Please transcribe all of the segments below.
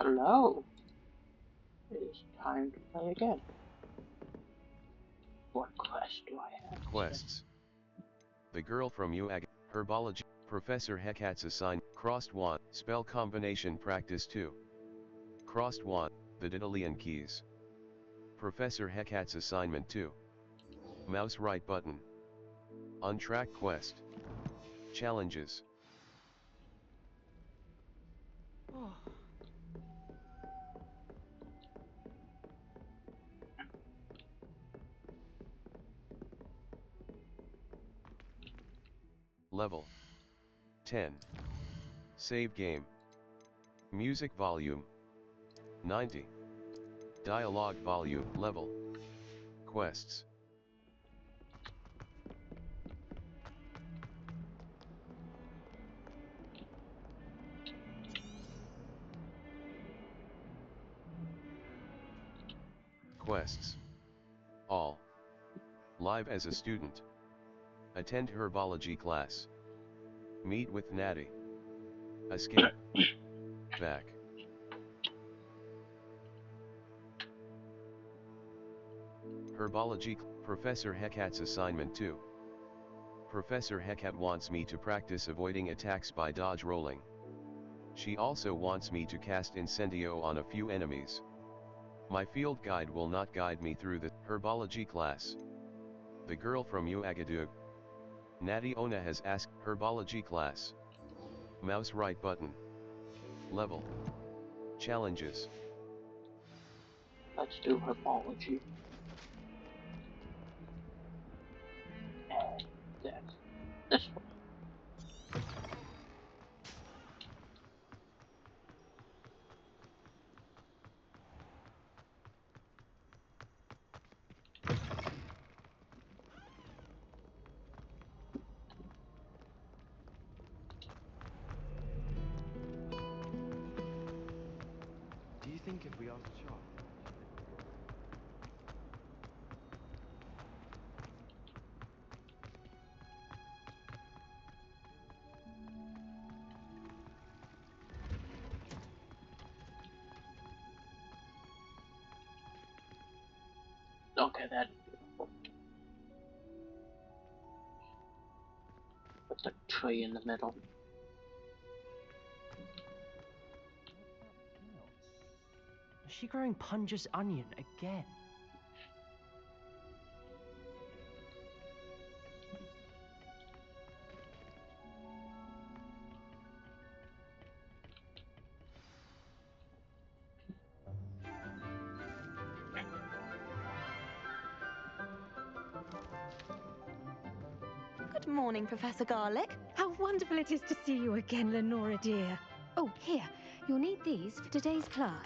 Hello. It is time to play again. What quest do I have? Quests. The girl from UAG, Herbology, Professor Hecat's assigned, Crossed Wand, Spell Combination Practice 2. Crossed Wand, the Daedalian Keys. Professor Hecat's assignment 2. Mouse right button. Untrack quest. Challenges. Level 10. Save game. Music volume 90. Dialogue volume level. Quests. Quests. All. Live as a student. Attend herbology class. Meet with Natty. Escape. Back. Herbology, Professor Hecat's assignment 2. Professor Hecat wants me to practice avoiding attacks by dodge rolling. She also wants me to cast Incendio on a few enemies. My field guide will not guide me through the herbology class. The girl from Uagadug. Natty Ona has asked herbology class. Mouse right button. Level. Challenges. Let's do herbology. And that's this one. Do you think if we asked Charles? Okay, that's beautiful. Put the tree in the middle. Is she growing Punja's onion again? Good morning, Professor Garlick. How wonderful it is to see you again, Lenora dear. Oh, here, you'll need these for today's class.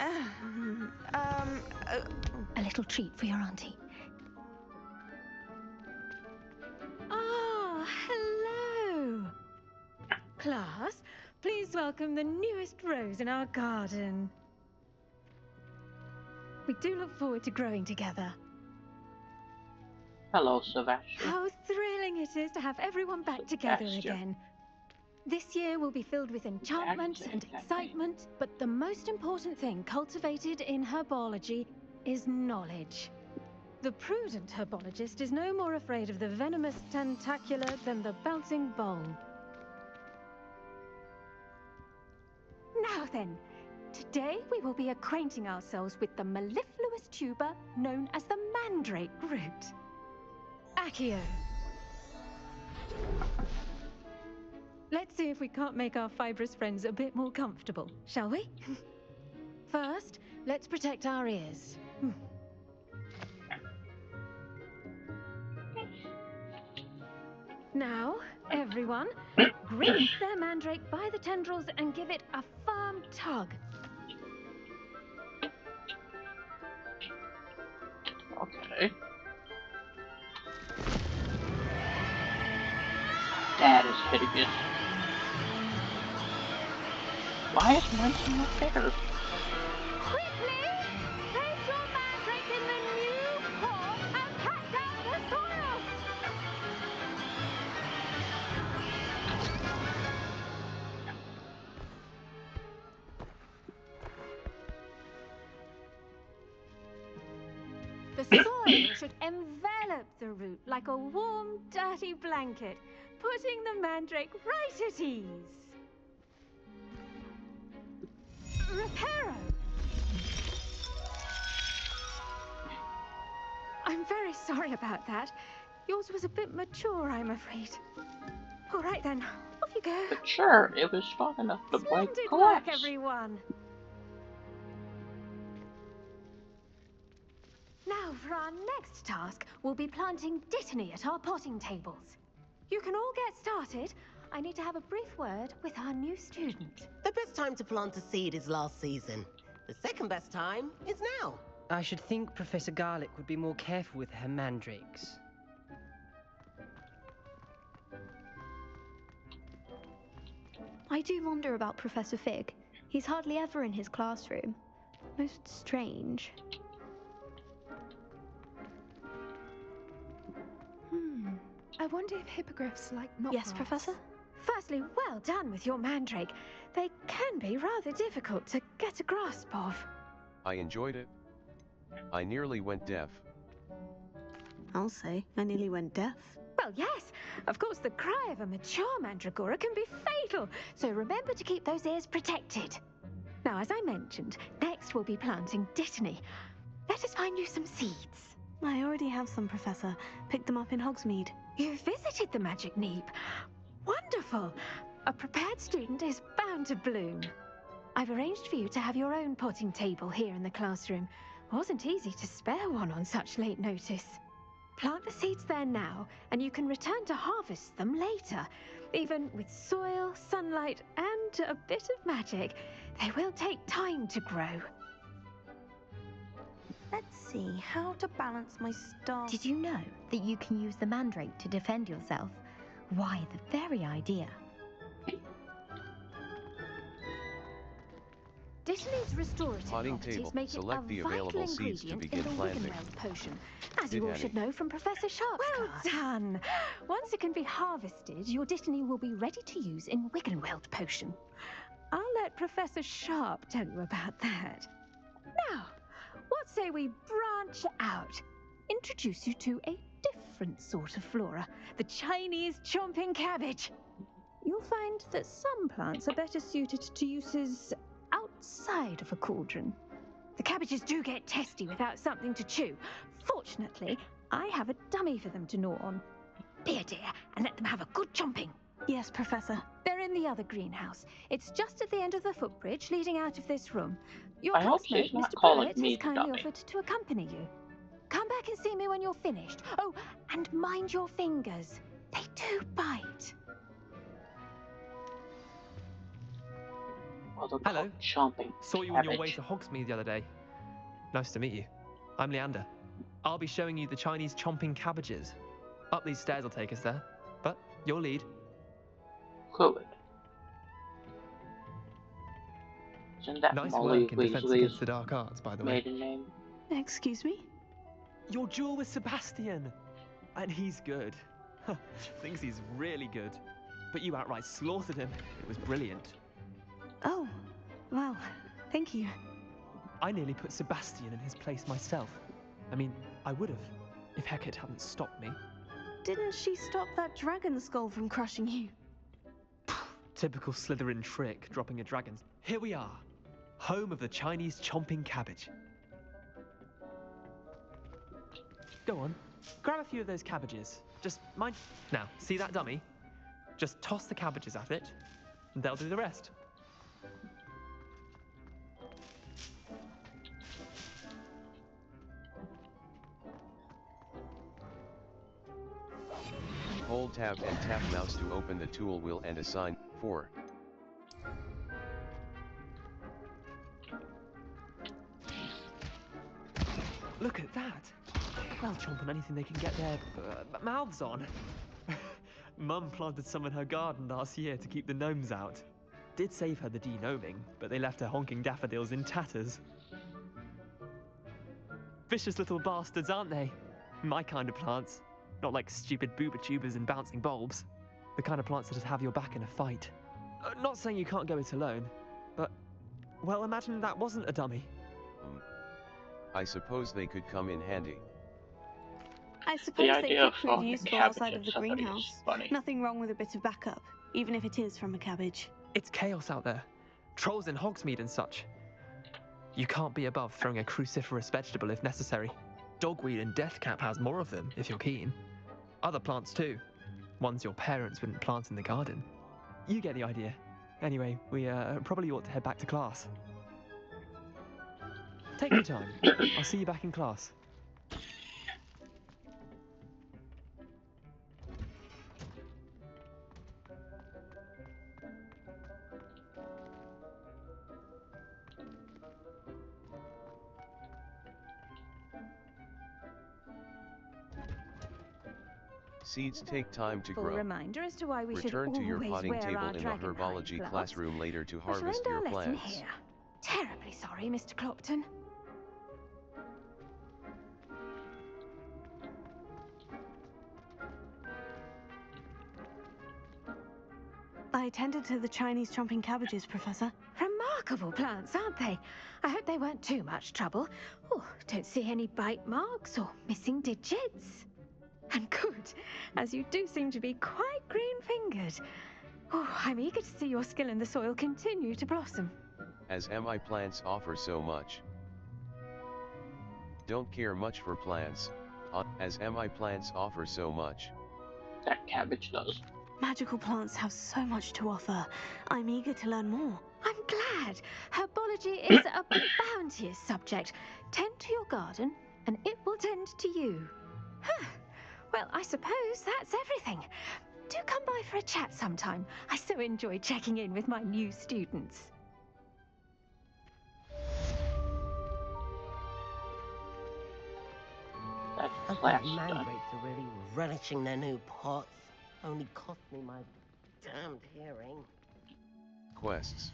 A little treat for your auntie. Ah, hello. Class, please welcome the newest rose in our garden. We do look forward to growing together. Hello, Sebastian. How thrilling it is to have everyone back together again. This year will be filled with enchantment and excitement, but the most important thing cultivated in herbology is knowledge. The prudent herbologist is no more afraid of the venomous tentacular than the bouncing bulb. Now then, today we will be acquainting ourselves with the mellifluous tuber known as the mandrake root. Accio. Let's see if we can't make our fibrous friends a bit more comfortable, shall we? First, let's protect our ears. Now, everyone, grip their mandrake by the tendrils and give it a firm tug. Okay. That is hideous. Why is mine so much bigger? Quickly! Place your mandrake in the new pot and pack down the soil! The soil should envelop the root like a warm, dirty blanket, putting the mandrake right at ease. Reparo! I'm very sorry about that. Yours was a bit mature, I'm afraid. All right then, off you go. But sure, it was strong enough to break Splendid glass. work, everyone. Now, for our next task, we'll be planting dittany at our potting tables. You can all get started. I need to have a brief word with our new student. The best time to plant a seed is last season. The second best time is now. I should think Professor Garlic would be more careful with her mandrakes. I do wonder about Professor Fig. He's hardly ever in his classroom. Most strange. I wonder if hippogriffs like knot Yes, grass. Professor? Firstly, well done with your mandrake. They can be rather difficult to get a grasp of. I enjoyed it. I nearly went deaf. I'll say, I nearly went deaf. Well, yes, of course, the cry of a mature mandragora can be fatal, so remember to keep those ears protected. Now, as I mentioned, next we'll be planting dittany. Let us find you some seeds. I already have some, Professor. Picked them up in Hogsmeade. You visited the Magic Neep. Wonderful! A prepared student is bound to bloom. I've arranged for you to have your own potting table here in the classroom. Wasn't easy to spare one on such late notice. Plant the seeds there now, and you can return to harvest them later. Even with soil, sunlight, and a bit of magic, they will take time to grow. Let's see, how to balance my staff. Did you know that you can use the mandrake to defend yourself? Why, the very idea. Dittany's restorative Potting properties table. make it Select a the vital available seeds to ingredient begin in the planting. Wiggenweld potion, as you all Dittany. should know from Professor Sharp's class. Well done! Once it can be harvested, your dittany will be ready to use in Wiggenweld potion. I'll let Professor Sharp tell you about that. Now, what say we branch out? Introduce you to a different sort of flora, the Chinese chomping cabbage. You'll find that some plants are better suited to uses outside of a cauldron. The cabbages do get testy without something to chew. Fortunately, I have a dummy for them to gnaw on. Be a dear and let them have a good chomping. Yes, Professor. They're in the other greenhouse. It's just at the end of the footbridge leading out of this room. Your I hope she's classmate, not Mr. calling Pruitt, me has kindly dummy. offered to accompany you. Come back and see me when you're finished. Oh, and mind your fingers. They do bite. Well, they're Hello. called chomping Saw you on your way cabbage. to Hogsmeade the other day. Nice to meet you. I'm Leander. I'll be showing you the Chinese chomping cabbages. Up these stairs will take us there. But your lead. Good. Isn't that Nice Molly work in Defense Weasley's Against the Dark Arts, by the way. maiden name? Excuse me? Your duel with Sebastian! And he's good. Thinks he's really good. But you outright slaughtered him. It was brilliant. Oh, well, thank you. I nearly put Sebastian in his place myself. I mean, I would have, if Hecate hadn't stopped me. Didn't she stop that dragon skull from crushing you? Typical Slytherin trick, dropping a dragon. Here we are, home of the Chinese chomping cabbage. Go on, grab a few of those cabbages. Just mind. Now, see that dummy? Just toss the cabbages at it, and they'll do the rest. Hold tab and tap mouse to open the tool wheel and assign 4. Look at that. They'll chomp on anything they can get their mouths on. Mum planted some in her garden last year to keep the gnomes out. Did save her the de-gnoming, but they left her honking daffodils in tatters. Vicious little bastards, aren't they? My kind of plants. Not like stupid booba tubers and bouncing bulbs. The kind of plants that just have your back in a fight. Not saying you can't go it alone, but, well, imagine that wasn't a dummy. I suppose they could come in handy. I The suppose they idea could of prove throwing a useful cabbage outside at of the somebody is greenhouse. funny. Nothing wrong with a bit of backup, even if it is from a cabbage. It's chaos out there. Trolls in Hogsmeade and such. You can't be above throwing a cruciferous vegetable if necessary. Dogweed and deathcap has more of them, if you're keen. Other plants too. Ones your parents wouldn't plant in the garden. You get the idea. Anyway, we probably ought to head back to class. Take your time. I'll see you back in class. Seeds take time to Full grow. reminder as to why we should Return to your always potting wear table our in the dragonhide herbology gloves. classroom later to We shall harvest end our your lesson plants. here. Terribly sorry, Mr. Clopton. I attended to the Chinese chomping cabbages, Professor. Remarkable plants, aren't they? I hope they weren't too much trouble. Oh, don't see any bite marks or missing digits. And good, as you do seem to be quite green-fingered. Oh, I'm eager to see your skill in the soil continue to blossom. As MI plants offer so much. Don't care much for plants, as MI plants offer so much. That cabbage does. Magical plants have so much to offer. I'm eager to learn more. I'm glad. Herbology is a bounteous subject. Tend to your garden, and it will tend to you. Huh. Well, I suppose that's everything. Do come by for a chat sometime. I so enjoy checking in with my new students. That I class think done. mandrates are really relishing their new pots. Only cost me my damned hearing. Quests.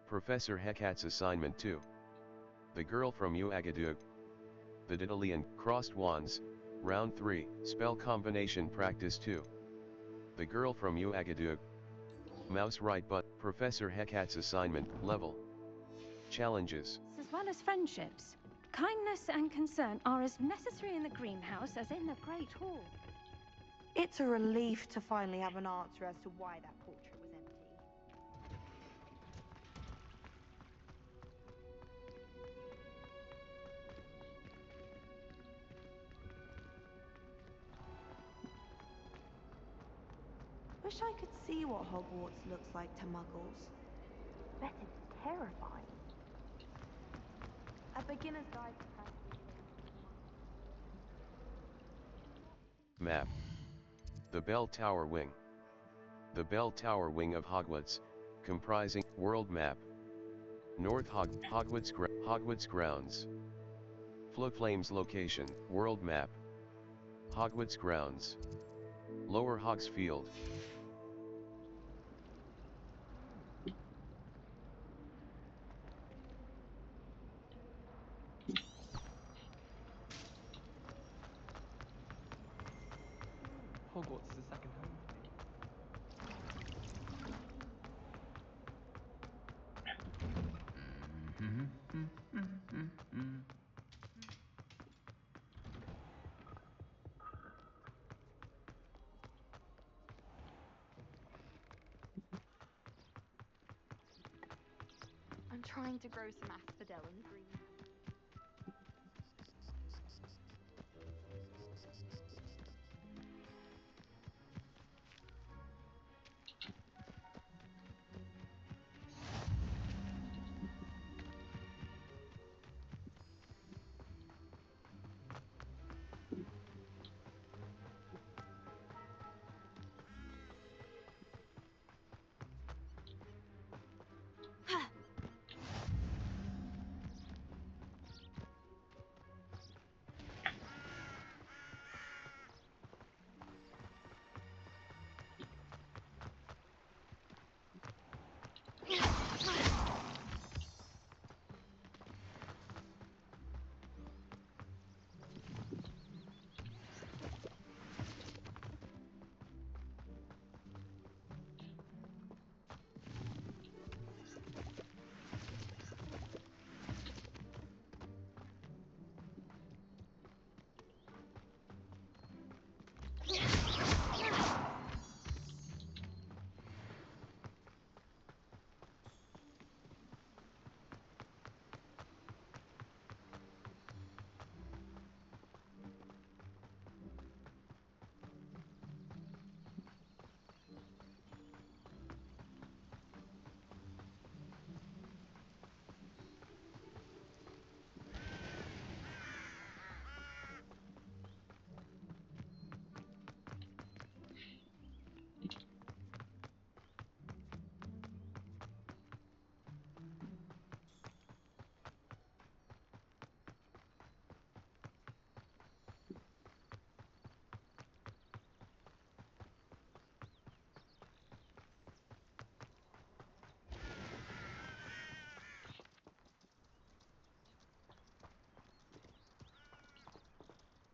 Professor Hecat's assignment 2. The girl from Uagadug. The Daedalian crossed wands. Round 3, spell combination practice 2. The girl from Uagadug. Mouse right but Professor Hecat's assignment level. Challenges. As well as friendships, kindness and concern are as necessary in the greenhouse as in the Great Hall. It's a relief to finally have an answer as to why that portrait was empty. Wish I could see what Hogwarts looks like to muggles. Bet it's terrifying. A beginner's guide to fantasy. Map. The Bell Tower Wing. The Bell Tower Wing of Hogwarts, comprising World Map. North Hogwarts Grounds. Flowflame's location, World Map. Hogwarts Grounds. Lower Hogsfield. Hogwarts is a second home. I'm trying to grow some asphodel in the green.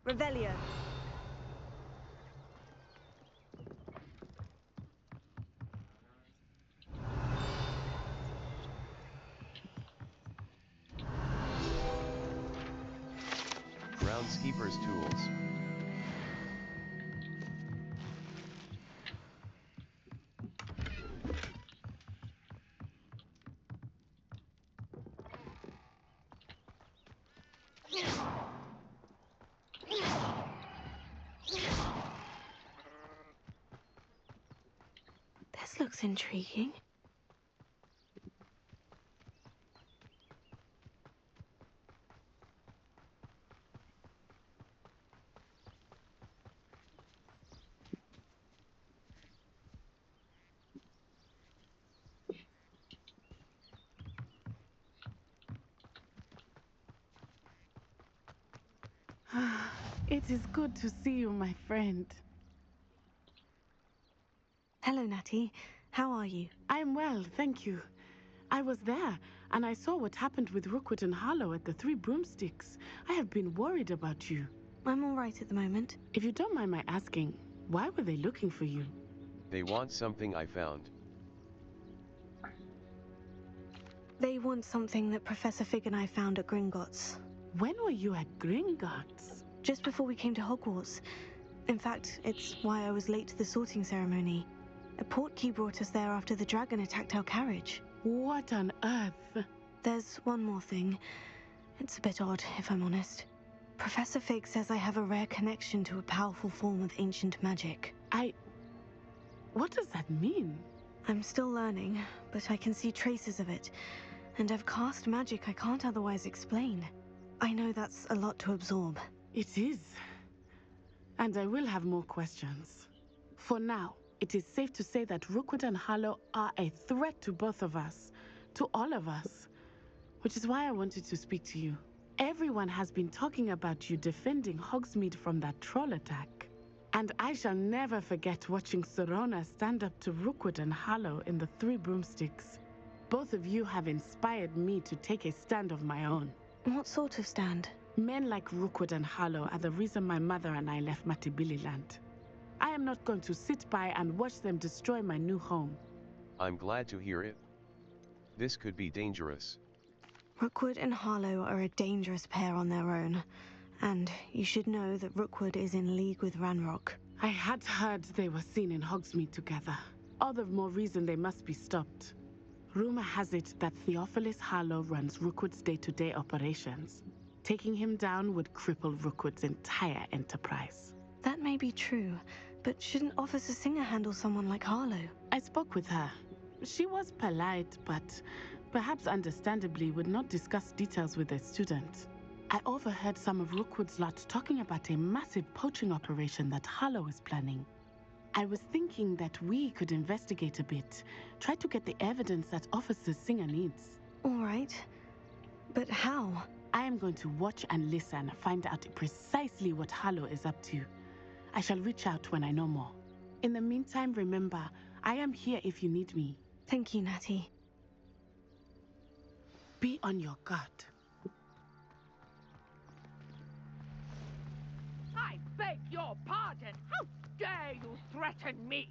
Revelio. Groundskeeper's tools. This looks intriguing. It is good to see you, my friend. Hello, Natty. How are you? I'm well, thank you. I was there, and I saw what happened with Rookwood and Harlow at the Three Broomsticks. I have been worried about you. I'm all right at the moment. If you don't mind my asking, why were they looking for you? They want something I found. They want something that Professor Fig and I found at Gringotts. When were you at Gringotts? Just before we came to Hogwarts. In fact, it's why I was late to the sorting ceremony. A portkey brought us there after the dragon attacked our carriage. What on earth? There's one more thing. It's a bit odd, if I'm honest. Professor Fig says I have a rare connection to a powerful form of ancient magic. What does that mean? I'm still learning, but I can see traces of it. And I've cast magic I can't otherwise explain. I know that's a lot to absorb. It is. And I will have more questions. For now, it is safe to say that Rookwood and Harlow are a threat to both of us. To all of us. Which is why I wanted to speak to you. Everyone has been talking about you defending Hogsmeade from that troll attack. And I shall never forget watching Serona stand up to Rookwood and Harlow in the Three Broomsticks. Both of you have inspired me to take a stand of my own. What sort of stand? Men like Rookwood and Harlow are the reason my mother and I left Matibililand. I am not going to sit by and watch them destroy my new home. I'm glad to hear it. This could be dangerous. Rookwood and Harlow are a dangerous pair on their own. And you should know that Rookwood is in league with Ranrock. I had heard they were seen in Hogsmeade together. All the more reason they must be stopped. Rumor has it that Theophilus Harlow runs Rookwood's day-to-day operations. Taking him down would cripple Rookwood's entire enterprise. That may be true, but shouldn't Officer Singer handle someone like Harlow? I spoke with her. She was polite, but perhaps understandably would not discuss details with a student. I overheard some of Rookwood's lot talking about a massive poaching operation that Harlow is planning. I was thinking that we could investigate a bit, try to get the evidence that Officer Singer needs. All right. But how? I am going to watch and listen, find out precisely what Harlow is up to. I shall reach out when I know more. In the meantime, remember, I am here if you need me. Thank you, Natty. Be on your guard. I beg your pardon. How dare you threaten me?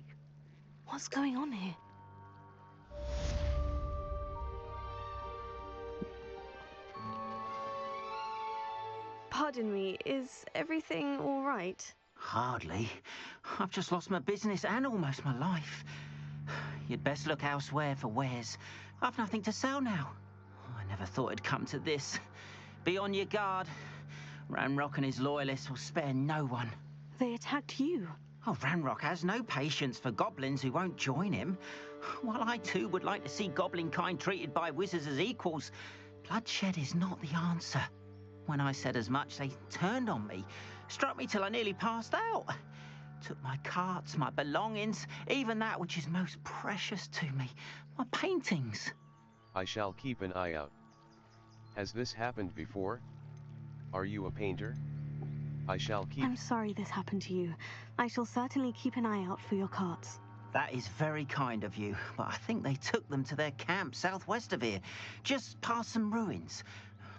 What's going on here? Pardon me, is everything all right? Hardly. I've just lost my business and almost my life. You'd best look elsewhere for wares. I've nothing to sell now. I never thought it'd come to this. Be on your guard. Ranrock and his loyalists will spare no one. They attacked you. Oh, Ranrock has no patience for goblins who won't join him. While I too would like to see goblin kind treated by wizards as equals, bloodshed is not the answer. When I said as much, they turned on me, struck me till I nearly passed out. Took my carts, my belongings, even that which is most precious to me, my paintings. I shall keep an eye out. Has this happened before? Are you a painter? I shall keep... I'm sorry this happened to you. I shall certainly keep an eye out for your carts. That is very kind of you, but I think they took them to their camp southwest of here, just past some ruins.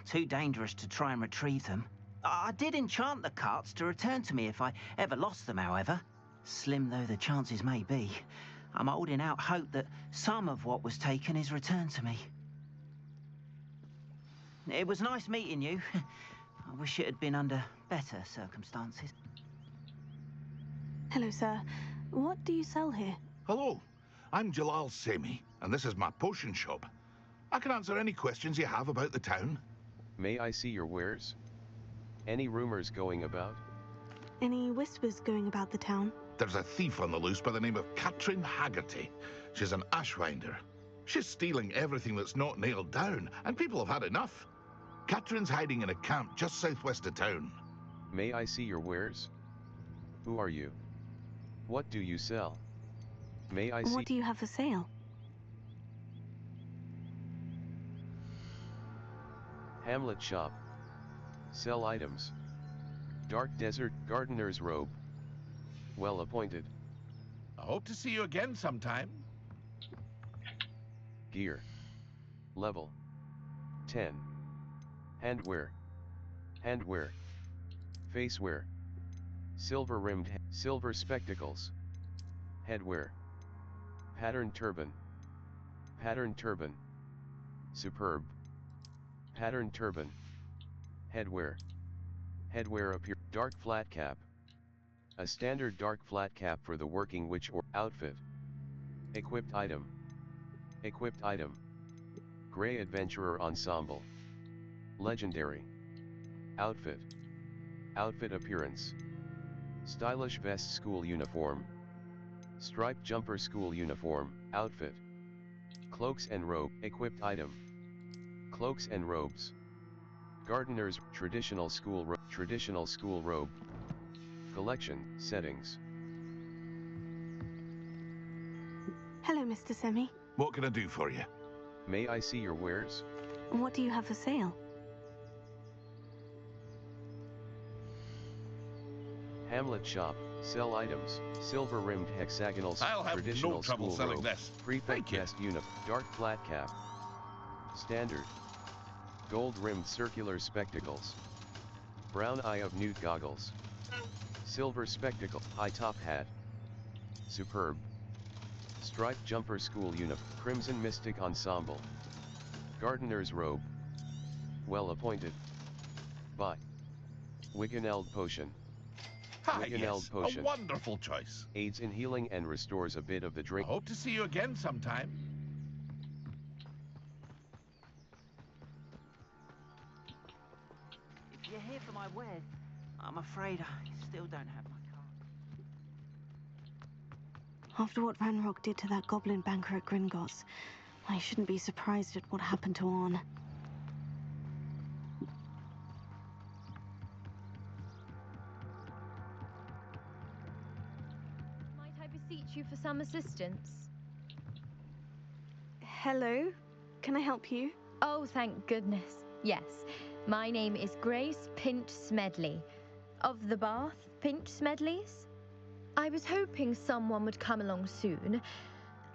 Too dangerous to try and retrieve them. I did enchant the carts to return to me if I ever lost them, however. Slim though the chances may be, I'm holding out hope that some of what was taken is returned to me. It was nice meeting you. I wish it had been under better circumstances. Hello, sir. What do you sell here? Hello, I'm Jalal Semi, and this is my potion shop. I can answer any questions you have about the town. May I see your wares? Any rumors going about? Any whispers going about the town? There's a thief on the loose by the name of Katrin Haggerty. She's an ashwinder. She's stealing everything that's not nailed down, and people have had enough. Katrin's hiding in a camp just southwest of town. May I see your wares? Who are you? What do you sell? May I see— What do you have for sale? Hamlet shop. Sell items. Dark desert gardener's robe. Well appointed. I hope to see you again sometime. Gear. Level 10. Handwear. Handwear. Facewear. Silver rimmed silver spectacles. Headwear. Patterned turban. Patterned turban. Superb. Patterned turban. Headwear. Headwear appear. Dark flat cap. A standard dark flat cap for the working witch or outfit. Equipped item. Equipped item. Grey adventurer ensemble. Legendary. Outfit. Outfit appearance. Stylish vest school uniform. Striped jumper school uniform, outfit. Cloaks and robe, equipped item. Cloaks and robes. Gardener's traditional school robe. Collection, settings. Hello, Mr. Semi. What can I do for you? May I see your wares? What do you have for sale? Hamlet shop, sell items, silver rimmed hexagonal I'll have traditional no trouble school selling robe, this. prefect vest uniform, dark flat cap. Standard. Gold rimmed circular spectacles. Brown eye of newt goggles. Silver spectacle, high top hat. Superb. Striped jumper school uniform, crimson mystic ensemble. Gardener's robe. Well appointed. Buy. Wiggeneld potion. Yes, potion. a wonderful choice. Aids in healing and restores a bit of the I drink. hope to see you again sometime. If you're here for my wares, I'm afraid I still don't have my card. After what Ranrock did to that goblin banker at Gringotts, I shouldn't be surprised at what happened to Orn. Might I beseech you for some assistance? Hello? Can I help you? Oh, thank goodness. Yes. My name is Grace Pinch Smedley. Of the Bath Pinch Smedleys? I was hoping someone would come along soon.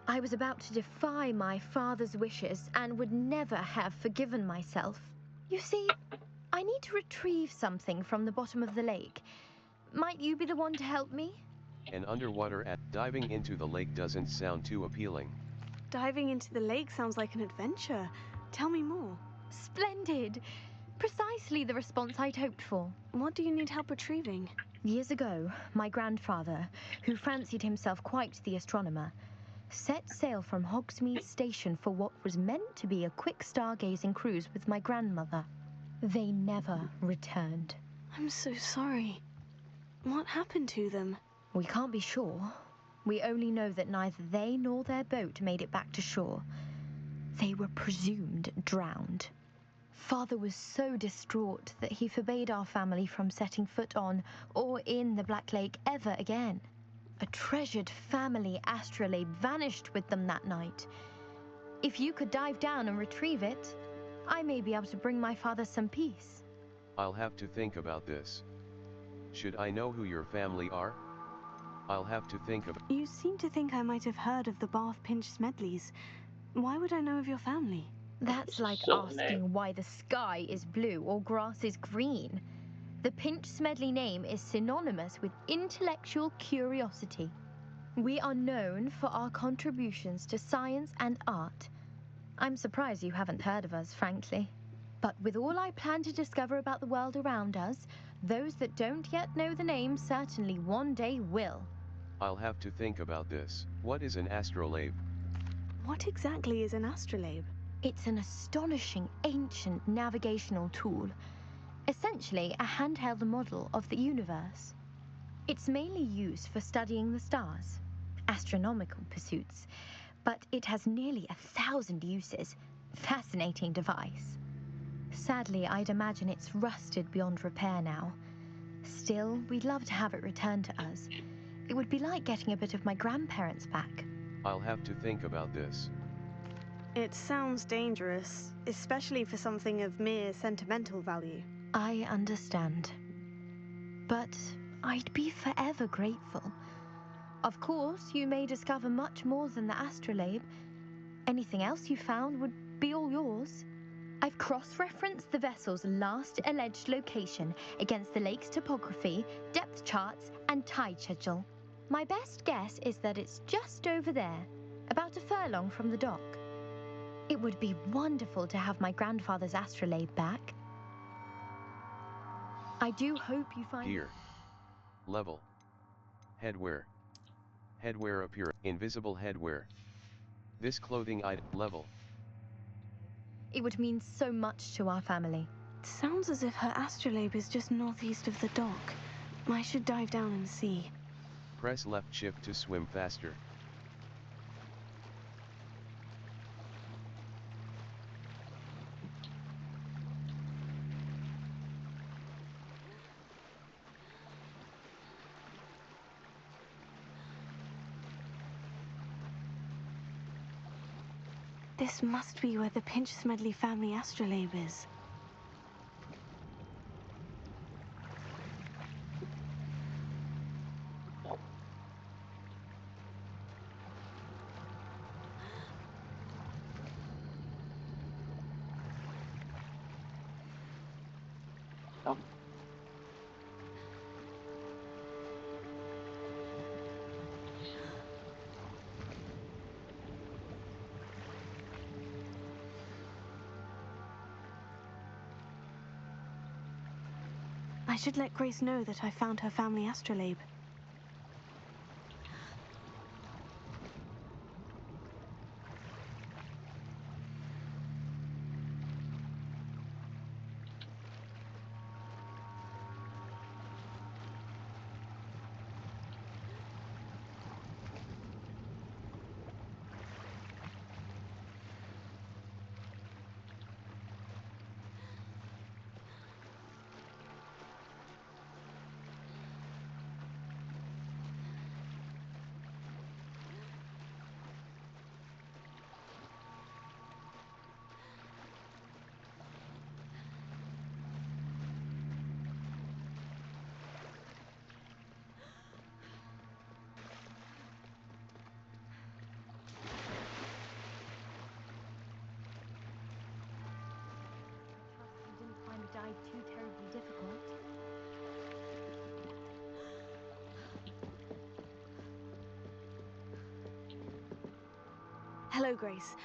I was about to defy my father's wishes and would never have forgiven myself. You see, I need to retrieve something from the bottom of the lake. Might you be the one to help me? And underwater diving into the lake doesn't sound too appealing. Diving into the lake sounds like an adventure. Tell me more. Splendid! Precisely the response I'd hoped for. What do you need help retrieving? Years ago, my grandfather, who fancied himself quite the astronomer, set sail from Hogsmeade Station for what was meant to be a quick stargazing cruise with my grandmother. They never returned. I'm so sorry. What happened to them? We can't be sure. We only know that neither they nor their boat made it back to shore. They were presumed drowned. Father was so distraught that he forbade our family from setting foot on or in the Black Lake ever again. A treasured family astrolabe vanished with them that night. If you could dive down and retrieve it, I may be able to bring my father some peace. I'll have to think about this. Should I know who your family are? I'll have to think about— You seem to think I might have heard of the Bath Pinch Smedleys. Why would I know of your family? That's like So asking why the sky is blue or grass is green. The Pinch Smedley name is synonymous with intellectual curiosity. We are known for our contributions to science and art. I'm surprised you haven't heard of us, frankly. But with all I plan to discover about the world around us, those that don't yet know the name certainly one day will. I'll have to think about this. What is an astrolabe? What exactly is an astrolabe? It's an astonishing ancient navigational tool. Essentially a handheld model of the universe. It's mainly used for studying the stars, astronomical pursuits, but it has nearly 1,000 uses. Fascinating device. Sadly, I'd imagine it's rusted beyond repair now. Still, we'd love to have it returned to us. It would be like getting a bit of my grandparents back. I'll have to think about this. It sounds dangerous, especially for something of mere sentimental value. I understand. But I'd be forever grateful. Of course, you may discover much more than the astrolabe. Anything else you found would be all yours. I've cross-referenced the vessel's last alleged location against the lake's topography, depth charts, and tide schedule. My best guess is that it's just over there, about a furlong from the dock. It would be wonderful to have my grandfather's astrolabe back. I do hope you find... Gear. Level. Headwear. Headwear appear. Invisible headwear. This clothing item. Level. It would mean so much to our family. It sounds as if her astrolabe is just northeast of the dock. I should dive down and see. Press left shift to swim faster. This must be where the Pinch Smedley family astrolabe is. Oh. I should let Grace know that I found her family astrolabe. Dive too terribly difficult. Hello, Grace.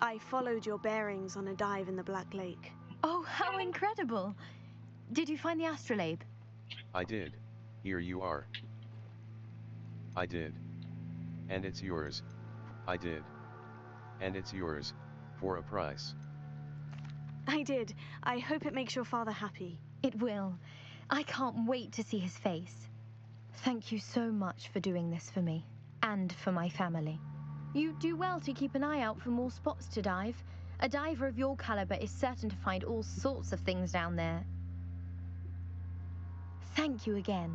I followed your bearings on a dive in the Black Lake. Oh, how incredible! Did you find the astrolabe? I did. Here you are. I did. And it's yours. I did. And it's yours, for a price. I did. I hope it makes your father happy. It will. I can't wait to see his face. Thank you so much for doing this for me, and for my family. You do well to keep an eye out for more spots to dive. A diver of your caliber is certain to find all sorts of things down there. Thank you again,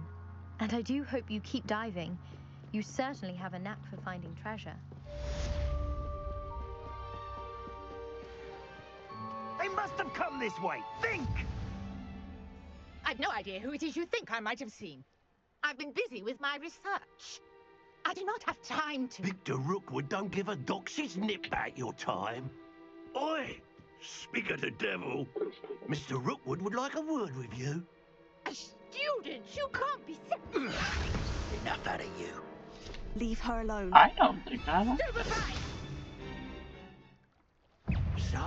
and I do hope you keep diving. You certainly have a knack for finding treasure. They must have come this way. Think! I've no idea who it is you think I might have seen. I've been busy with my research. I do not have time to... Victor Rookwood don't give a doxy's nip back your time. Oi! Speak of the devil. Mr. Rookwood would like a word with you. A student? You can't be serious. Enough out of you. Leave her alone. I don't think I like So,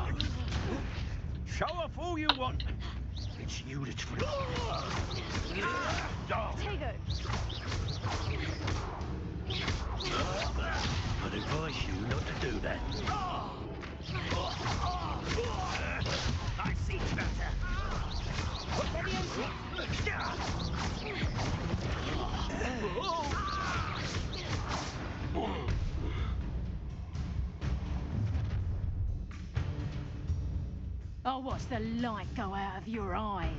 show off all you want. It's you that's free. Tego. I'd advise you not to do that. I see better. I'll watch the light go out of your eyes.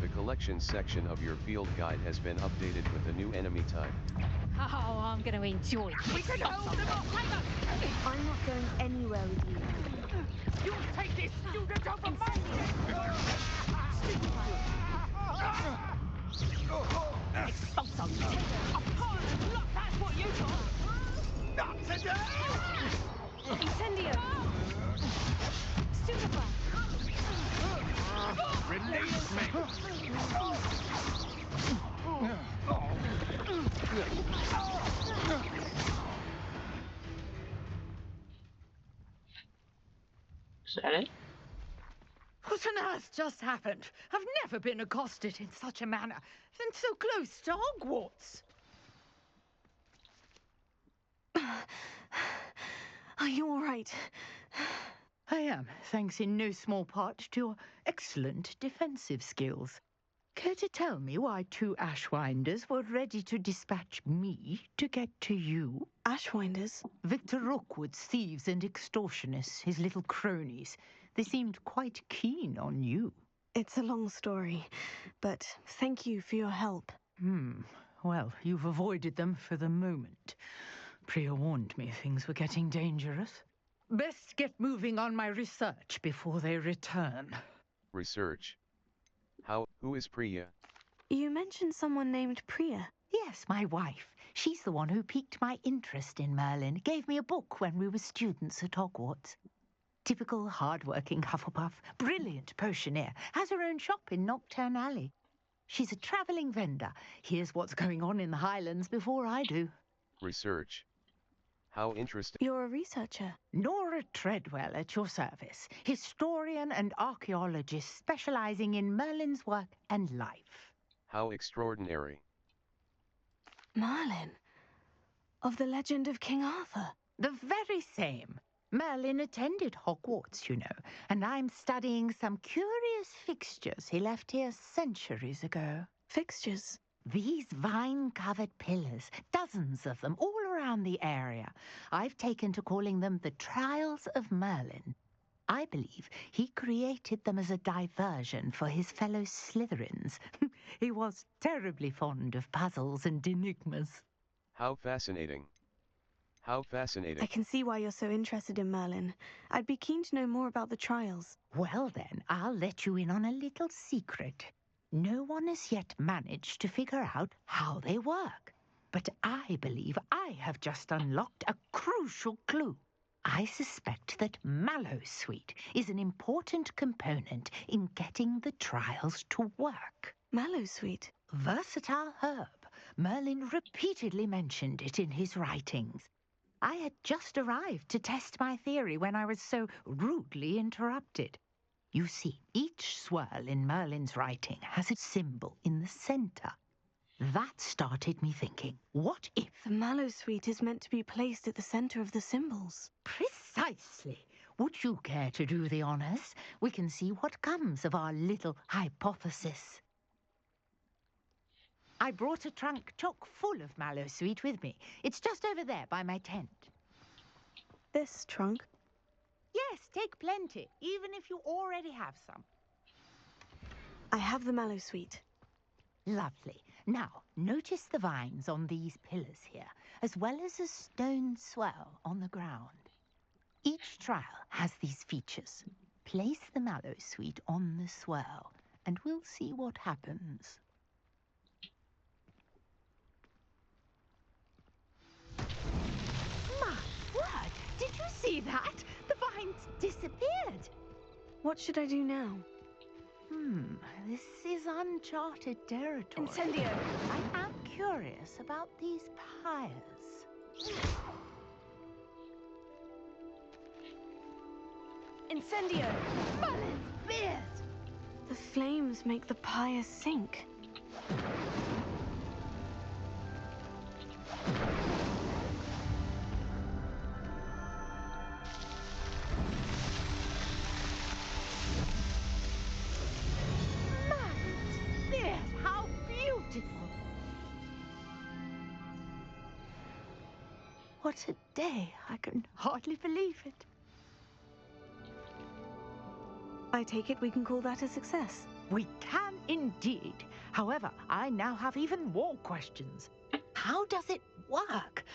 The collections section of your field guide has been updated with a new enemy type. Oh, I'm going to enjoy it. We can hold them off. I'm not going anywhere with you. You'll take this student over my Expulso, a pile of luck, that's what you got. Not today! Incendio. Stupefy. Release me! Is that it? What on earth just happened? I've never been accosted in such a manner, and so close to Hogwarts. Are you all right? I am, thanks in no small part to your excellent defensive skills. Care to tell me why 2 Ashwinders were ready to dispatch me to get to you? Ashwinders? Victor Rookwood's thieves and extortionists, his little cronies. They seemed quite keen on you. It's a long story, but thank you for your help. Well, you've avoided them for the moment. Priya warned me things were getting dangerous. Best get moving on my research before they return. Research. Who is Priya? You mentioned someone named Priya. Yes, my wife. She's the one who piqued my interest in Merlin. Gave me a book when we were students at Hogwarts. Typical hard-working Hufflepuff, brilliant potioneer, has her own shop in Nocturne Alley. She's a travelling vendor. Hears what's going on in the Highlands before I do. Research. How interesting. You're a researcher. Nora Treadwell at your service, historian and archaeologist specializing in Merlin's work and life. How extraordinary. Merlin? Of the legend of King Arthur? The very same. Merlin attended Hogwarts, you know, and I'm studying some curious fixtures he left here centuries ago. Fixtures? These vine-covered pillars, dozens of them, all around the area. I've taken to calling them the Trials of Merlin. I believe he created them as a diversion for his fellow Slytherins. He was terribly fond of puzzles and enigmas. How fascinating. How fascinating. I can see why you're so interested in Merlin. I'd be keen to know more about the trials. Well then, I'll let you in on a little secret. No one has yet managed to figure out how they work. But I believe I have just unlocked a crucial clue. I suspect that Mallowsweet is an important component in getting the trials to work. Mallowsweet? Versatile herb. Merlin repeatedly mentioned it in his writings. I had just arrived to test my theory when I was so rudely interrupted. You see, each swirl in Merlin's writing has a symbol in the center. That started me thinking, what if... The Mallowsweet is meant to be placed at the center of the symbols. Precisely. Would you care to do the honors? We can see what comes of our little hypothesis. I brought a trunk chock full of Mallowsweet with me. It's just over there by my tent. This trunk? Yes, take plenty, even if you already have some. I have the Mallowsweet. Lovely. Now, notice the vines on these pillars here, as well as a stone swell on the ground. Each trial has these features. Place the Mallowsweet on the swell, and we'll see what happens. My word! Did you see that? The vines disappeared. What should I do now? This is uncharted territory. Incendio! I am curious about these pyres. Incendio! Bullets! Spears! The flames make the pyre sink. Yes, how beautiful! What a day! I can hardly believe it. I take it we can call that a success. We can indeed. However, I now have even more questions. How does it work?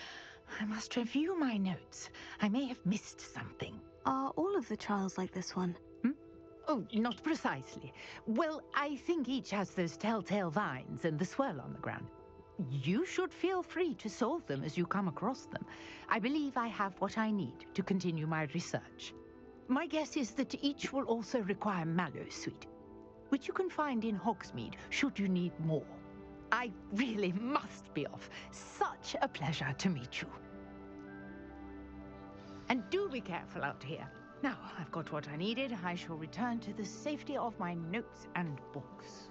I must review my notes. I may have missed something. Are all of the trials like this one? Oh, not precisely. Well, I think each has those telltale vines and the swirl on the ground. You should feel free to solve them as you come across them. I believe I have what I need to continue my research. My guess is that each will also require Mallowsweet, which you can find in Hogsmeade should you need more. I really must be off. Such a pleasure to meet you. And do be careful out here. Now, I've got what I needed. I shall return to the safety of my notes and books.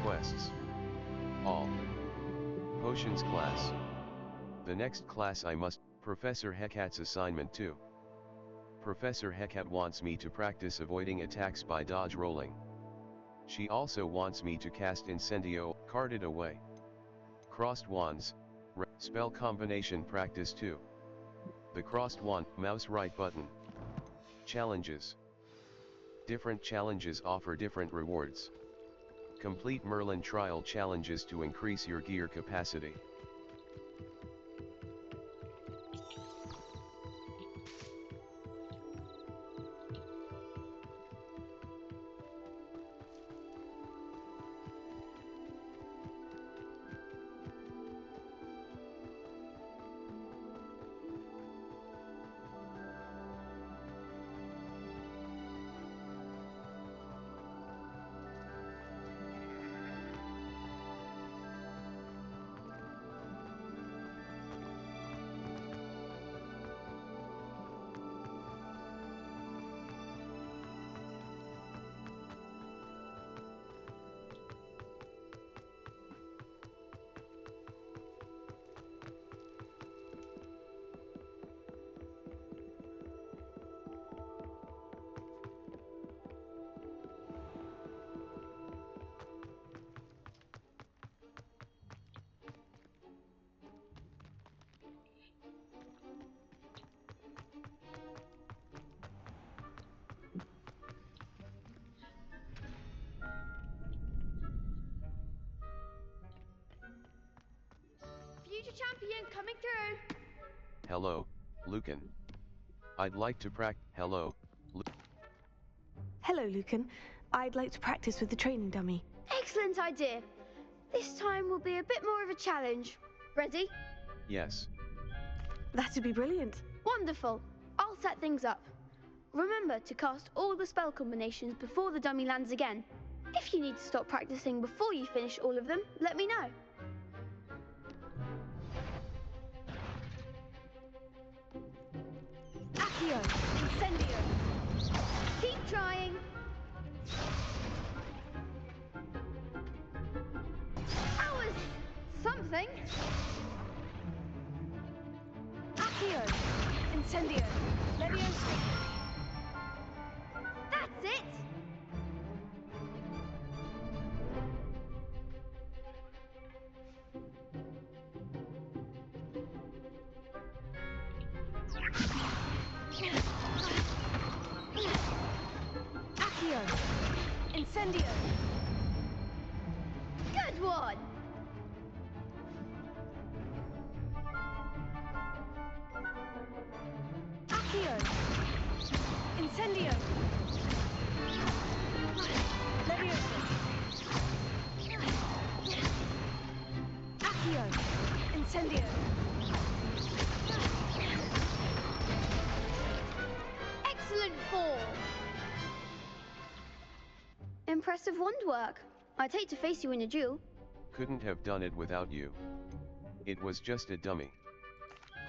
Quests. All. Potions class. The next class I must, Professor Hecat's assignment 2. Professor Hecat wants me to practice avoiding attacks by dodge rolling. She also wants me to cast Incendio, carded away. Crossed wands. Spell combination practice 2. The crossed wand, mouse right button. Challenges. Different challenges offer different rewards. Complete Merlin trial challenges to increase your gear capacity. Future champion coming through. Hello, Lucan. I'd like to Hello. Hello, Lucan. I'd like to practice with the training dummy. Excellent idea. This time will be a bit more of a challenge. Ready? Yes. That'd be brilliant. Wonderful. I'll set things up. Remember to cast all the spell combinations before the dummy lands again. If you need to stop practicing before you finish all of them, let me know. Accio! Incendio! Keep trying. That was something. Accio! Incendio! Leviosa! That's it! Accio! Incendio! Good one! Accio! Incendio! Leviosa! Accio! Incendio! impressive wand work. I'd hate to face you in a duel. Couldn't have done it without you. It was just a dummy.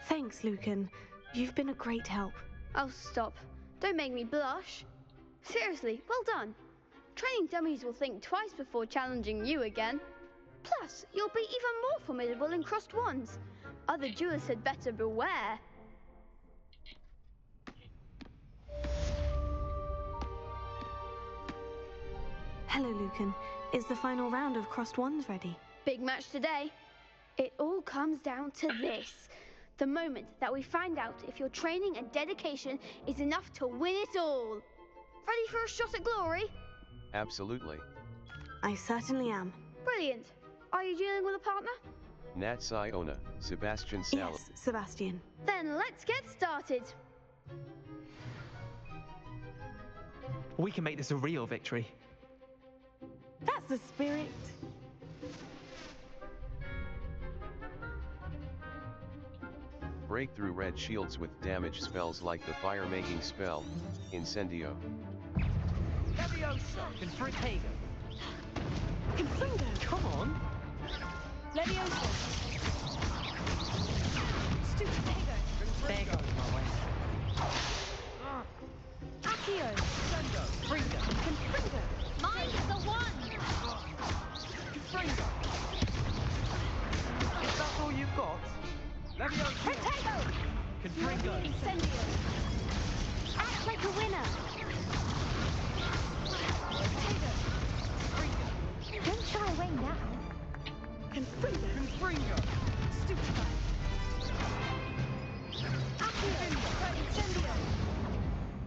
Thanks, Lucan. You've been a great help. Oh, stop. Don't make me blush. Seriously, well done. Training dummies will think twice before challenging you again. Plus, you'll be even more formidable in crossed wands. Other duelists had better beware. Hello, Lucan. Is the final round of crossed wands ready? Big match today. It all comes down to this. The moment that we find out if your training and dedication is enough to win it all. Ready for a shot at glory? Absolutely. I certainly am. Brilliant. Are you dealing with a partner? Nat Siona, Sebastian Sal. Yes, Sebastian. Then let's get started. We can make this a real victory. That's the spirit. Break through red shields with damage spells like the fire-making spell, Incendio. Leviosa! Confringo! Confringo! Come on! Leviosa! Stupidago! There goes my way. Accio! Sendo! Fringo! Confringo! Mind the one! Confringo! Is that all you've got? Leviosa! Protego! Confringo! Incendio! Act like a winner! Protego! Don't shy away now. Confringo! Confringo! Stupefy! Accio! Incendio!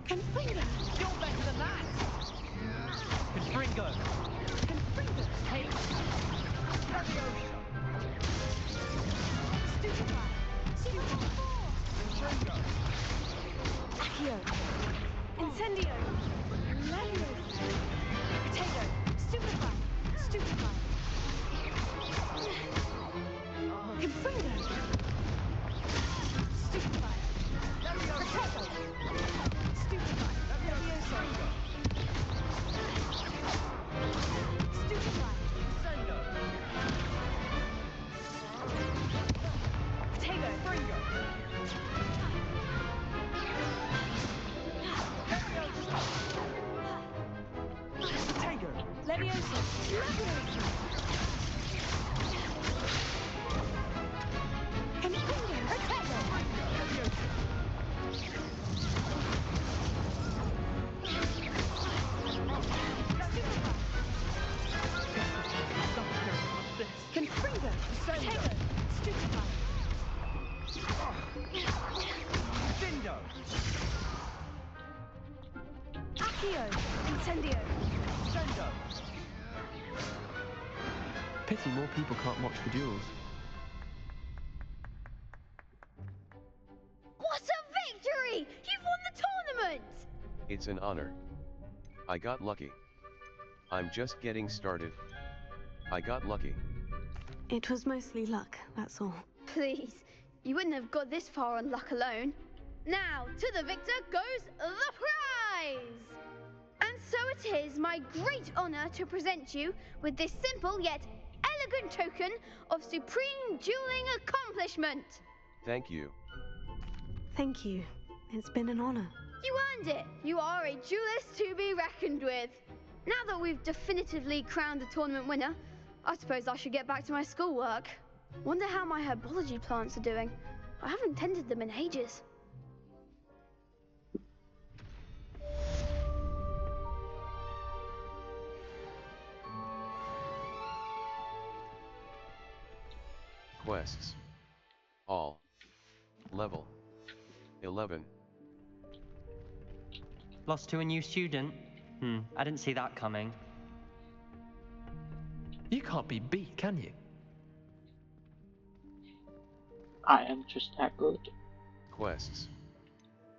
Confringo! You're better than that! Confringo! Confringo! Hey! Leviosa! Stupefy! Stupefy! Confringo! Accio! Incendio! Leviosa! Protego! Stupefy! Stupefy! Confringo! Stupefy! Protego! Stupefy! Leviosa! Stupefy! Sendo! Protego! Confringo! Leviosa! Protego! Leviosa! Leviosa! Confringo! Protego! Leviosa! Confringo! Protego! Stupefy! Sendo! Accio! Incendio! Sendo! Pity more people can't watch the duels. What a victory! You've won the tournament! It's an honor. I got lucky. I'm just getting started. I got lucky. It was mostly luck, that's all. Please, you wouldn't have got this far on luck alone. Now, to the victor goes the prize! And so it is my great honor to present you with this simple yet elegant token of supreme dueling accomplishment. Thank you. Thank you. It's been an honor. You earned it. You are a duelist to be reckoned with. Now that we've definitively crowned the tournament winner, I suppose I should get back to my schoolwork. Wonder how my herbology plants are doing. I haven't tended them in ages. Quests. All. Level 11. Lost to a new student? I didn't see that coming. You can't be beat, can you? I am just that good. Quests.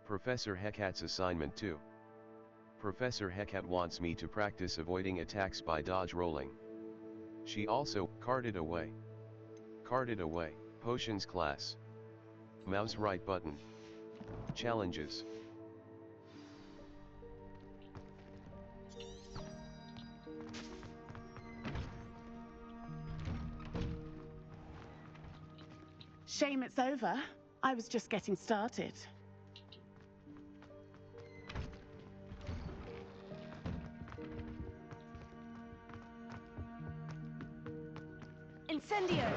Professor Hecat's assignment 2. Professor Hecat wants me to practice avoiding attacks by dodge rolling. She also carded away. Carded away. Potions class. Mouse right button. Challenges. Shame it's over. I was just getting started. Incendio!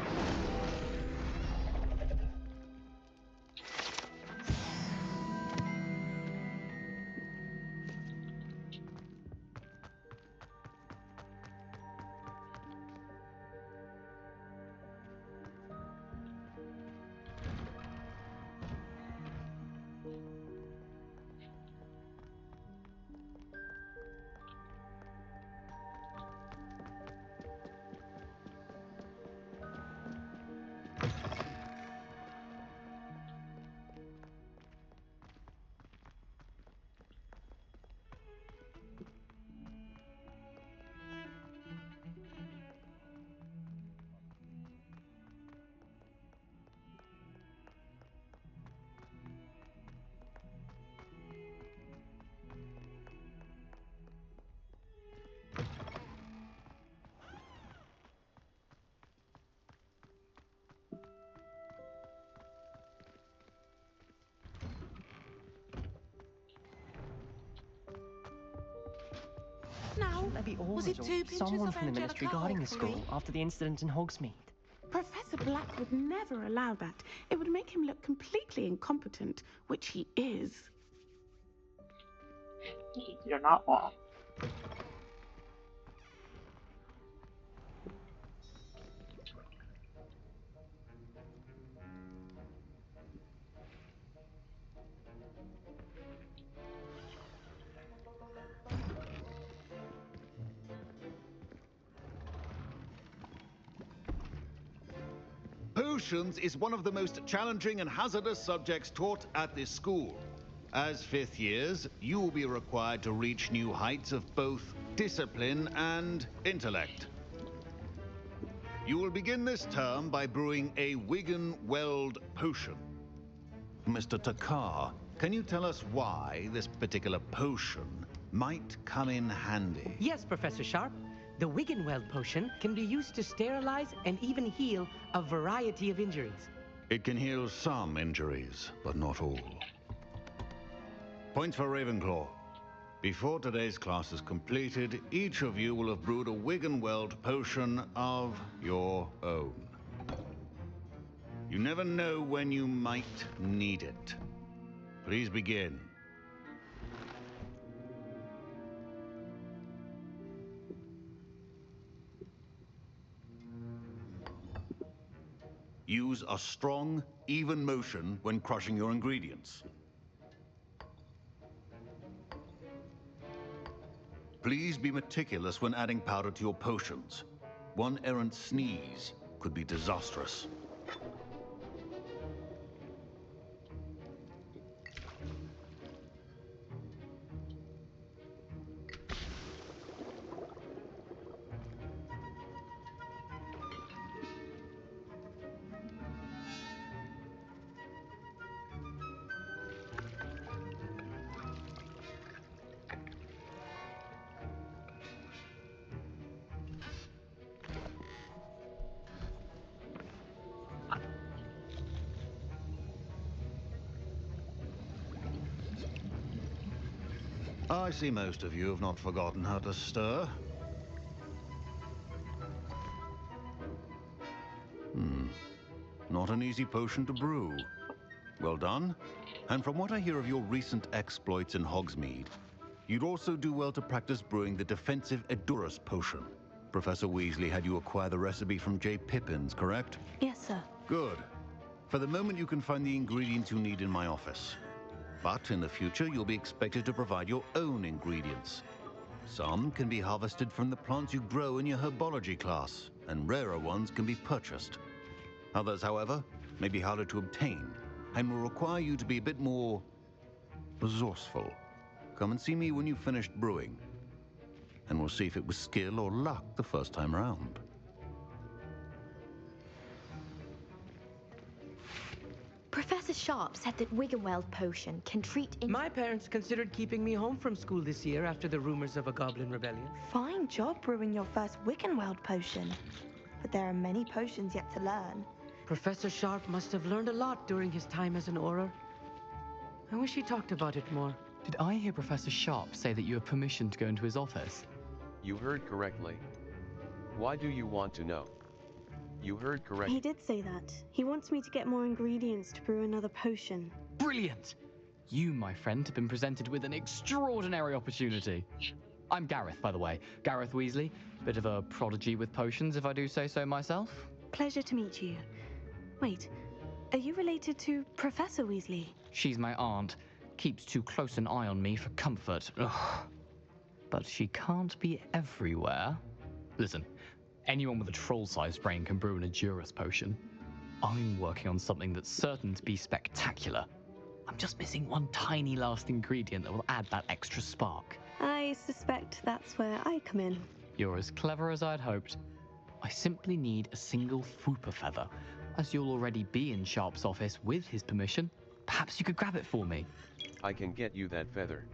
Shouldn't there be orders or someone from the Ministry guarding the school after the incident in Hogsmeade? Professor Black would never allow that. It would make him look completely incompetent, which he is. You're not wrong. Potions is one of the most challenging and hazardous subjects taught at this school. As fifth years, you will be required to reach new heights of both discipline and intellect. You will begin this term by brewing a Wigan-Weld potion. Mr. Takar, can you tell us why this particular potion might come in handy? Yes, Professor Sharp. The Wiggenweld potion can be used to sterilize and even heal a variety of injuries. It can heal some injuries, but not all. Points for Ravenclaw. Before today's class is completed, each of you will have brewed a Wiggenweld potion of your own. You never know when you might need it. Please begin. Use a strong, even motion when crushing your ingredients. Please be meticulous when adding powder to your potions. One errant sneeze could be disastrous. I see most of you have not forgotten how to stir. Not an easy potion to brew. Well done. And from what I hear of your recent exploits in Hogsmeade, you'd also do well to practice brewing the defensive Edurus potion. Professor Weasley had you acquire the recipe from J. Pippins, correct? Yes, sir. Good. For the moment, you can find the ingredients you need in my office. But in the future, you'll be expected to provide your own ingredients. Some can be harvested from the plants you grow in your herbology class, and rarer ones can be purchased. Others, however, may be harder to obtain, and will require you to be a bit more resourceful. Come and see me when you've finished brewing, and we'll see if it was skill or luck the first time round. Professor Sharp said that Wiggenweld potion can treat My parents considered keeping me home from school this year after the rumors of a goblin rebellion. Fine job brewing your first Wiggenweld potion. But there are many potions yet to learn. Professor Sharp must have learned a lot during his time as an Auror. I wish he talked about it more. Did I hear Professor Sharp say that you have permission to go into his office? You heard correctly. Why do you want to know? You heard correctly. He did say that. He wants me to get more ingredients to brew another potion. Brilliant! You, my friend, have been presented with an extraordinary opportunity. I'm Gareth, by the way. Gareth Weasley. Bit of a prodigy with potions, if I do say so myself. Pleasure to meet you. Wait, are you related to Professor Weasley? She's my aunt. Keeps too close an eye on me for comfort. Ugh. But she can't be everywhere. Listen, anyone with a troll-sized brain can brew an Edurus potion. I'm working on something that's certain to be spectacular. I'm just missing one tiny last ingredient that will add that extra spark. I suspect that's where I come in. You're as clever as I'd hoped. I simply need a single Fooper feather. As you'll already be in Sharp's office with his permission, perhaps you could grab it for me. I can get you that feather.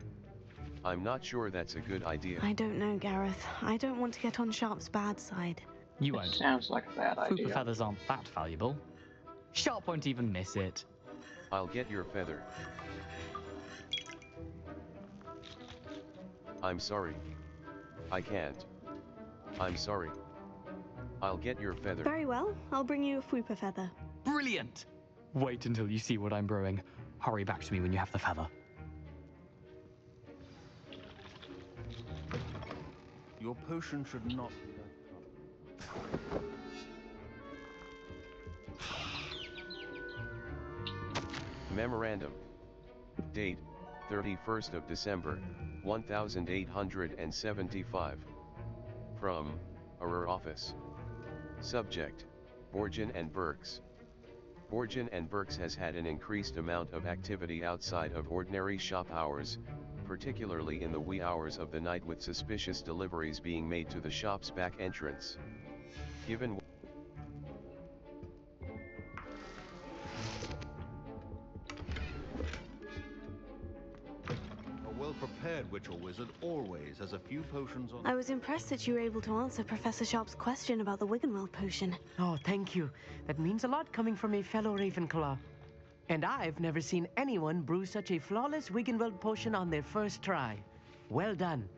I'm not sure that's a good idea. I don't know, Gareth. I don't want to get on Sharp's bad side. You won't. Sounds like a bad idea. Fooper feathers aren't that valuable. Sharp won't even miss it. I'll get your feather. I'm sorry. I can't. I'm sorry. I'll get your feather. Very well. I'll bring you a Fooper feather. Brilliant! Wait until you see what I'm brewing. Hurry back to me when you have the feather. Your potion should not be that tough. Memorandum. Date, 31st of December, 1875. From, Auror Office. Subject, Borgin and Burks. Borgin and Burks has had an increased amount of activity outside of ordinary shop hours, particularly in the wee hours of the night, with suspicious deliveries being made to the shop's back entrance. Given A well-prepared witch or wizard always has a few potions on... I was impressed that you were able to answer Professor Sharp's question about the Wiggenweld potion. Oh, thank you. That means a lot coming from a fellow Ravenclaw. And I've never seen anyone brew such a flawless Wiggenweld potion on their first try. Well done.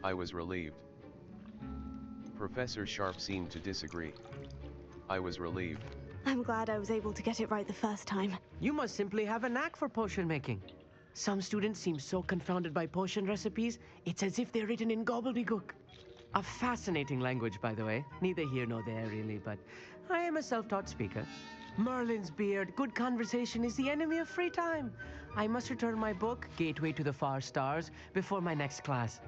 I was relieved. Professor Sharp seemed to disagree. I was relieved. I'm glad I was able to get it right the first time. You must simply have a knack for potion making. Some students seem so confounded by potion recipes, it's as if they're written in gobbledygook. A fascinating language, by the way. Neither here nor there, really, but I am a self-taught speaker. Merlin's beard, good conversation is the enemy of free time. I must return my book, Gateway to the Far Stars, before my next class.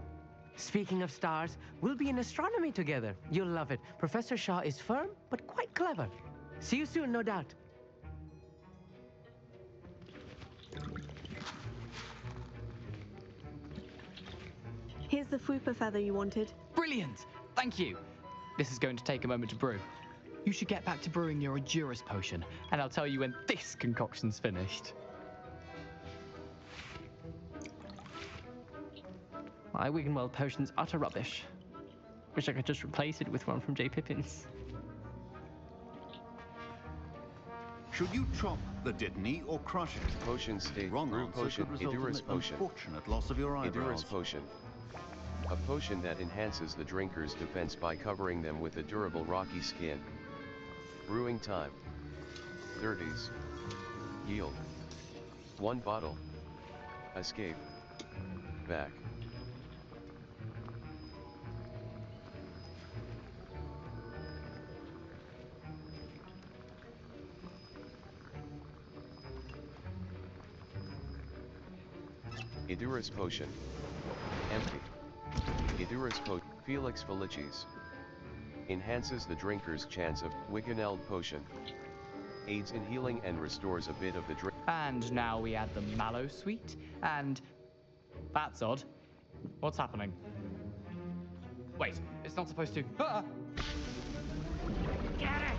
Speaking of stars, we'll be in astronomy together. You'll love it. Professor Shaw is firm, but quite clever. See you soon, no doubt. Here's the Fooper feather you wanted. Brilliant! Thank you! This is going to take a moment to brew. You should get back to brewing your Edurus potion, and I'll tell you when this concoction's finished. My Wiggenweld potion's utter rubbish. Wish I could just replace it with one from J. Pippin's. Should you chop the Dittany or crush it? Potion state. Wrong Brew answer potion. could result in Edurus the potion. unfortunate loss of your eyebrows. Edurus potion. A potion that enhances the drinker's defense by covering them with a durable rocky skin. Brewing time. 30s. Yield. 1 bottle. Escape. Back. Edurus potion. Empty. Edurus potion. Felix Felicis. Enhances the drinker's chance of Wiggenweld potion. Aids in healing and restores a bit of the drink. And now we add the mallow sweet, and... That's odd. What's happening? Wait, it's not supposed to... Ah! Get it!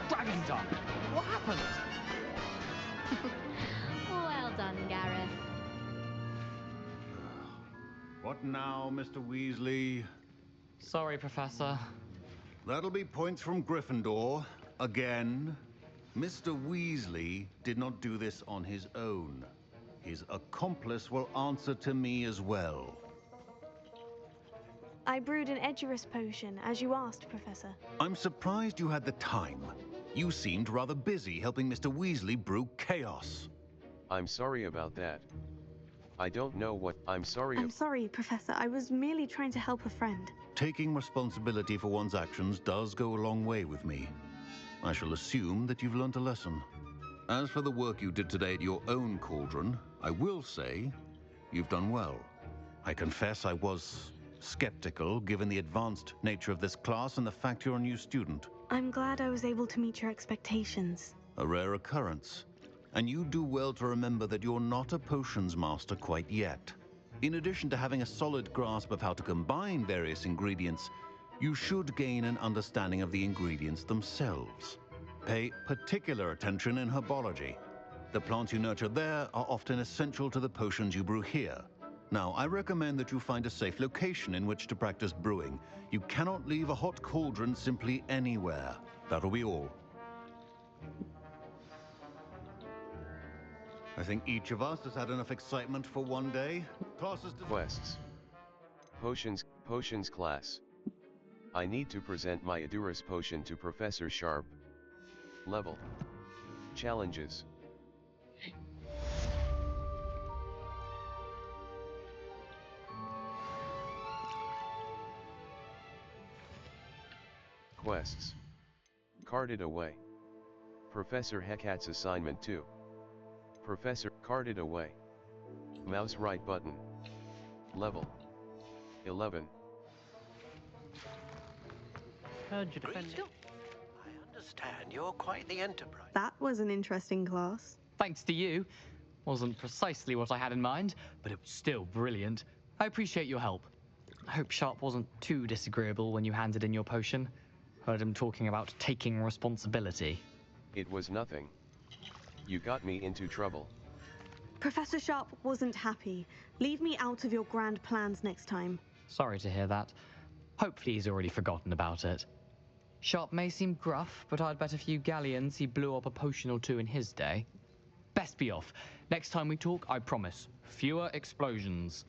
Dragon tongue! What happened? Well done, Gareth. What now, Mr. Weasley? Sorry, Professor. That'll be points from Gryffindor. Again. Mr. Weasley did not do this on his own. His accomplice will answer to me as well. I brewed an Edurus potion, as you asked, Professor. I'm surprised you had the time. You seemed rather busy helping Mr. Weasley brew chaos. I'm sorry about that. I don't know what I'm sorry. I'm sorry, Professor. I was merely trying to help a friend. Taking responsibility for one's actions does go a long way with me. I shall assume that you've learnt a lesson. As for the work you did today at your own cauldron, I will say you've done well. I confess I was skeptical, given the advanced nature of this class and the fact you're a new student. I'm glad I was able to meet your expectations. A rare occurrence. And you do well to remember that you're not a potions master quite yet. In addition to having a solid grasp of how to combine various ingredients, you should gain an understanding of the ingredients themselves. Pay particular attention in herbology. The plants you nurture there are often essential to the potions you brew here. Now, I recommend that you find a safe location in which to practice brewing. You cannot leave a hot cauldron simply anywhere. That'll be all. I think each of us has had enough excitement for one day. Classes Quests. Potions class. I need to present my Edurus potion to Professor Sharp. Level. Challenges. Quests. Carted away. Professor Hecat's assignment 2. Professor, carted away. Mouse right button. Level. 11. Heard you defend. I understand you're quite the enterprise. That was an interesting class. Thanks to you. Wasn't precisely what I had in mind, but it was still brilliant. I appreciate your help. I hope Sharp wasn't too disagreeable when you handed in your potion. Heard him talking about taking responsibility. It was nothing. You got me into trouble. Professor Sharp wasn't happy. Leave me out of your grand plans next time. Sorry to hear that. Hopefully he's already forgotten about it. Sharp may seem gruff, but I'd bet a few galleons he blew up a potion or two in his day. Best be off. Next time we talk, I promise, fewer explosions.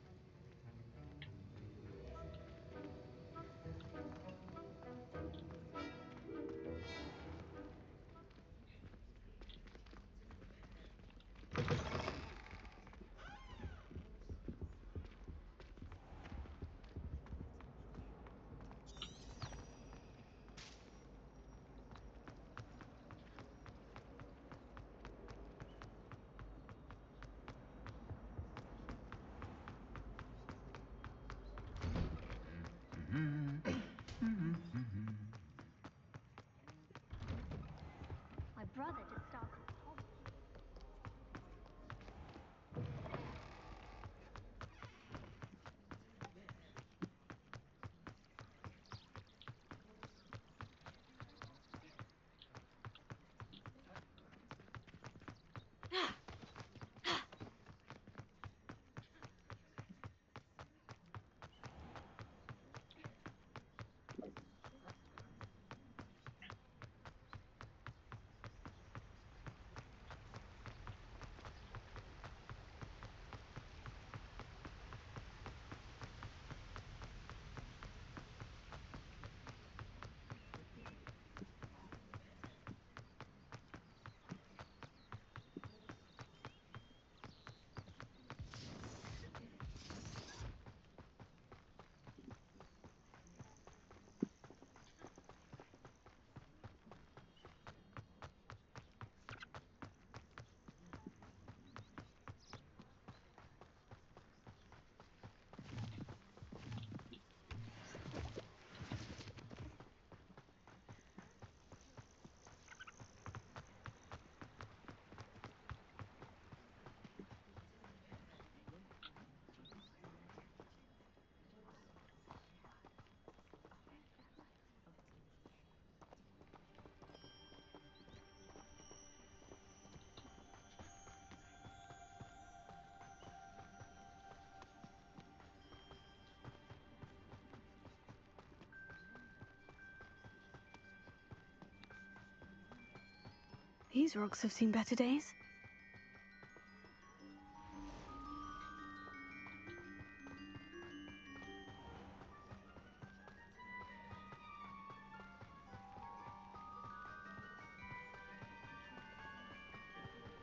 These rocks have seen better days.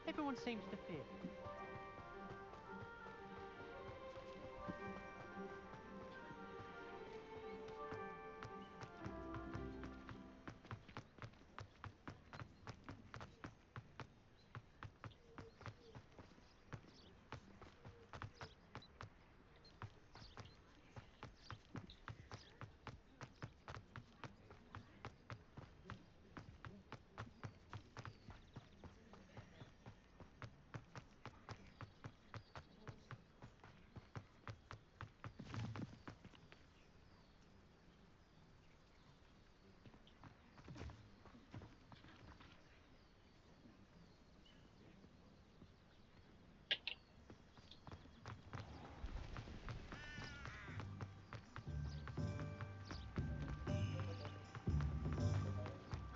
Everyone seems to fear.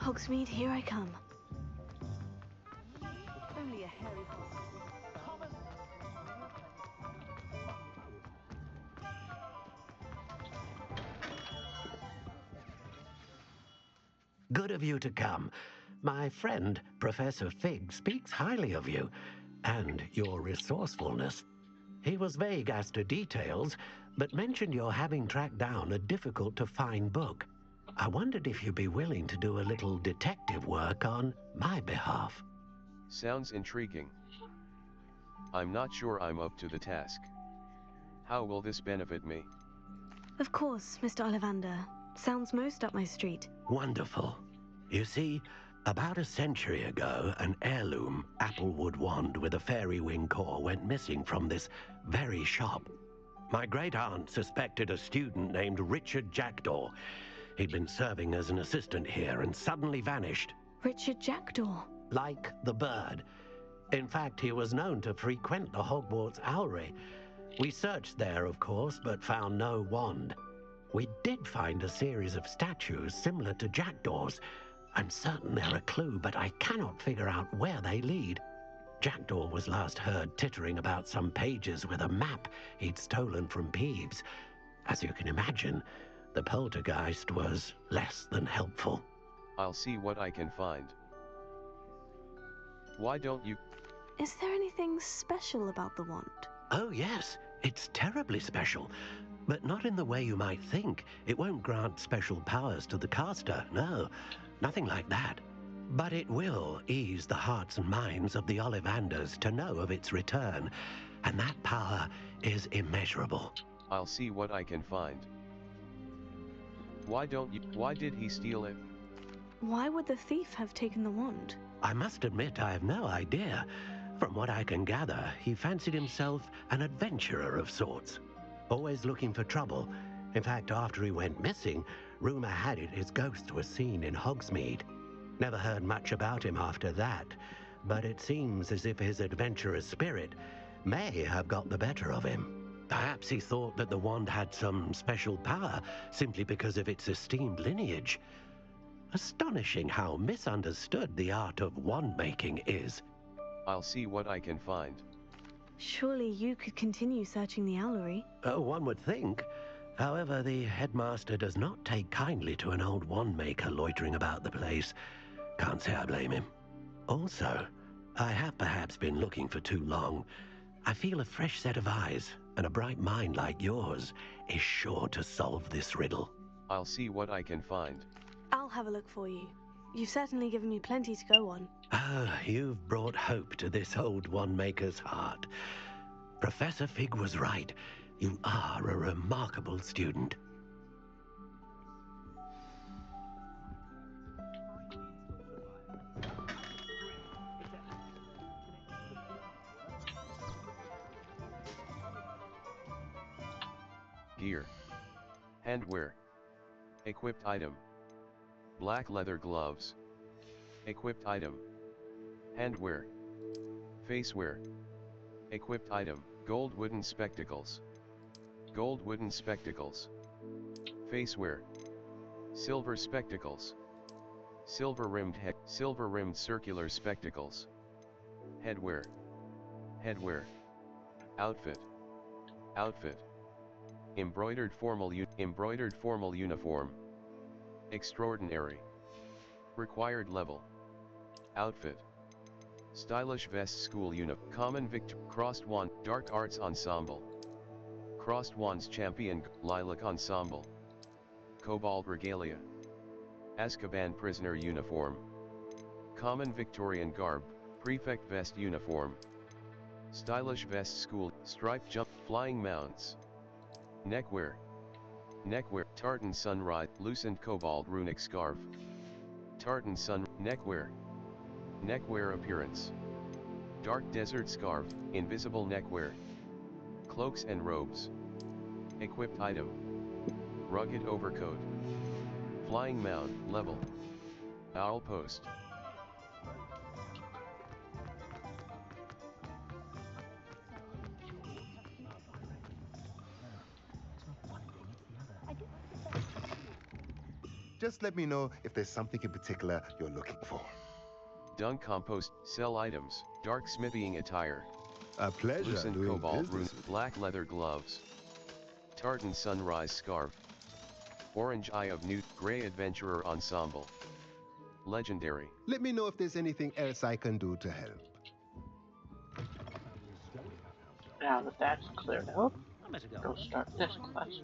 Hogsmeade, here I come. Only a hairy Good of you to come. My friend, Professor Fig, speaks highly of you and your resourcefulness. He was vague as to details, but mentioned your having tracked down a difficult-to-find book. I wondered if you'd be willing to do a little detective work on my behalf. Sounds intriguing. I'm not sure I'm up to the task. How will this benefit me? Of course, Mr. Ollivander. Sounds most up my street. Wonderful. You see, about a century ago, an heirloom applewood wand with a fairy wing core went missing from this very shop. My great-aunt suspected a student named Richard Jackdaw. He'd been serving as an assistant here and suddenly vanished. Richard Jackdaw? Like the bird. In fact, he was known to frequent the Hogwarts Owlery. We searched there, of course, but found no wand. We did find a series of statues similar to Jackdaw's. I'm certain they're a clue, but I cannot figure out where they lead. Jackdaw was last heard tittering about some pages with a map he'd stolen from Peeves. As you can imagine, the poltergeist was less than helpful. I'll see what I can find. Why don't you... Is there anything special about the wand? Oh yes, it's terribly special. But not in the way you might think. It won't grant special powers to the caster, no. Nothing like that. But it will ease the hearts and minds of the Ollivanders to know of its return. And that power is immeasurable. I'll see what I can find. Why did he steal it? Why would the thief have taken the wand? I must admit I have no idea. From what I can gather, he fancied himself an adventurer of sorts. Always looking for trouble. In fact, after he went missing, rumor had it his ghost was seen in Hogsmeade. Never heard much about him after that, but it seems as if his adventurous spirit may have got the better of him. Perhaps he thought that the wand had some special power simply because of its esteemed lineage. Astonishing how misunderstood the art of wand-making is. I'll see what I can find. Surely you could continue searching the Owlery. One would think. However, the headmaster does not take kindly to an old wand-maker loitering about the place. Can't say I blame him. Also, I have perhaps been looking for too long. I feel a fresh set of eyes, and a bright mind like yours is sure to solve this riddle. I'll see what I can find. I'll have a look for you. You've certainly given me plenty to go on. Ah, you've brought hope to this old wand-maker's heart. Professor Fig was right. You are a remarkable student. Gear. Handwear. Equipped item. Black leather gloves. Equipped item. Handwear. Facewear. Equipped item. Gold wooden spectacles. Gold wooden spectacles. Facewear. Silver spectacles. silver-rimmed circular spectacles. Headwear. Headwear. Outfit. Outfit. Embroidered formal uniform. Extraordinary. Required level. Outfit. Stylish vest school common crossed wand dark arts ensemble. Crossed wands champion lilac ensemble. Cobalt regalia. Azkaban prisoner uniform. Common Victorian garb, prefect vest uniform. Stylish vest school, striped jump, flying mounts. Neckwear. Neckwear, tartan sunrise, loosened cobalt runic scarf. Tartan sun, neckwear. Neckwear appearance. Dark desert scarf, invisible neckwear. Cloaks and robes. Equipped item. Rugged overcoat. Flying mount, level. Owl post. Just let me know if there's something in particular you're looking for. Dung compost, sell items, dark smithing attire. A pleasure Loosened doing cobalt business rune, with you. black leather gloves. Tartan sunrise scarf. Orange eye of newt, gray adventurer ensemble. Legendary. Let me know if there's anything else I can do to help. Now that that's cleared up, go start this quest.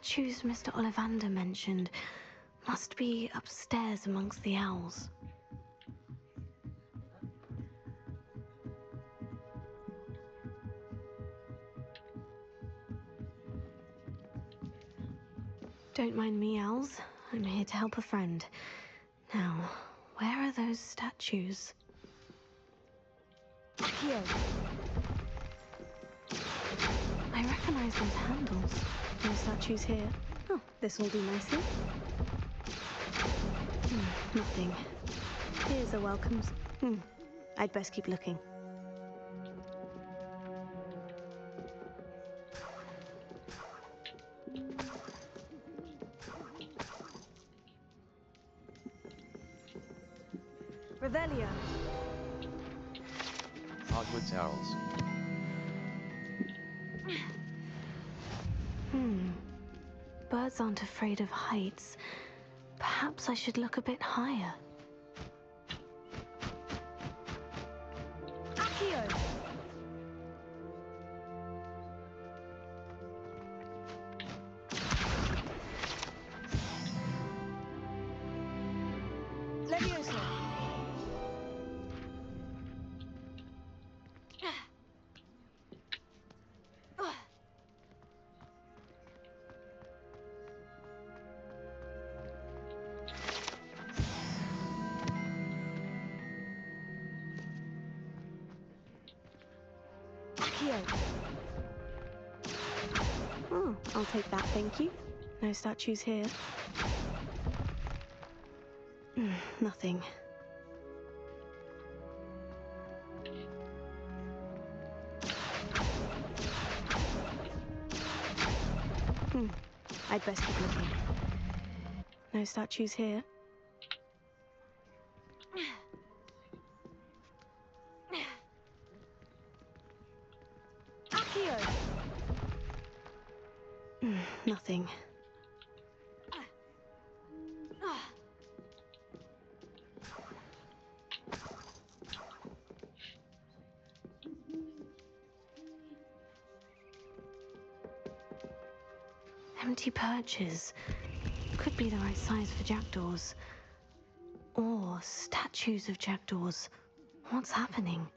statues Mr. Ollivander mentioned must be upstairs amongst the owls. Don't mind me, owls. I'm here to help a friend. Now, where are those statues? Here. I recognize those handles. No statues here. Oh, this will do nicely. Nothing. Here's a welcomes. I'd best keep looking. Revelio. Hogwarts Owls. Birds aren't afraid of heights. Perhaps I should look a bit higher. Accio. Leviosa. Oh, I'll take that, thank you. No statues here. Nothing. I'd best keep looking. No statues here. Accio. Nothing. Empty perches. Could be the right size for jackdaws. Or statues of jackdaws. What's happening?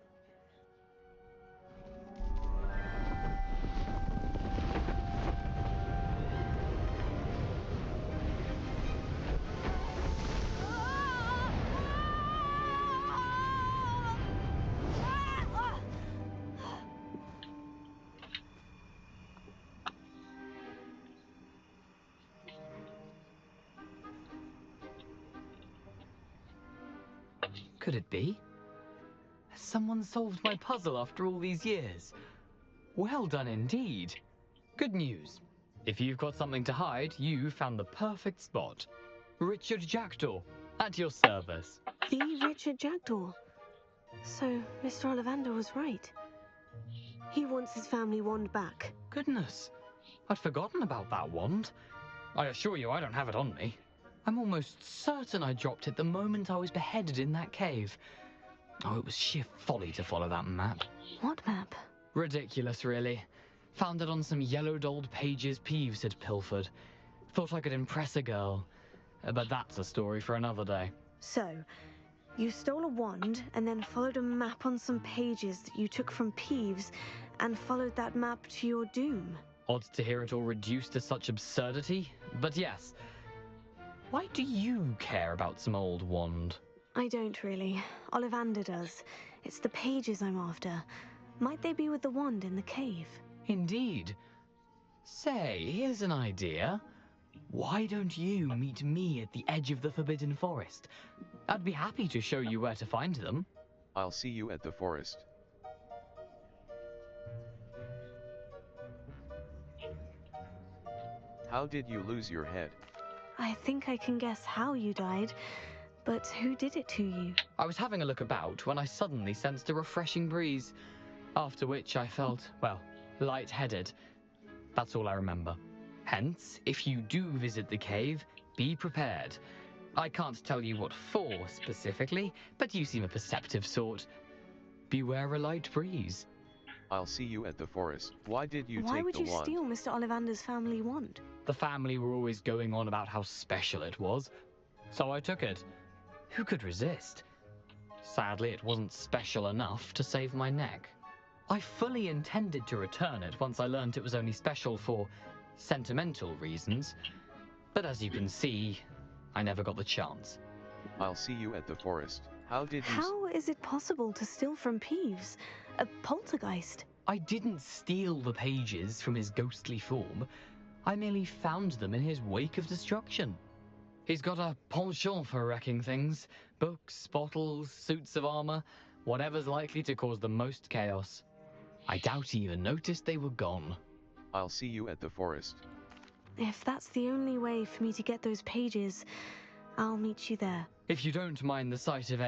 Could it be? Has someone solved my puzzle after all these years? Well done indeed. Good news. If you've got something to hide, you found the perfect spot. Richard Jackdaw, at your service. The Richard Jackdaw. So, Mr. Ollivander was right. He wants his family wand back. Goodness, I'd forgotten about that wand. I assure you I don't have it on me. I'm almost certain I dropped it the moment I was beheaded in that cave. Oh, it was sheer folly to follow that map. What map? Ridiculous, really. Found it on some yellowed old pages Peeves had pilfered. Thought I could impress a girl. But that's a story for another day. So, you stole a wand and then followed a map on some pages that you took from Peeves and followed that map to your doom. Odd to hear it all reduced to such absurdity, but yes. Why do you care about some old wand? I don't really. Ollivander does. It's the pages I'm after. Might they be with the wand in the cave? Indeed. Say, here's an idea. Why don't you meet me at the edge of the Forbidden Forest? I'd be happy to show you where to find them. I'll see you at the forest. How did you lose your head? I think I can guess how you died, but who did it to you? I was having a look about when I suddenly sensed a refreshing breeze, after which I felt, well, lightheaded. That's all I remember. Hence, if you do visit the cave, be prepared. I can't tell you what for specifically, but you seem a perceptive sort. Beware a light breeze. I'll see you at the forest. Why did you Why take would the you wand? steal Mr. Ollivander's family wand? The family were always going on about how special it was, so I took it. Who could resist? Sadly, it wasn't special enough to save my neck. I fully intended to return it once I learned it was only special for sentimental reasons, but as you can see, I never got the chance. I'll see you at the forest. How did you... How is it possible to steal from Peeves? A poltergeist? I didn't steal the pages from his ghostly form. I merely found them in his wake of destruction. He's got a penchant for wrecking things. Books, bottles, suits of armor, whatever's likely to cause the most chaos. I doubt he even noticed they were gone. I'll see you at the forest. If that's the only way for me to get those pages, I'll meet you there. If you don't mind the sight of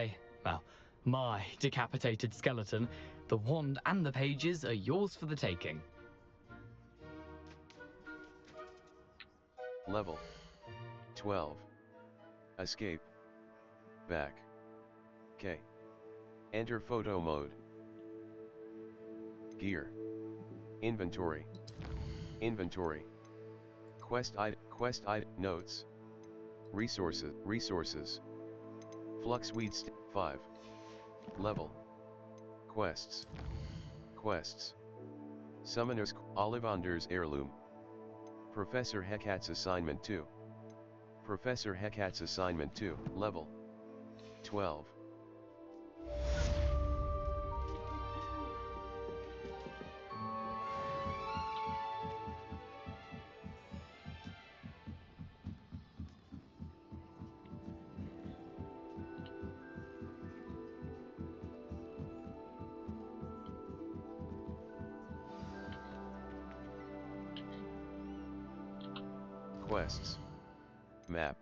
my decapitated skeleton, the wand and the pages are yours for the taking. Level 12. Escape. Back. K. Enter photo mode. Gear. Inventory. Inventory. Quest item. Notes. Resources. Fluxweed 5. Level. Quests. Summoner's Ollivander's Heirloom. Professor Hecat's Assignment 2. Professor Hecat's Assignment 2, Level 12. Quests. Map.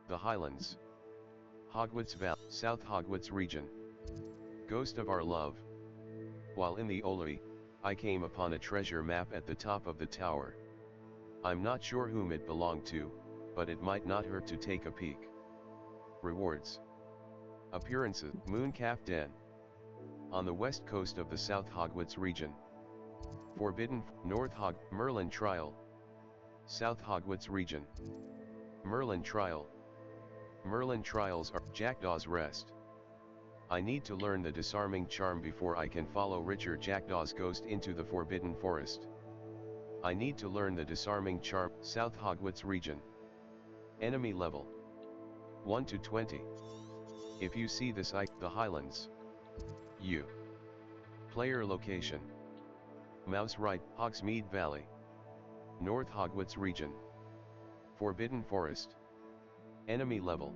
The Highlands. Hogwarts Valley, South Hogwarts region. Ghost of our love. While in the Oli, I came upon a treasure map at the top of the tower. I'm not sure whom it belonged to, but it might not hurt to take a peek. Rewards. Appearances. Mooncalf Den. On the west coast of the South Hogwarts region. Forbidden Merlin Trial. South Hogwarts region. Merlin Trial. Merlin Trials are Jackdaw's Rest. I need to learn the disarming charm before I can follow Richard Jackdaw's ghost into the Forbidden Forest. I need to learn the disarming charm. South Hogwarts region. Enemy level 1 to 20. If you see this the Highlands. U. Player location. Mouse right, Hogsmeade Valley. North Hogwarts region. Forbidden Forest. Enemy level.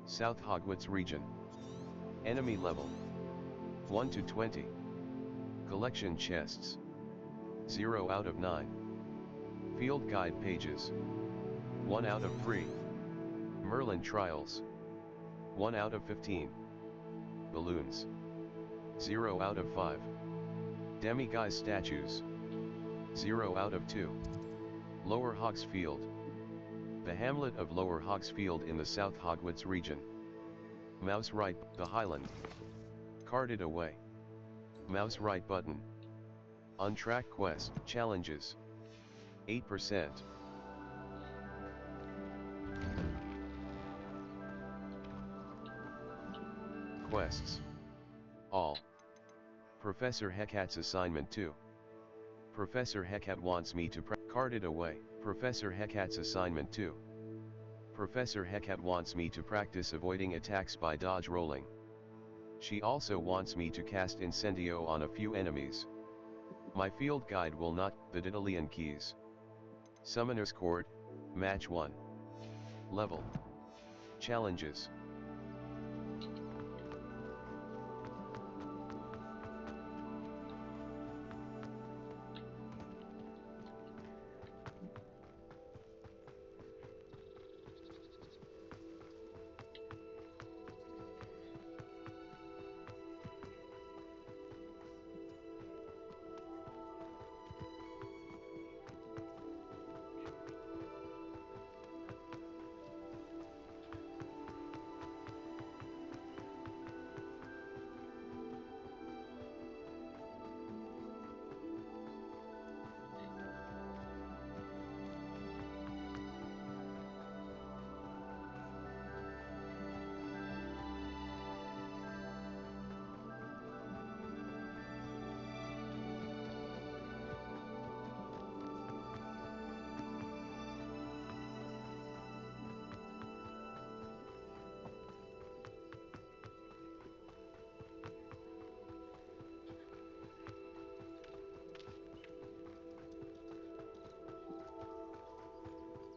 South Hogwarts region. Enemy level 1 to 20. Collection chests 0 out of 9. Field guide pages 1 out of 3. Merlin Trials 1 out of 15. Balloons 0 out of 5. Demiguise statues 0 out of 2. Lower Hogsfield. The hamlet of Lower Hogsfield in the South Hogwarts region. Mouse right, the Highland. Carded away. Mouse right button. On-track quest, challenges. 8%. Quests. All. Professor Hecat's Assignment 2. Professor Hecat wants me to carded away. Professor Hecat's Assignment 2. Professor Hecat wants me to practice avoiding attacks by dodge rolling. She also wants me to cast Incendio on a few enemies. My field guide will not, the Daedalian keys. Summoner's Court, Match 1. Level. Challenges.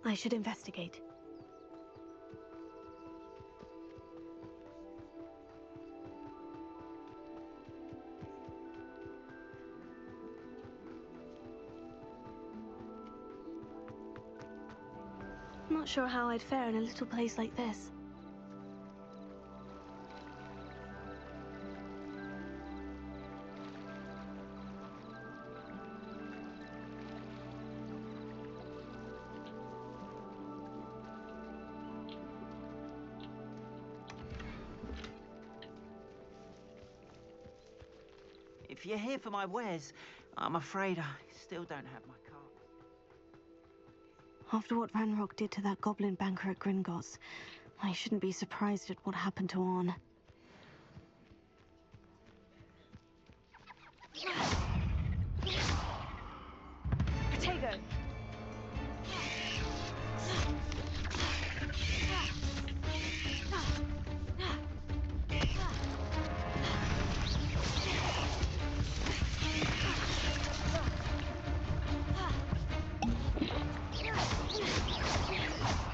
I should investigate. Not sure how I'd fare in a little place like this. If you're here for my wares, I'm afraid I still don't have my card. After what Ranrock did to that goblin banker at Gringotts, I shouldn't be surprised at what happened to Orn. Potato!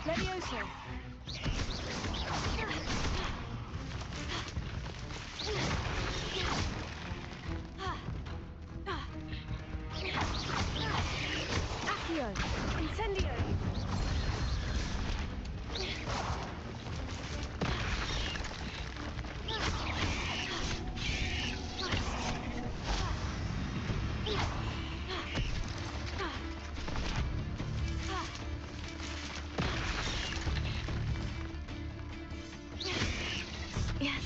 Levioso! Accio! Incendio! Yes.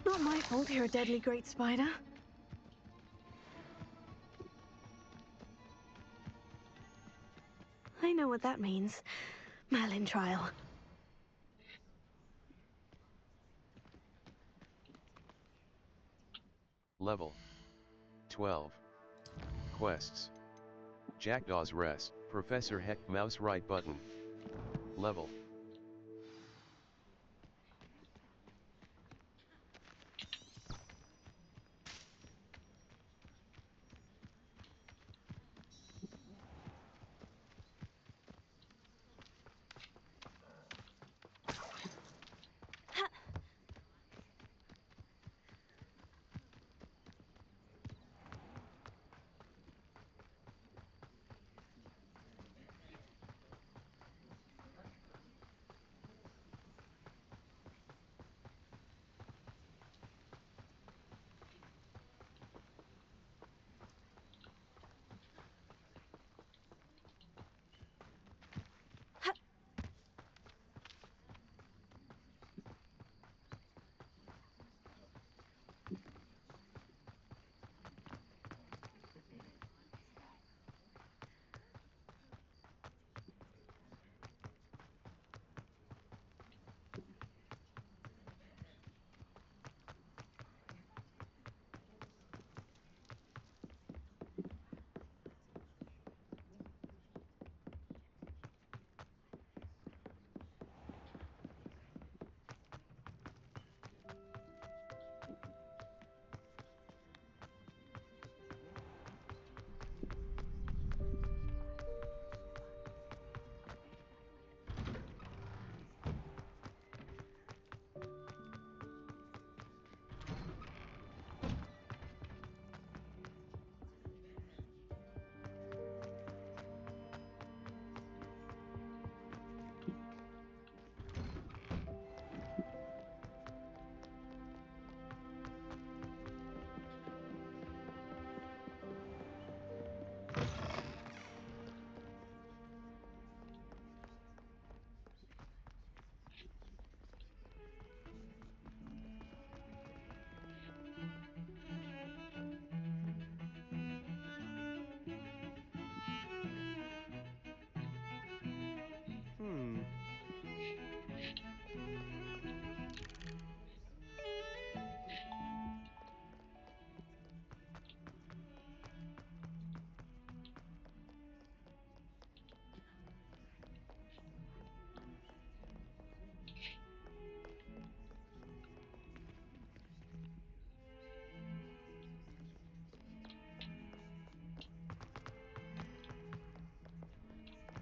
Not my fault you're a deadly great spider. I know what that means. Merlin trial. Level 12. Quests. Jackdaw's Rest, Professor Heck, mouse right button. Level.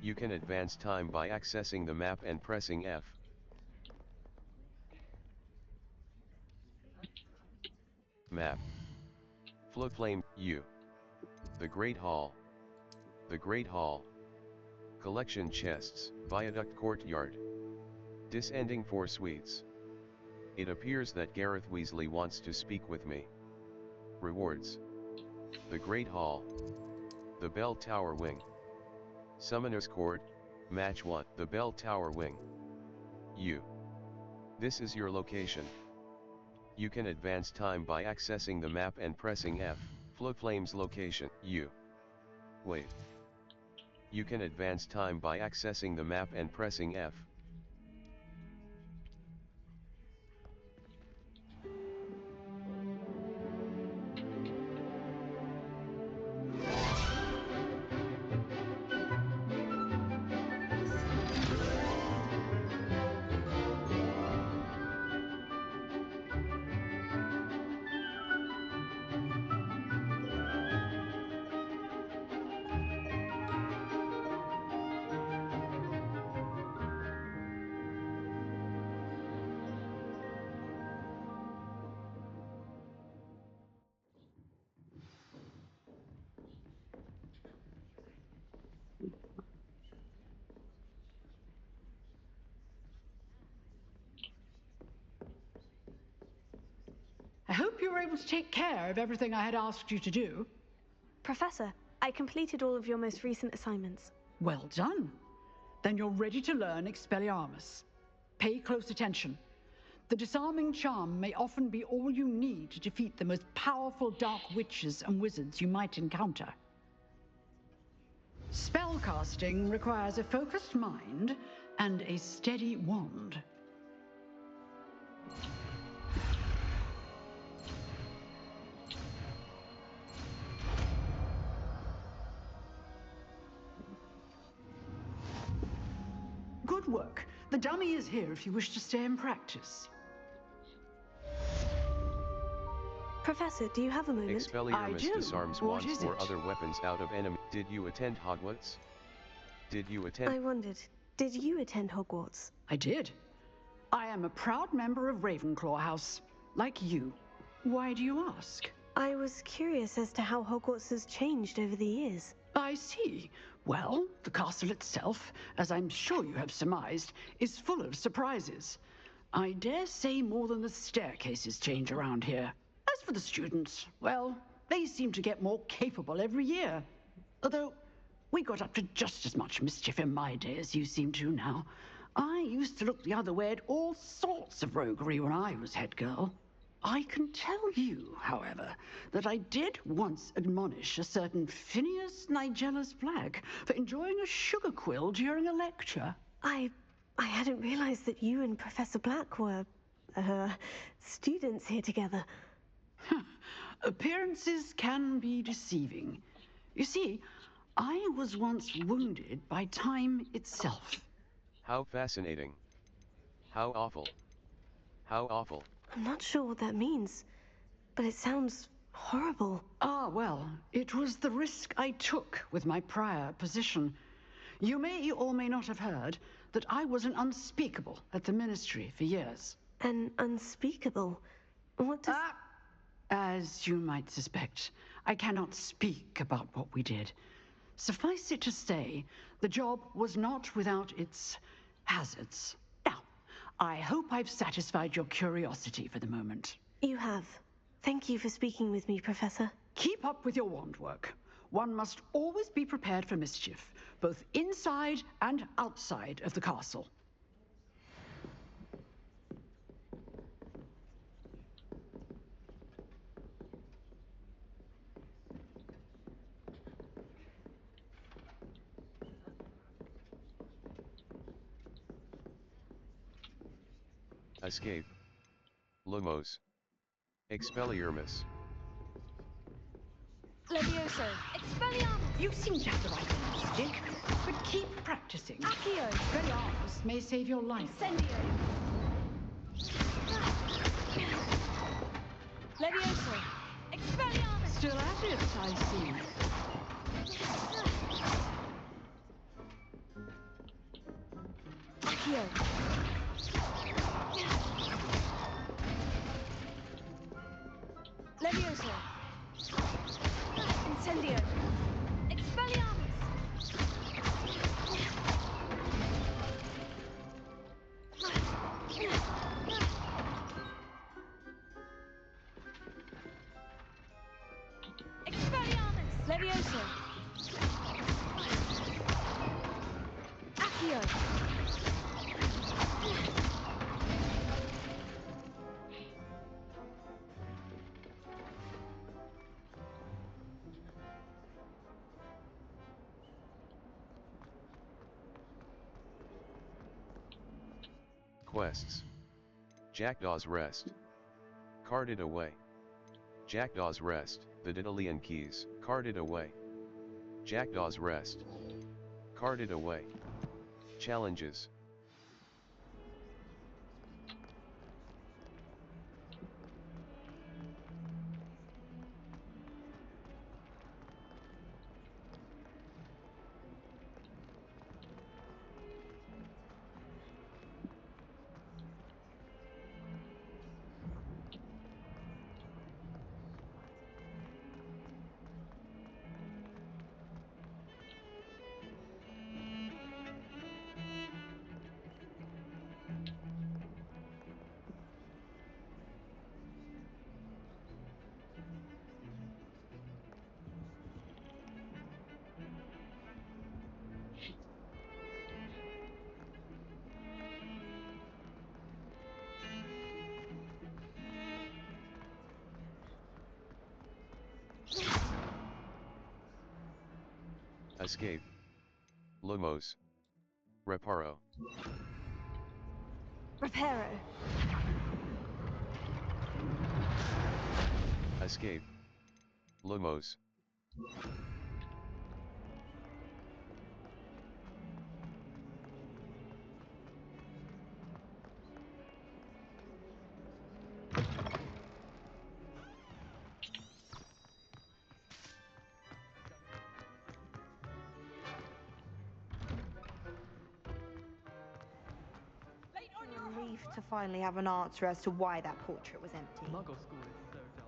You can advance time by accessing the map and pressing F. Map. Floodflame, U. The Great Hall. The Great Hall. Collection chests, Viaduct Courtyard. Disending 4 suites. It appears that Gareth Weasley wants to speak with me. Rewards. The Great Hall. The Bell Tower Wing. Summoner's Court, Match 1. The Bell Tower Wing. U. This is your location. You can advance time by accessing the map and pressing F. Floodflame's location, U. Wait. You can advance time by accessing the map and pressing F. I hope you were able to take care of everything I had asked you to do. Professor, I completed all of your most recent assignments. Well done. Then you're ready to learn Expelliarmus. Pay close attention. The disarming charm may often be all you need to defeat the most powerful dark witches and wizards you might encounter. Spellcasting requires a focused mind and a steady wand. Good work. The dummy is here if you wish to stay and practice. Professor, do you have a moment? Expelliarmus disarms What wands is or it? other weapons out of enemy. Did you attend Hogwarts? Did you attend? I wondered, did you attend Hogwarts? I did. I am a proud member of Ravenclaw House, like you. Why do you ask? I was curious as to how Hogwarts has changed over the years. I see. Well, the castle itself, as I'm sure you have surmised, is full of surprises. I dare say more than the staircases change around here. As for the students, well, they seem to get more capable every year. Although, we got up to just as much mischief in my day as you seem to now. I used to look the other way at all sorts of roguery when I was head girl. I can tell you, however, that I did once admonish a certain Phineas Nigellus Black for enjoying a sugar quill during a lecture. I hadn't realized that you and Professor Black were, students here together. Appearances can be deceiving. You see, I was once wounded by time itself. How fascinating. How awful. How awful. I'm not sure what that means, but it sounds horrible. Ah, well, it was the risk I took with my prior position. You may or may not have heard that I was an unspeakable at the Ministry for years. An unspeakable? What does... As you might suspect, I cannot speak about what we did. Suffice it to say, the job was not without its hazards. Now, I hope I've satisfied your curiosity for the moment. You have. Thank you for speaking with me, Professor. Keep up with your wand work. One must always be prepared for mischief, both inside and outside of the castle. Escape. Lumos. Expelliarmus. Levioso! Expelliarmus! You seem to have the right logic, but keep practicing. Accio! Expelliarmus may save your life. Incendio! Levioso! Expelliarmus! Still at it, I see. Accio. Levioso. Incendio. Expelliarmus. Expelliarmus. Levioso. Accio. Quests. Jackdaw's Rest. Carted away. Jackdaw's Rest, the Daedalian Keys, carted away. Jackdaw's Rest. Carted away. Challenges. Escape. Lumos. Reparo. Reparo. Escape. Lumos. Relief to finally have an answer as to why that portrait was empty. Muggle school is so dull.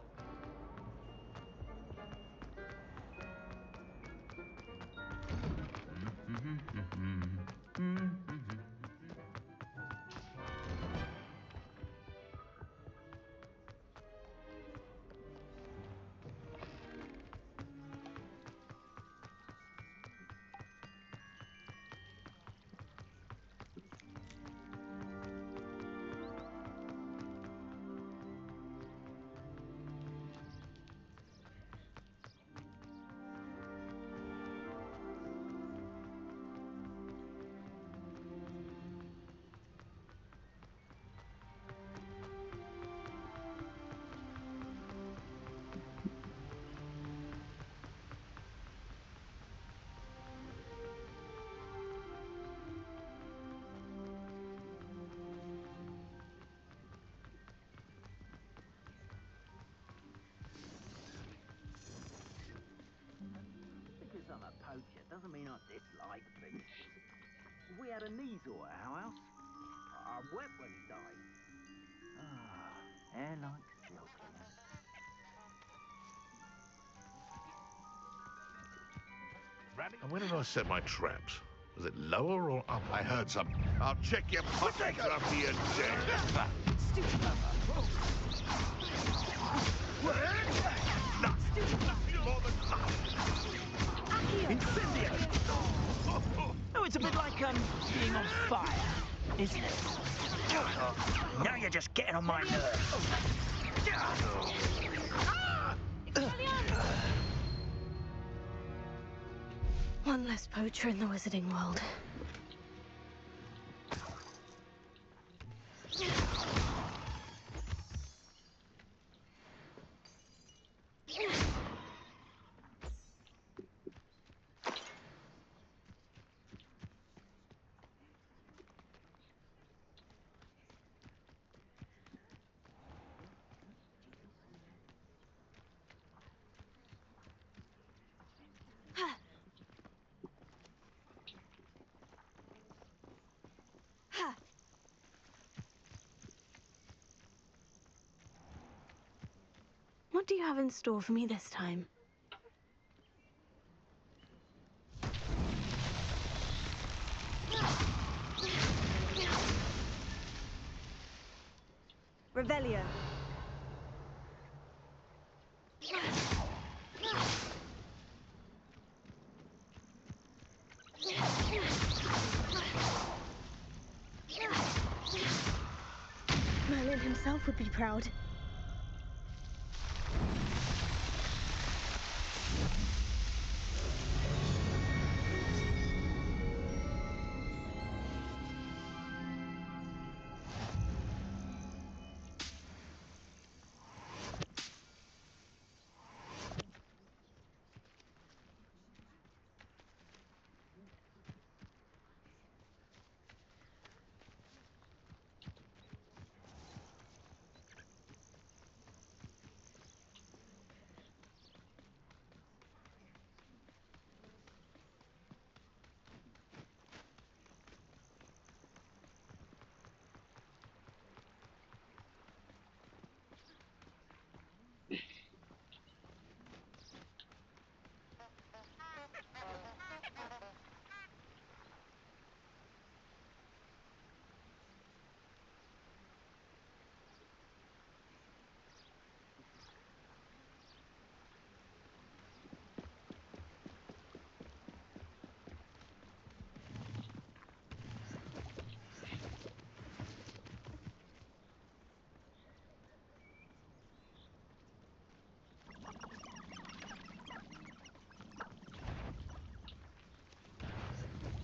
I'm a poacher doesn't mean I dislike beasts. We had a Neasor at our house. I wept when he died. Ah, hair like silk. And where did I set my traps? Was it lower or up? I heard some. I'll check your pockets up here, Jack. Incendio! Oh, it's a bit like, being on fire, isn't it? Now you're just getting on my nerves. One less poacher in the wizarding world. What do you have in store for me this time? Revelio. Merlin himself would be proud.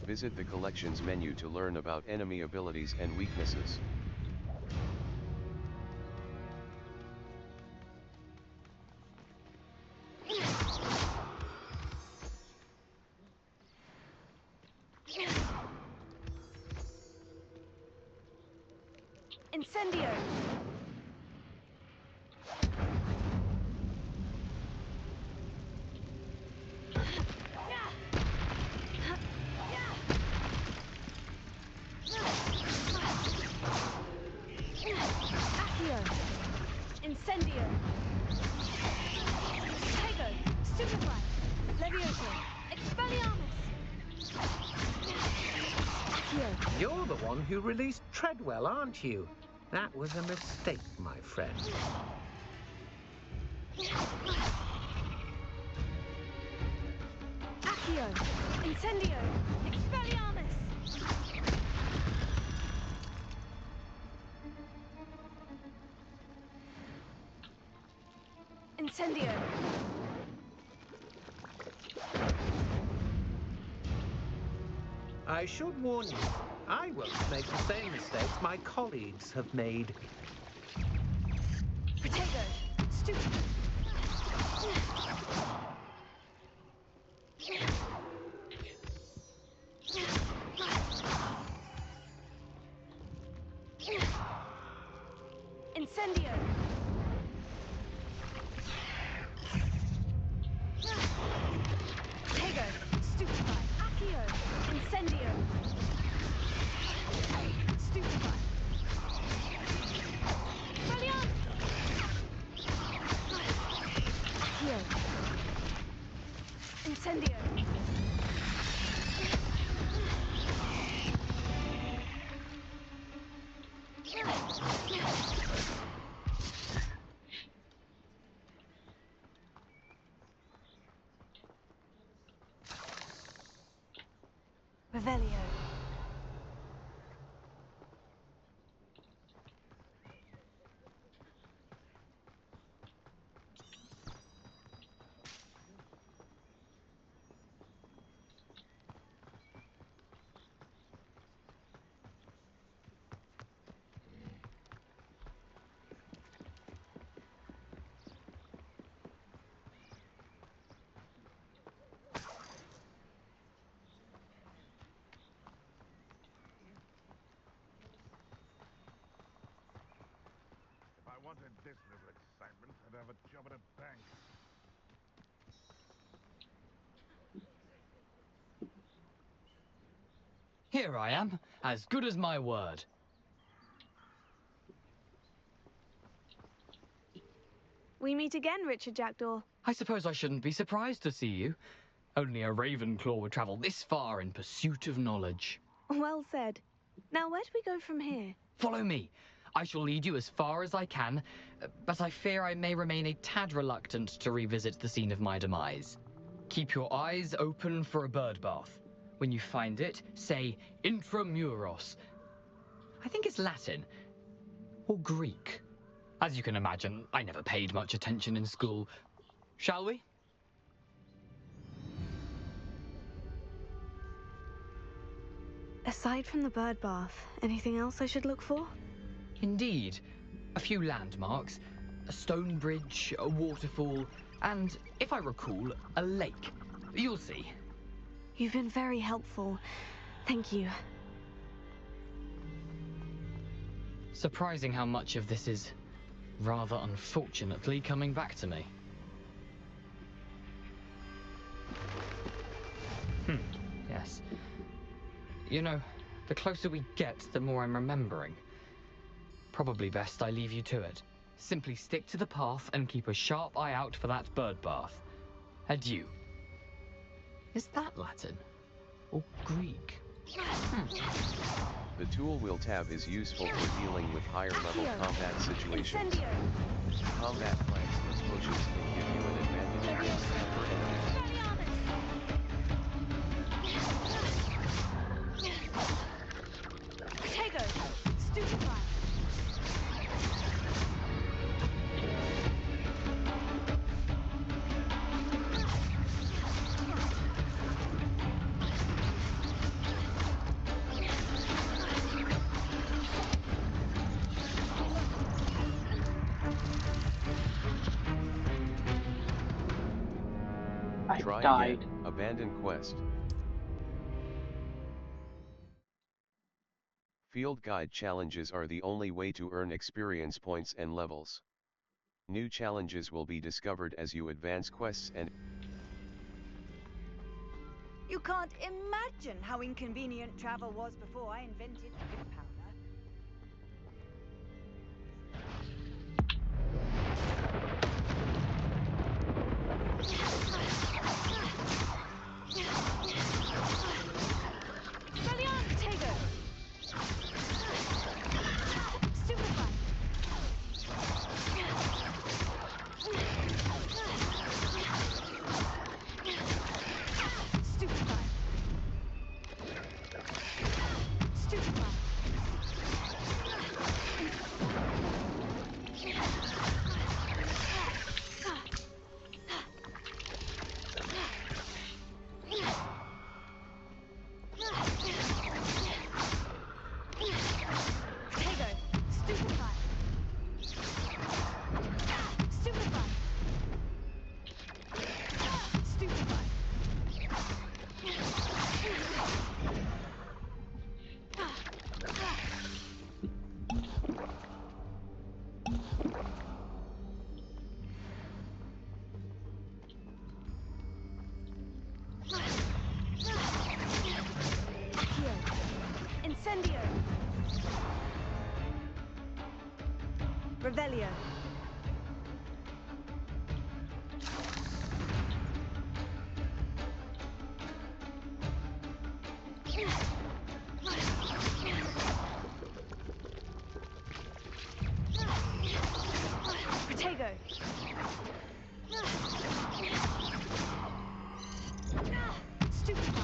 Visit the collections menu to learn about enemy abilities and weaknesses. Incendio! Incendio! Tego! Stupefy! Levioso! Expelliarmus! Accio! You're the one who released Treadwell, aren't you? That was a mistake, my friend. Accio! Incendio! Expelliarmus! Incendio! I should warn you, I won't make the same mistakes my colleagues have made. Protego! Stupid! Incendio! Tego! Stupefy! Accio! Incendio! Stupefy! Brilliant! Accio! Incendio! Revelio. If I wanted this little excitement, I'd have a job at a bank. Here I am, as good as my word. We meet again, Richard Jackdaw. I suppose I shouldn't be surprised to see you. Only a Ravenclaw would travel this far in pursuit of knowledge. Well said. Now, where do we go from here? Follow me. I shall lead you as far as I can, but I fear I may remain a tad reluctant to revisit the scene of my demise. Keep your eyes open for a bird bath. When you find it, say intramuros. I think it's Latin. Or Greek. As you can imagine, I never paid much attention in school. Shall we? Aside from the bird bath, anything else I should look for? Indeed. A few landmarks, a stone bridge, a waterfall, and, if I recall, a lake. You'll see. You've been very helpful. Thank you. Surprising how much of this is, rather unfortunately, coming back to me. Yes. You know, the closer we get, the more I'm remembering. Probably best I leave you to it. Simply stick to the path and keep a sharp eye out for that bird bath. Adieu. Is that Latin? Or Greek? The tool wheel tab is useful for dealing with higher level combat situations. Combat flanks plus potions can give you an advantage against tougher enemies. Tego! Stupefy! Try died. again. Abandon quest. Field guide challenges are the only way to earn experience points and levels. New challenges will be discovered as you advance quests and... You can't imagine how inconvenient travel was before I invented gunpowder. Incendio! Revelio! Protego! Stupefy!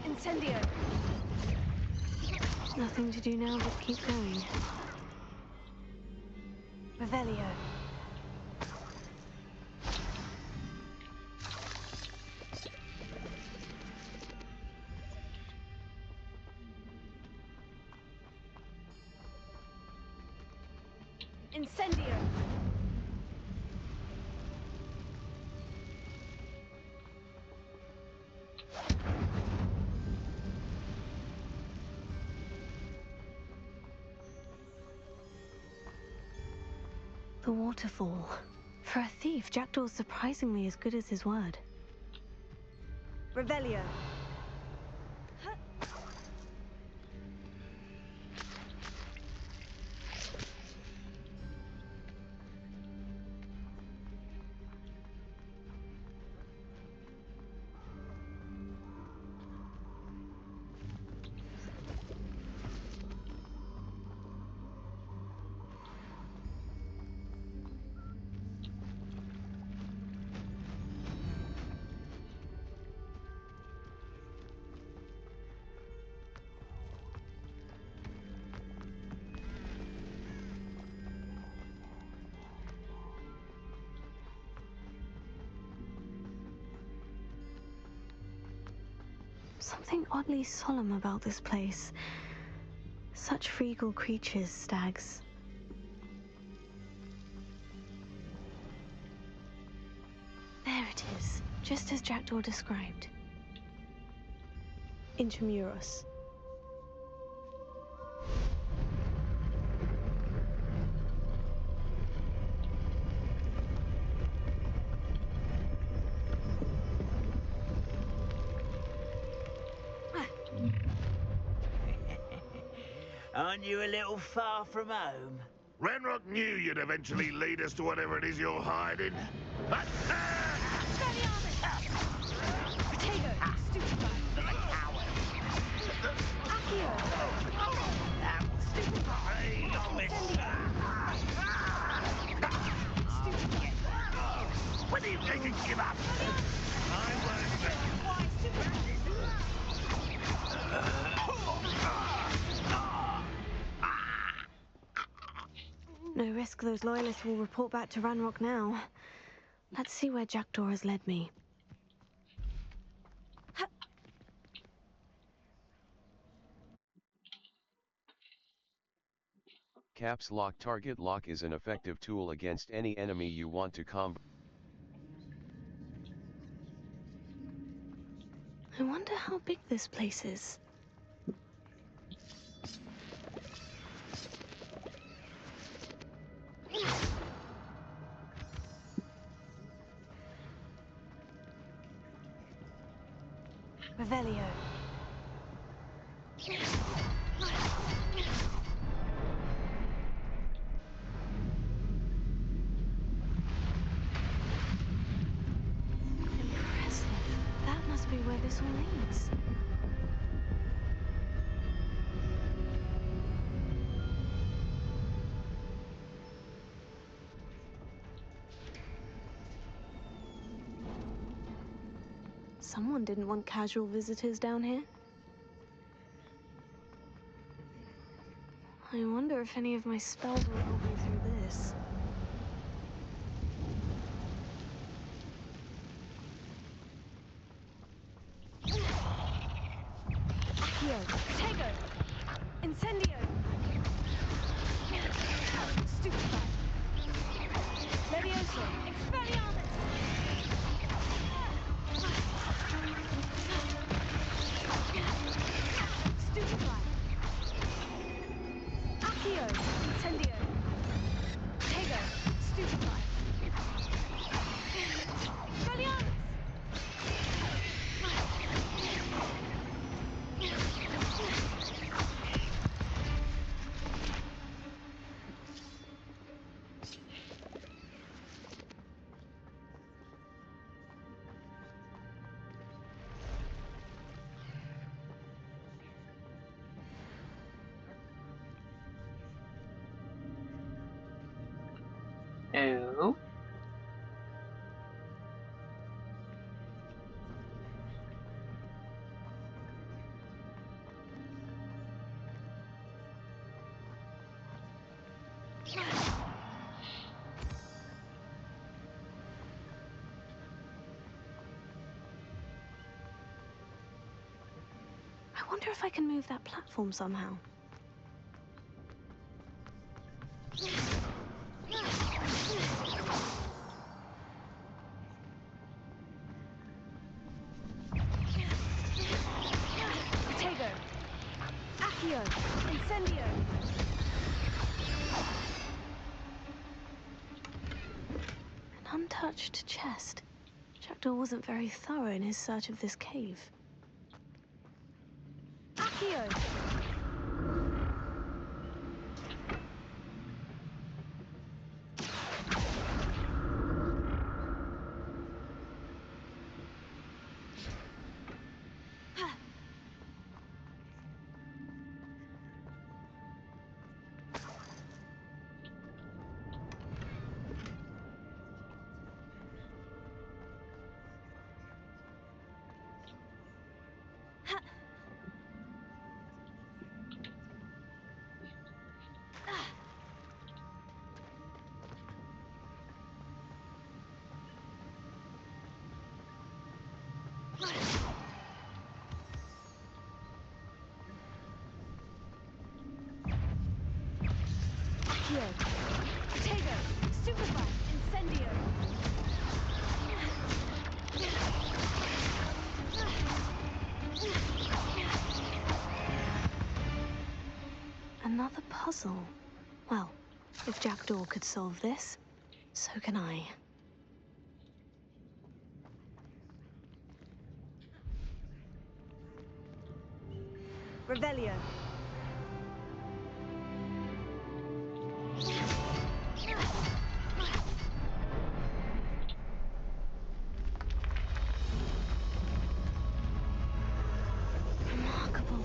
Incendio! Nothing to do now but keep going. Revelio. Incendio! The waterfall. For a thief, Jackdaw's surprisingly as good as his word. Revelio. Something oddly solemn about this place. Such regal creatures, stags. There it is, just as Jackdaw described. Intramuros. Aren't you a little far from home? Ranrock knew you'd eventually lead us to whatever it is you're hiding. When do you think you give up? No risk those loyalists will report back to Ranrock now. Let's see where Jackdaw has led me. Caps Lock Target Lock is an effective tool against any enemy you want to combat. I wonder how big this place is. Revelio. Impressive. That must be where this all leads. Someone didn't want casual visitors down here. I wonder if any of my spells will help me through this. Accio, Tego, Incendio, Stupefy, Levioso, Expelliarmus. Stupefy. Accio, Incendio. Tego, Stupefy. Expelliarmus. No. I wonder if I can move that platform somehow. Tego, Accio, Incendio. An untouched chest. Jackdaw wasn't very thorough in his search of this cave. Accio! Accio. Protego. Stupefy. Incendio. Another puzzle. Well, if Jackdaw could solve this, so can I. Revelio. Remarkable.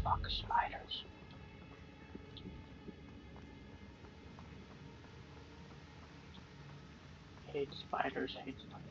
Fuck spiders. Hate spiders, hate spiders.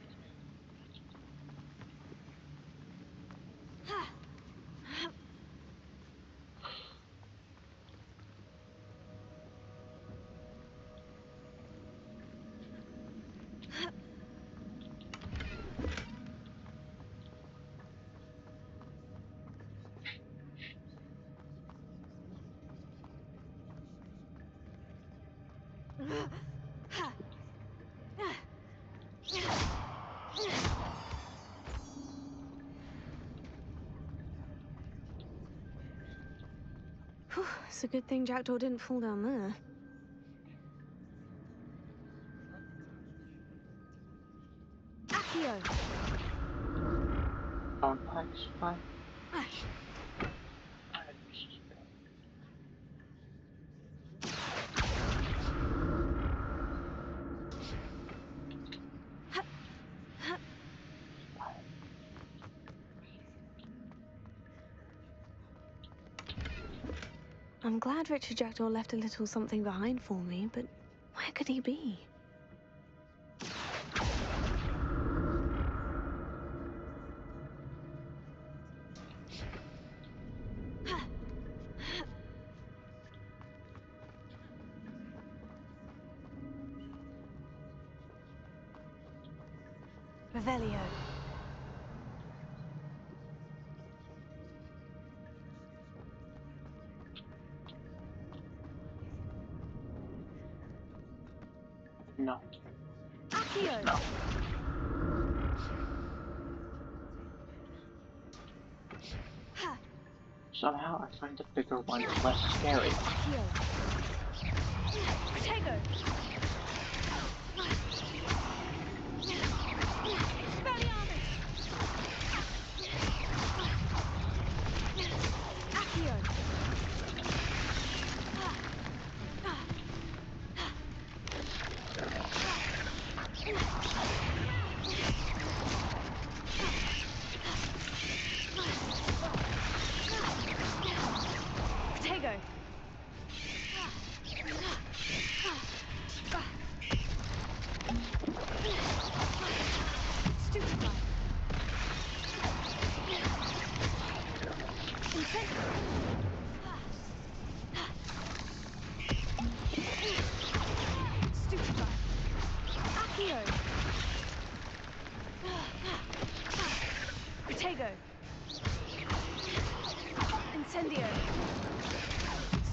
Whew, it's a good thing Jackdaw didn't fall down there. Accio. On pipes, fine. I'm glad Richard Jackdaw left a little something behind for me, but where could he be? Revelio. No. Accio. No. Somehow I find the bigger one less scary. Accio. Protego. Expelliarmus. Accio. Protego. Stupefy. Incendio. Stupefy. Accio. Protego. Incendio.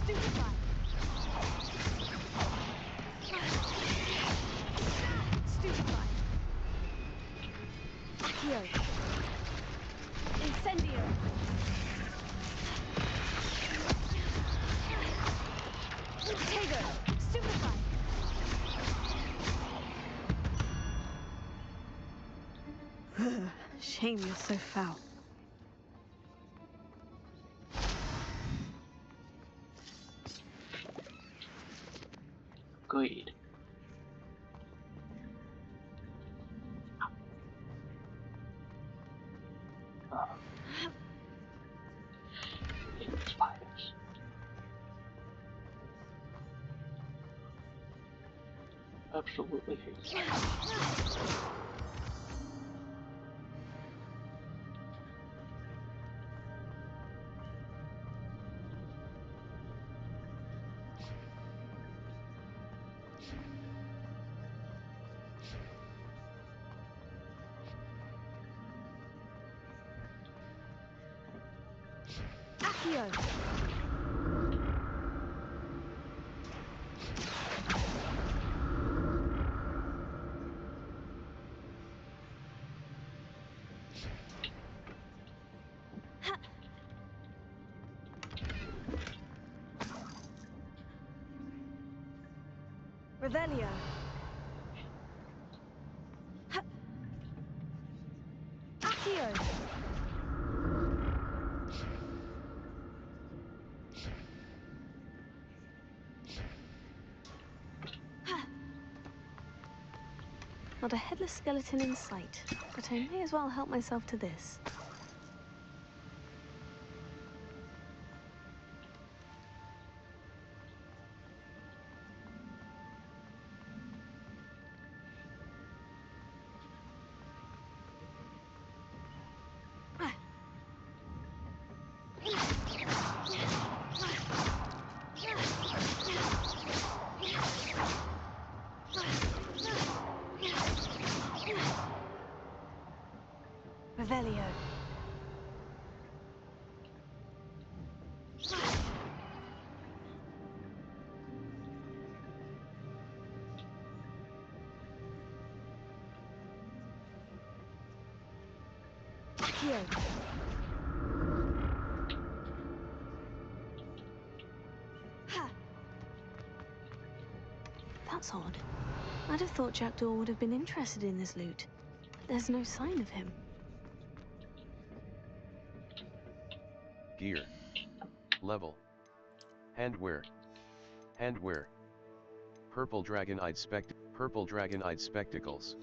Stupefy. Stupefy. Accio. Incendio. Protego. Stupefy. Shame you're so foul. Agreed. Hate spiders. absolutely hate that. Accio! Revelio. Accio. Not a headless skeleton in sight, but I may as well help myself to this. Revelio. Accio. That's odd. I'd have thought Jackdaw would have been interested in this loot, but there's no sign of him. Gear. Level. Handwear. Handwear. Purple dragon-eyed spectacles.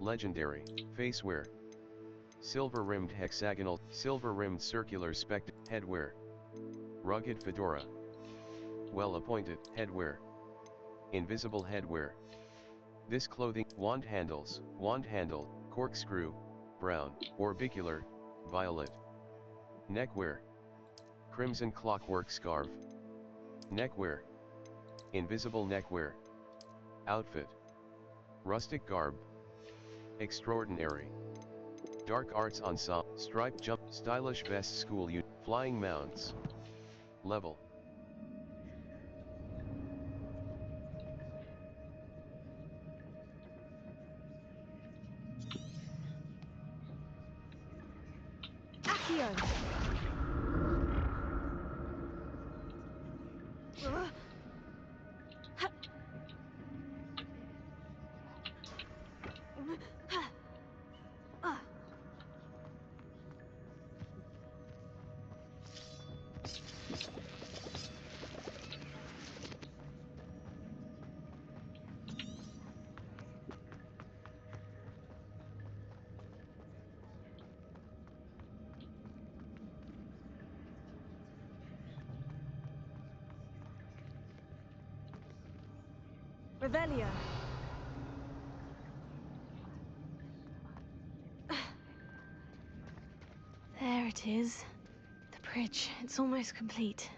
Legendary. Facewear. Silver-rimmed hexagonal, silver-rimmed circular headwear. Rugged fedora. Well-appointed headwear. Invisible headwear. This clothing, wand handle, corkscrew, brown, orbicular, violet. Neckwear. Crimson clockwork scarf. Neckwear. Invisible neckwear. Outfit. Rustic garb. Extraordinary. Dark arts ensemble. Striped jump. Stylish vest school flying mounts. Level. Accio. Revelio. There it is. The bridge. It's almost complete.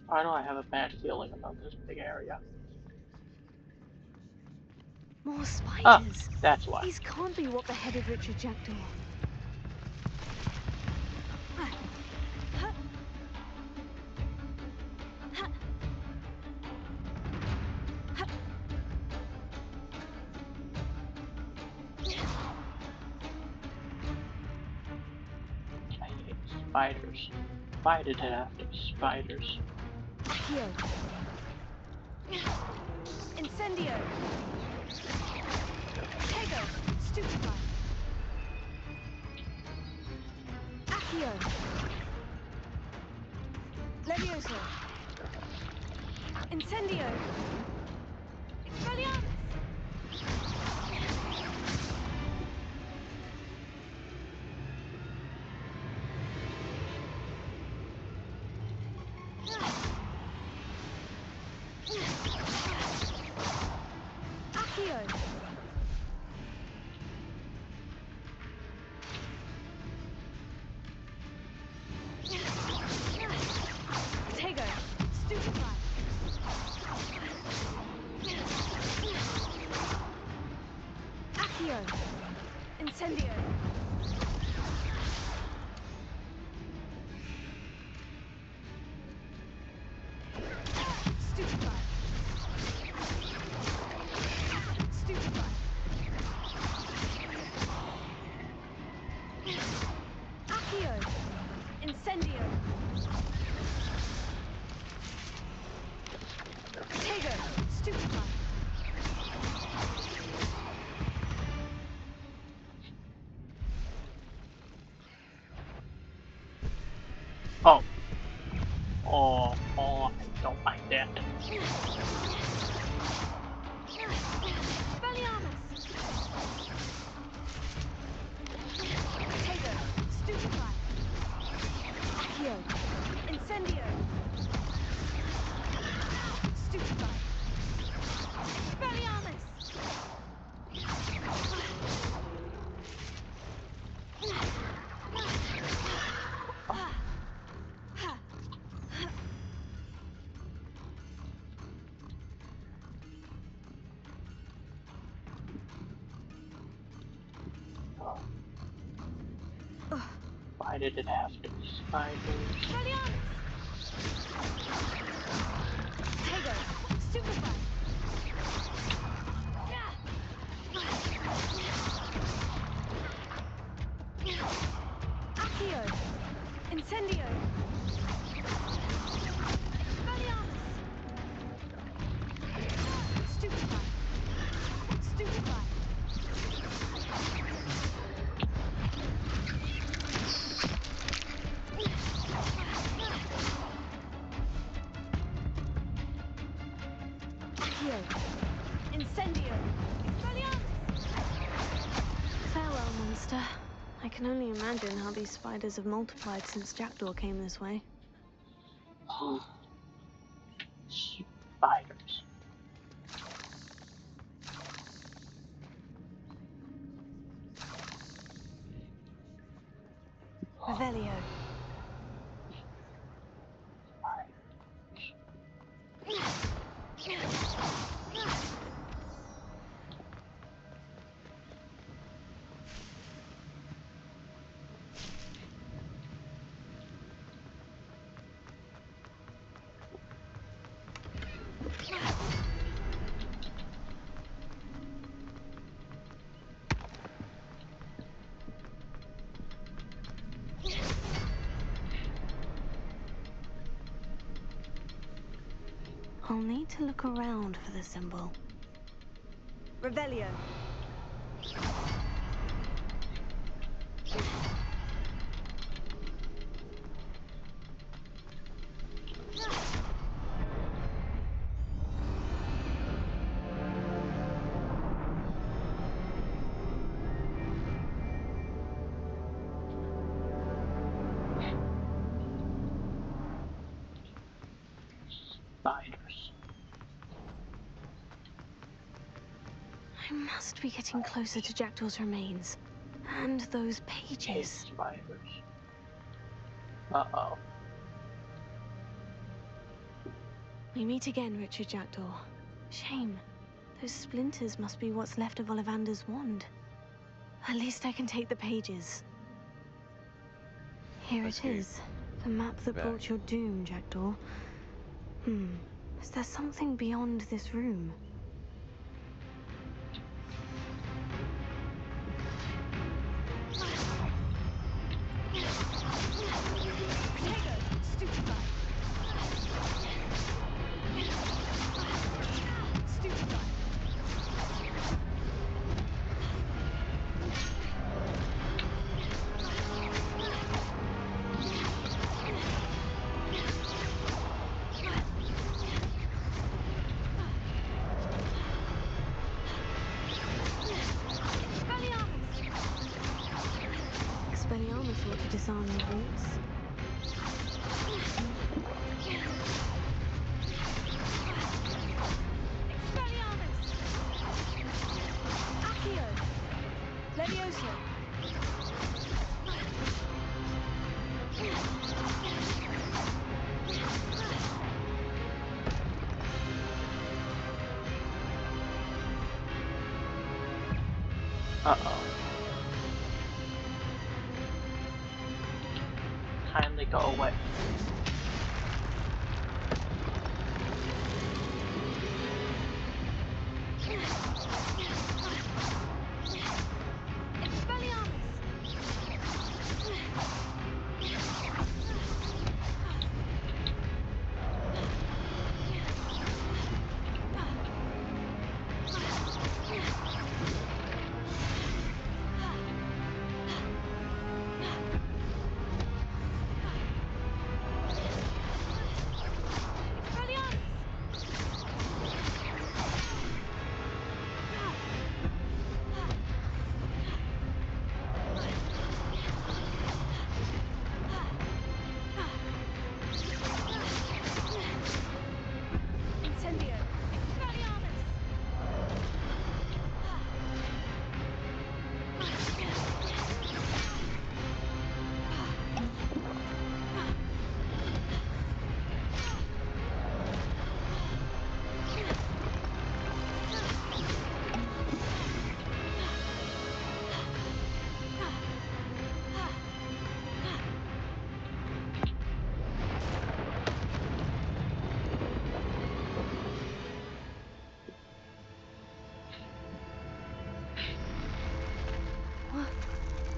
Why do I have a bad feeling about this big area? More spiders. Ah, that's why. These can't be what beheaded Richard Jackdaw. I hate spiders. Why did it have to be spiders? Accio. Incendio. Tego. Stupefy. Accio. Levioso. Incendio. Expelliarmus. Incendio. Stupefy. Stupefy. Accio. Incendio. Tego. Stupefy. Oh. Oh, I don't like that. Expelliarmus. Tego. Stupefy. Accio. Incendio. Stupefy. Expelliarmus. Why did it have to be spiders? Tego. Stupefy. Accio. Incendio. Expelliarmus. Stupefy. Stupefy. Accio. Incendio. Expelliarmus. Farewell, monster. I can only imagine how these spiders have multiplied since Jackdaw came this way. Spiders. Revelio. I'll need to look around for the symbol. Revelio. Spiders. I must be getting closer to Jackdaw's remains. And those pages. Spiders. Uh-oh. We meet again, Richard Jackdaw. Shame. Those splinters must be what's left of Ollivander's wand. At least I can take the pages. Here it is. The map that brought your doom, Jackdaw. Is there something beyond this room? Expelliarmus ought to disarm your roots. Expelliarmus. Accio. Levioso. Uh-oh. kindly go away.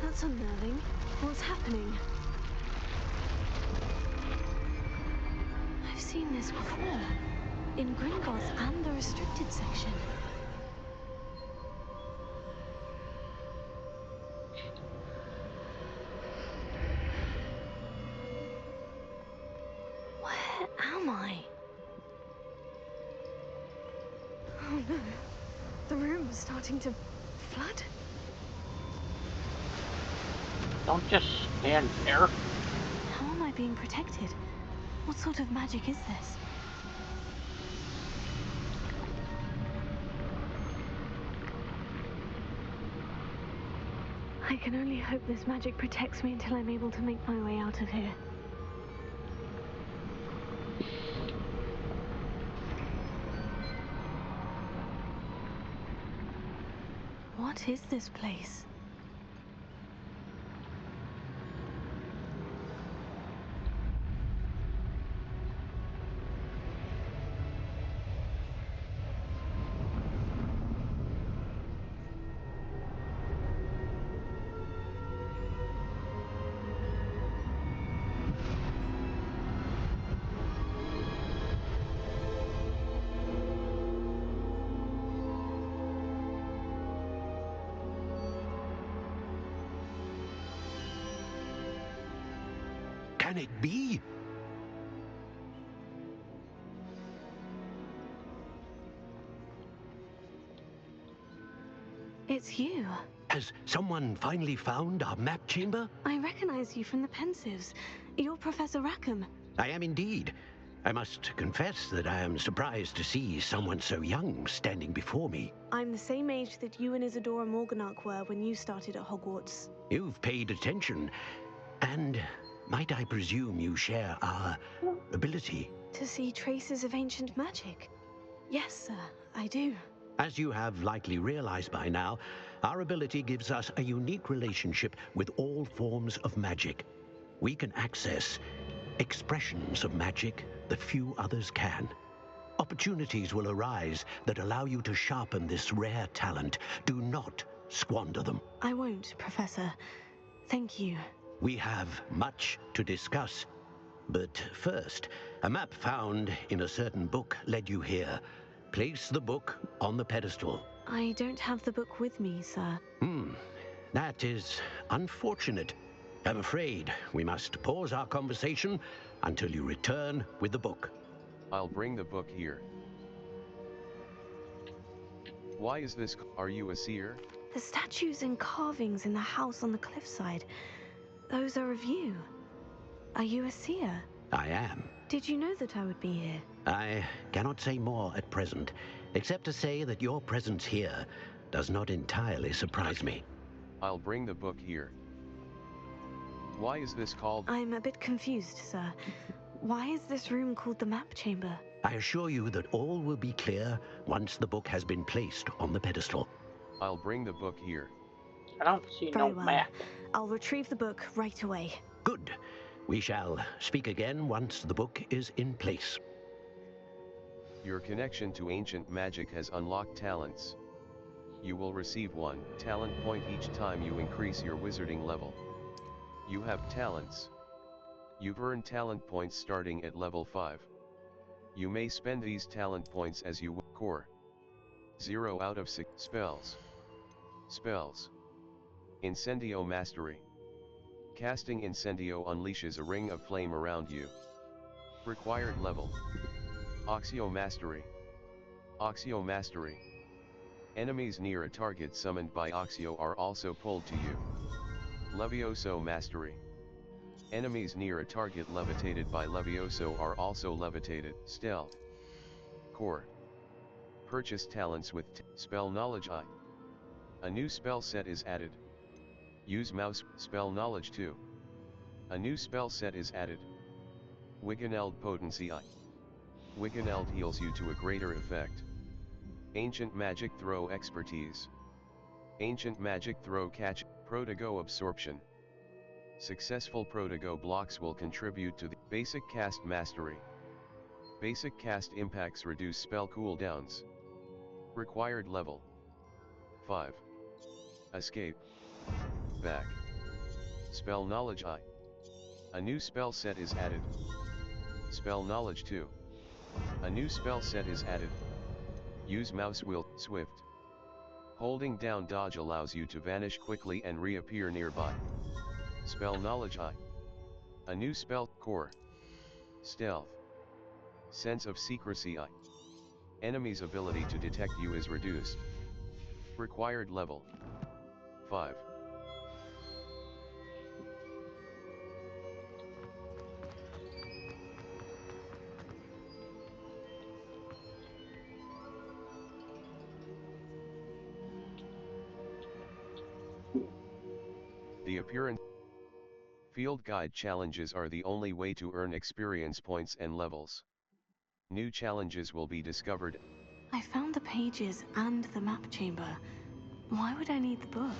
That's unnerving. What's happening? I've seen this before. In Gringotts and the restricted section. Where am I? Oh no. The room's starting to flood. Don't just stand there. How am I being protected? What sort of magic is this? I can only hope this magic protects me until I'm able to make my way out of here. What is this place? Can it be? It's you. Has someone finally found our map chamber? I recognize you from the Pensives. You're Professor Rackham. I am indeed. I must confess that I am surprised to see someone so young standing before me. I'm the same age that you and Isadora Morganach were when you started at Hogwarts. You've paid attention. And might I presume you share our ability? To see traces of ancient magic? Yes, sir, I do. As you have likely realized by now, our ability gives us a unique relationship with all forms of magic. We can access expressions of magic that few others can. Opportunities will arise that allow you to sharpen this rare talent. Do not squander them. I won't, Professor. Thank you. We have much to discuss. But first, a map found in a certain book led you here. Place the book on the pedestal. I don't have the book with me, sir. That is unfortunate. I'm afraid we must pause our conversation until you return with the book. I'll bring the book here. Why is this? Are you a seer? The statues and carvings in the house on the cliffside, those are of you. Are you a seer? I am. Did you know that I would be here? I cannot say more at present, except to say that your presence here does not entirely surprise me. I'll bring the book here. Why is this called? I'm a bit confused, sir. Why is this room called the map chamber? I assure you that all will be clear once the book has been placed on the pedestal. I'll bring the book here. I don't see no Very well. map. I'll retrieve the book right away. Good. We shall speak again once the book is in place. Your connection to ancient magic has unlocked talents. You will receive 1 talent point each time you increase your wizarding level. You have talents. You've earned talent points starting at level 5. You may spend these talent points as you core. 0 out of 6 spells. Spells. Incendio Mastery. Casting Incendio unleashes a ring of flame around you. Required level. Oxio Mastery. Oxio Mastery. Enemies near a target summoned by Oxio are also pulled to you. Levioso Mastery. Enemies near a target levitated by Levioso are also levitated. Stealth. Core. Purchase talents with Spell Knowledge I. A new spell set is added. Use mouse, Spell Knowledge 2. A new spell set is added. Wiggeneld Potency I. Wiggeneld heals you to a greater effect. Ancient Magic Throw Expertise. Ancient Magic Throw Catch, Protogo Absorption. Successful Protogo blocks will contribute to the Basic Cast Mastery. Basic Cast impacts reduce spell cooldowns. Required level 5. Escape. Back. Spell Knowledge I. A new spell set is added. Spell Knowledge 2. A new spell set is added. Use mouse wheel, Swift. Holding down dodge allows you to vanish quickly and reappear nearby. Spell Knowledge I. A new spell, Core. Stealth. Sense of Secrecy I. Enemy's ability to detect you is reduced. Required level 5. The appearance. Field guide challenges are the only way to earn experience points and levels. New challenges will be discovered. I found the pages and the map chamber. Why would I need the book?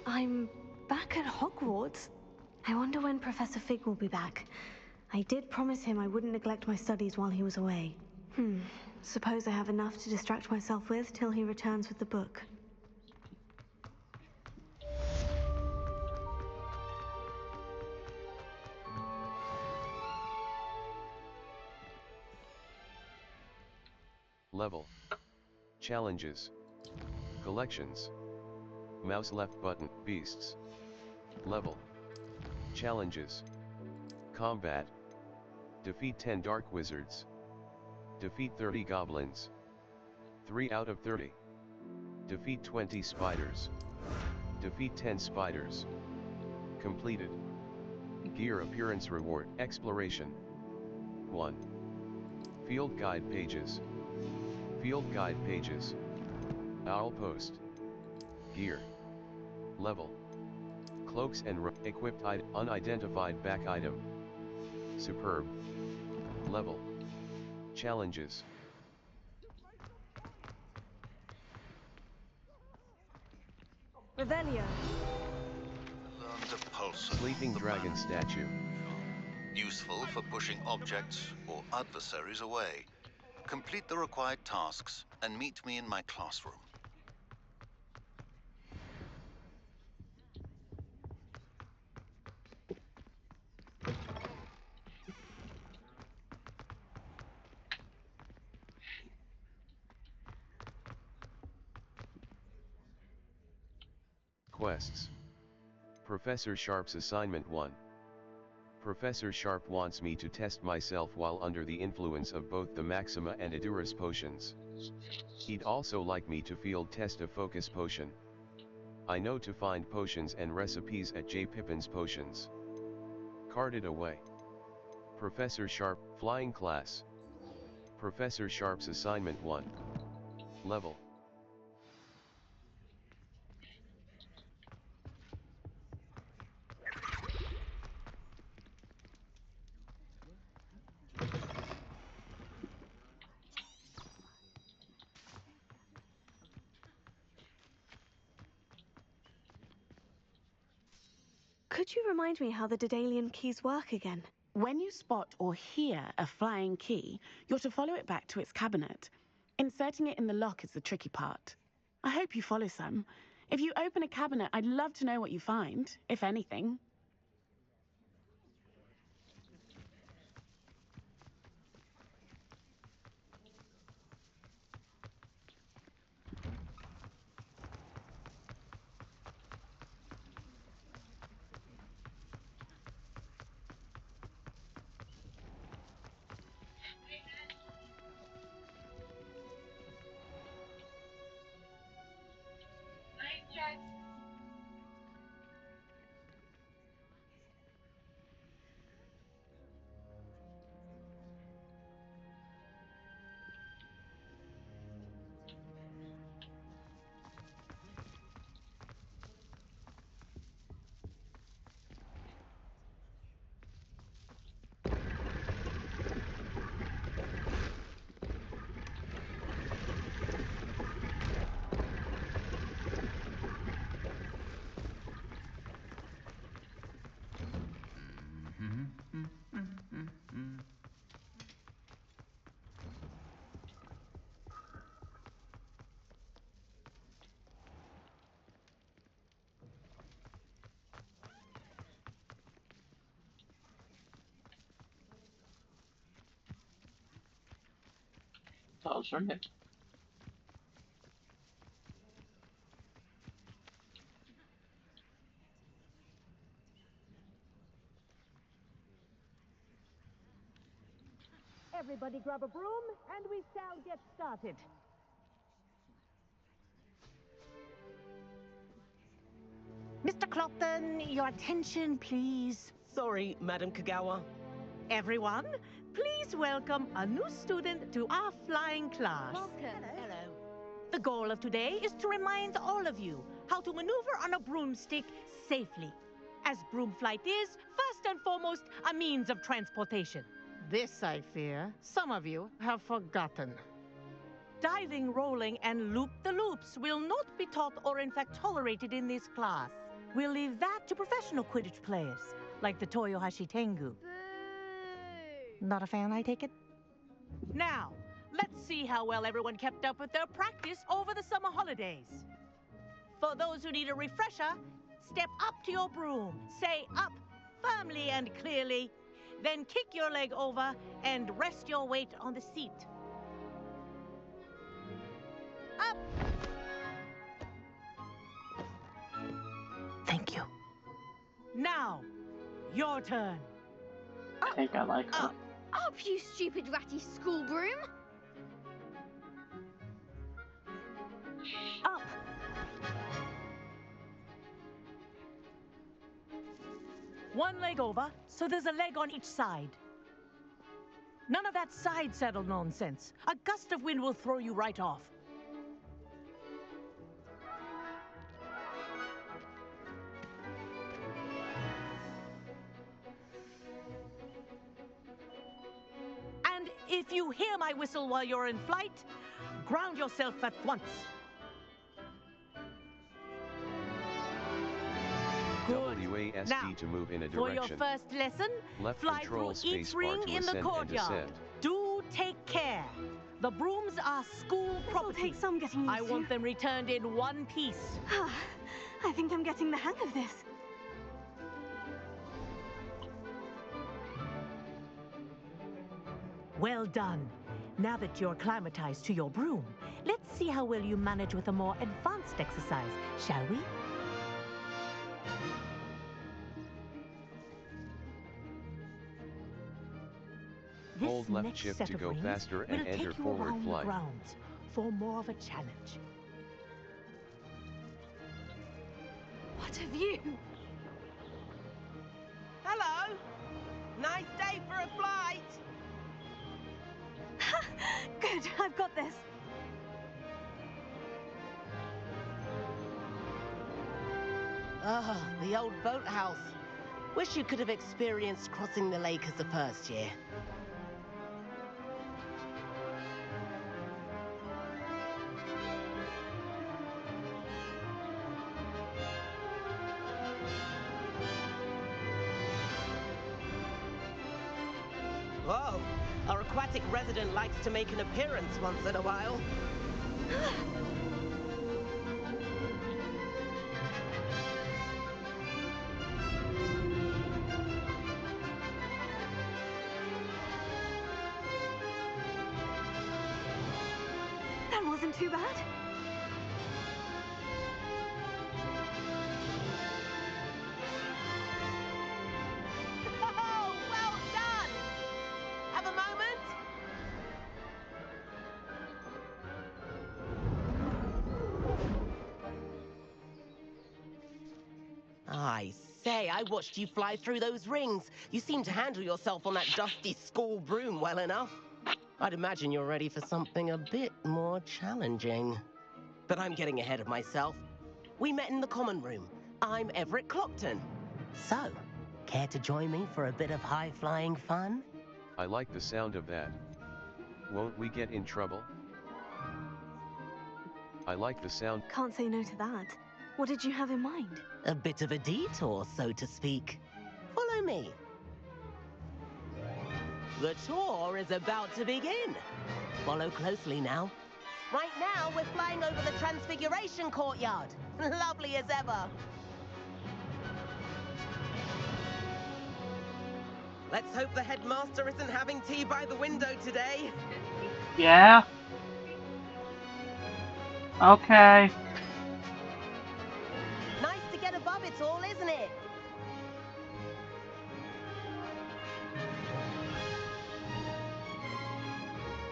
I'm back at Hogwarts. I wonder when Professor Fig will be back. I did promise him I wouldn't neglect my studies while he was away. Suppose I have enough to distract myself with till he returns with the book. Level. Challenges. Collections. Mouse left button, Beasts. Level. Challenges. Combat. Defeat 10 Dark Wizards. Defeat 30 Goblins. 3 out of 30. Defeat 20 Spiders. Defeat 10 Spiders. Completed. Gear Appearance Reward. Exploration. 1. Field Guide Pages. Field Guide Pages. Owl Post. Gear. Level. Cloaks and equipped unidentified back item. Superb. Level. Challenges. Revelio. Learn to pulse. Sleeping Dragon Statue. Useful for pushing objects or adversaries away. Complete the required tasks and meet me in my classroom. Quests. Professor Sharp's Assignment 1. Professor Sharp wants me to test myself while under the influence of both the Maxima and Edurus potions. He'd also like me to field test a focus potion. I know to find potions and recipes at J. Pippin's Potions. Carded away. Professor Sharp, Flying Class. Professor Sharp's Assignment 1. Level. Could you remind me how the Daedalian keys work again? When you spot or hear a flying key, you're to follow it back to its cabinet. Inserting it in the lock is the tricky part. I hope you follow some. If you open a cabinet, I'd love to know what you find, if anything. Those are new. Everybody grab a broom, and we shall get started. Mr. Clopton, your attention, please. Sorry, Madam Kagawa. Everyone, please welcome a new student to our flying class. Welcome. Hello. The goal of today is to remind all of you how to maneuver on a broomstick safely, as broom flight is, first and foremost, a means of transportation. This, I fear, some of you have forgotten. Diving, rolling, and loop-the-loops will not be taught or in fact tolerated in this class. We'll leave that to professional Quidditch players, like the Toyohashi Tengu. Not a fan, I take it? Now, let's see how well everyone kept up with their practice over the summer holidays. For those who need a refresher, step up to your broom, say up firmly and clearly, then kick your leg over and rest your weight on the seat. Up! Thank you. Now, your turn. I think I like her. Up, you stupid ratty school broom! Up! One leg over, so there's a leg on each side. None of that side saddle nonsense. A gust of wind will throw you right off. And if you hear my whistle while you're in flight, ground yourself at once. WASD Now, to move in a for your direction. first lesson, Left fly control through each space bar ring to in the ascend and courtyard. descend. Do take care. The brooms are school property. Take some getting used I want them returned in one piece. I think I'm getting the hang of this. Well done. Now that you're acclimatized to your broom, let's see how well you manage with a more advanced exercise, shall we? This Hold left next shift set to of go rings faster will and enter take you forward around flight. the grounds for more of a challenge. What have you? Hello. Nice day for a flight. Good, I've got this. Ah, the old boathouse. Wish you could have experienced crossing the lake as the first year. Whoa! Our aquatic resident likes to make an appearance once in a while. That wasn't too bad. Oh, well done! Have a moment? I say, I watched you fly through those rings. You seem to handle yourself on that dusty school broom well enough. I'd imagine you're ready for something a bit more challenging. But I'm getting ahead of myself. We met in the common room. I'm Everett Clopton. So, care to join me for a bit of high-flying fun? I like the sound of that. Won't we get in trouble? I like the sound. Can't say no to that. What did you have in mind? A bit of a detour, so to speak. Follow me. The tour is about to begin. Follow closely now. Right now, we're flying over the Transfiguration Courtyard. Lovely as ever. Let's hope the headmaster isn't having tea by the window today. Yeah? Okay. Nice to get above it all, isn't it?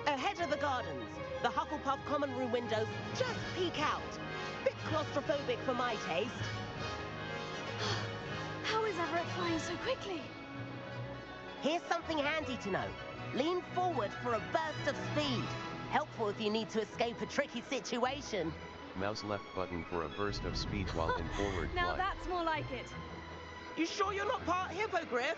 Ahead of the gardens, the Hufflepuff common room windows just peek out. Bit claustrophobic for my taste. How is Everett flying so quickly? Here's something handy to know. Lean forward for a burst of speed. Helpful if you need to escape a tricky situation. Mouse left button for a burst of speed while in forward Now flight. that's more like it. You sure you're not part hippogriff?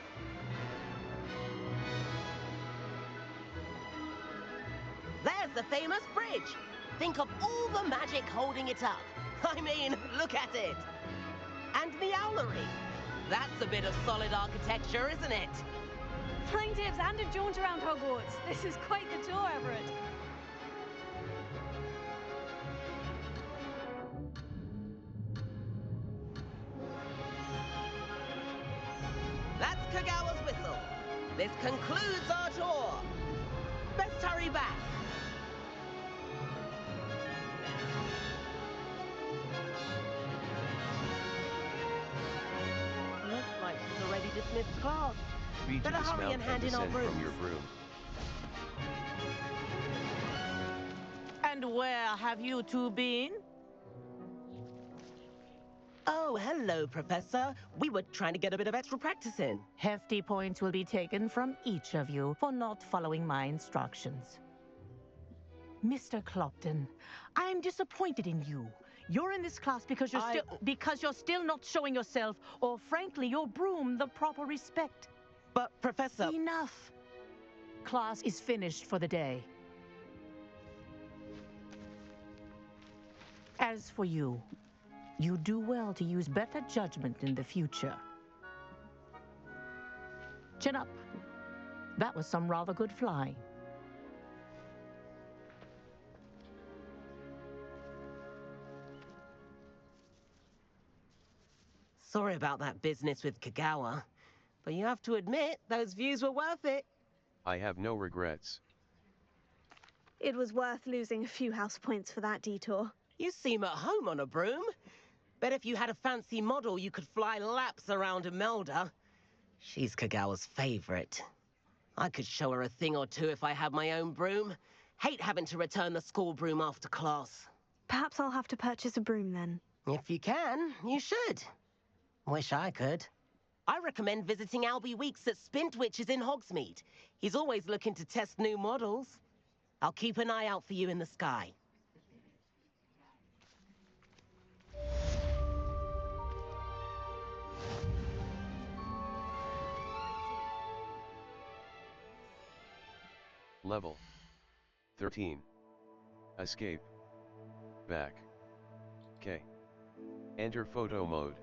There's the famous bridge. Think of all the magic holding it up. I mean, look at it. And the owlery. That's a bit of solid architecture, isn't it? Flying tips and a jaunt around Hogwarts. This is quite the tour, Everett. That's Kagawa's whistle. This concludes our tour. Best hurry back. Looks like she's already dismissed class. Speed to Better hurry dismount and and hand in our descend brooms. from your broom. And where have you two been? Oh, hello, Professor. We were trying to get a bit of extra practice in. Hefty points will be taken from each of you for not following my instructions. Mr. Clopton, I'm disappointed in you. You're in this class because you're still not showing yourself, or frankly, your broom the proper respect. But, Professor... Enough. Class is finished for the day. As for you, you do well to use better judgment in the future. Chin up. That was some rather good flying. Sorry about that business with Kagawa, but you have to admit, those views were worth it. I have no regrets. It was worth losing a few house points for that detour. You seem at home on a broom. Bet if you had a fancy model, you could fly laps around Imelda. She's Kagawa's favorite. I could show her a thing or two if I had my own broom. Hate having to return the school broom after class. Perhaps I'll have to purchase a broom then. If you can, you should. Wish I could. I recommend visiting Albie Weeks at Spintwitches in Hogsmeade. He's always looking to test new models. I'll keep an eye out for you in the sky. Level 13. Escape. Back. K. Enter photo mode.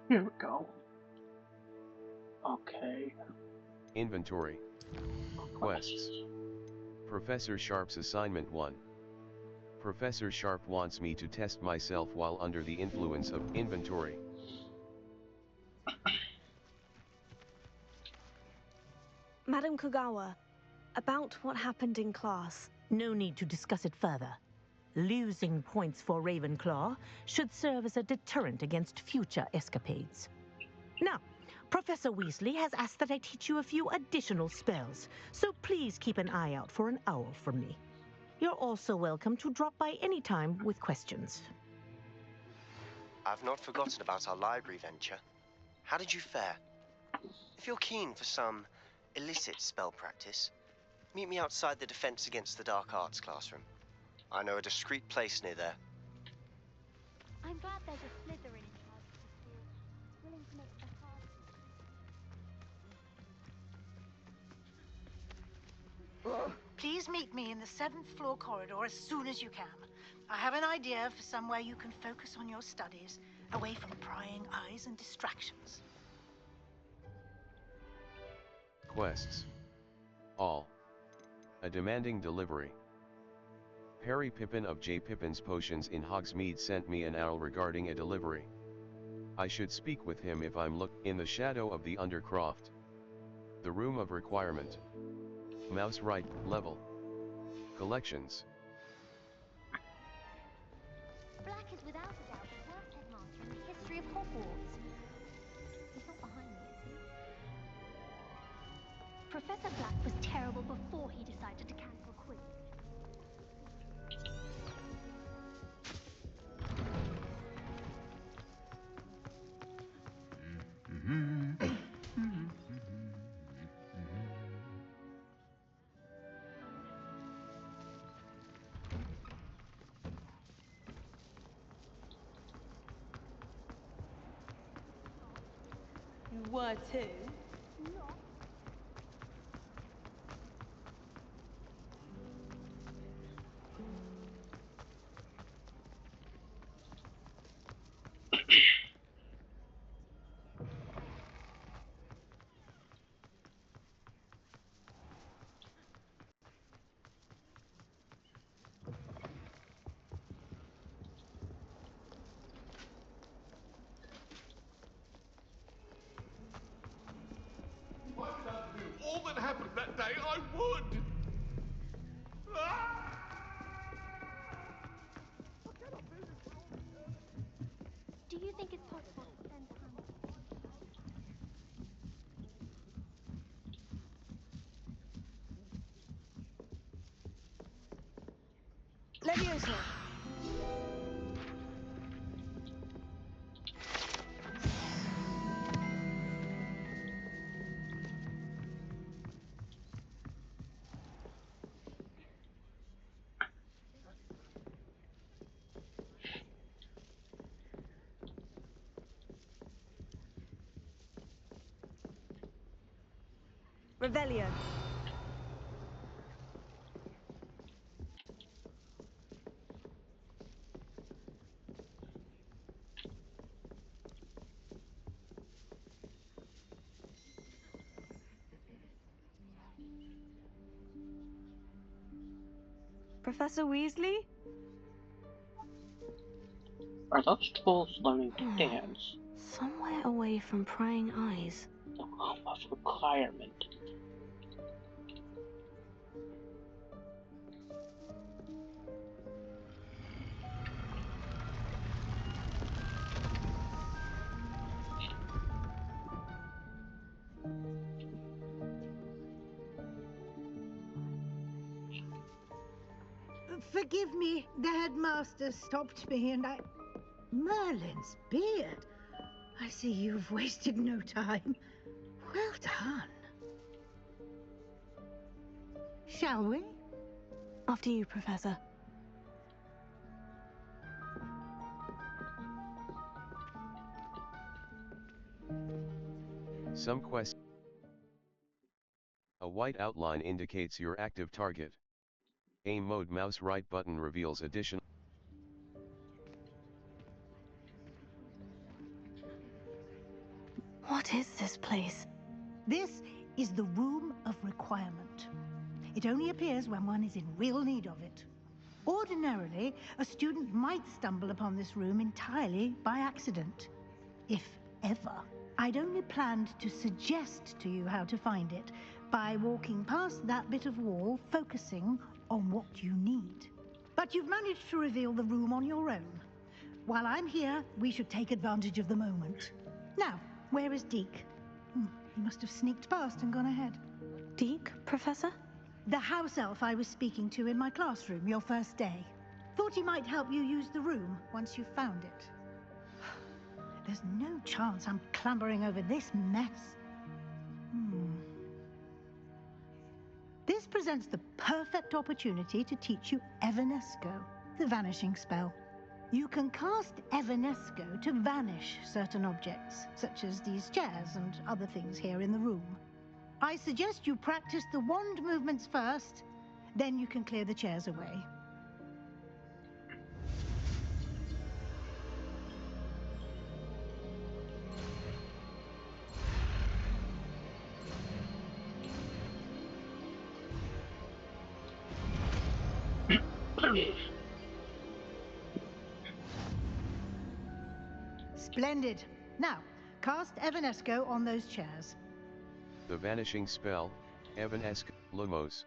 Here we go. Okay. Inventory. Quests. Professor Sharp's Assignment 1. Professor Sharp wants me to test myself while under the influence of inventory. Madam Kogawa, about what happened in class. No need to discuss it further. Losing points for Ravenclaw should serve as a deterrent against future escapades. Now, Professor Weasley has asked that I teach you a few additional spells, so please keep an eye out for an owl from me. You're also welcome to drop by any time with questions. I've not forgotten about our library venture. How did you fare? If you're keen for some illicit spell practice, meet me outside the Defense Against the Dark Arts classroom. I know a discreet place near there. I'm glad there's a Slytherin in charge of the school, willing to make a hard. Please meet me in the 7th floor corridor as soon as you can. I have an idea for somewhere you can focus on your studies, away from prying eyes and distractions. Quests. All. A demanding delivery. Harry Pippin of J. Pippin's Potions in Hogsmeade sent me an owl regarding a delivery. I should speak with him if I'm in the shadow of the Undercroft. The Room of Requirement. Mouse right, level. Collections. Black is without a doubt the worst headmaster in the history of Hogwarts. He's not behind me, is he? Professor Black was terrible before he decided to cancel quiz. You were too? All that happened that day, I would! Do you think it's possible to spend time Leviosa! Revelio. Professor Weasley? Are those tools learning to dance? Somewhere away from prying eyes. The Room of Requirement. Forgive me, the headmaster stopped me and I... Merlin's beard. I see you've wasted no time. Well done. Shall we? After you, Professor. Some quests. A white outline indicates your active target. Aim mode mouse right button reveals additional. What is this place? This is the Room of Requirement. It only appears when one is in real need of it. Ordinarily, a student might stumble upon this room entirely by accident, if ever. I'd only planned to suggest to you how to find it by walking past that bit of wall, focusing on what you need. But you've managed to reveal the room on your own. While I'm here, we should take advantage of the moment. Now, where is Deke? He must have sneaked past and gone ahead. Deke, Professor? The house elf I was speaking to in my classroom your first day. Thought he might help you use the room once you found it. There's no chance I'm clambering over this mess. This presents the perfect opportunity to teach you Evanesco, the vanishing spell. You can cast Evanesco to vanish certain objects, such as these chairs and other things here in the room. I suggest you practice the wand movements first, then you can clear the chairs away. Splendid. Now, cast Evanesco on those chairs. The vanishing spell, Evanesco, Lumos.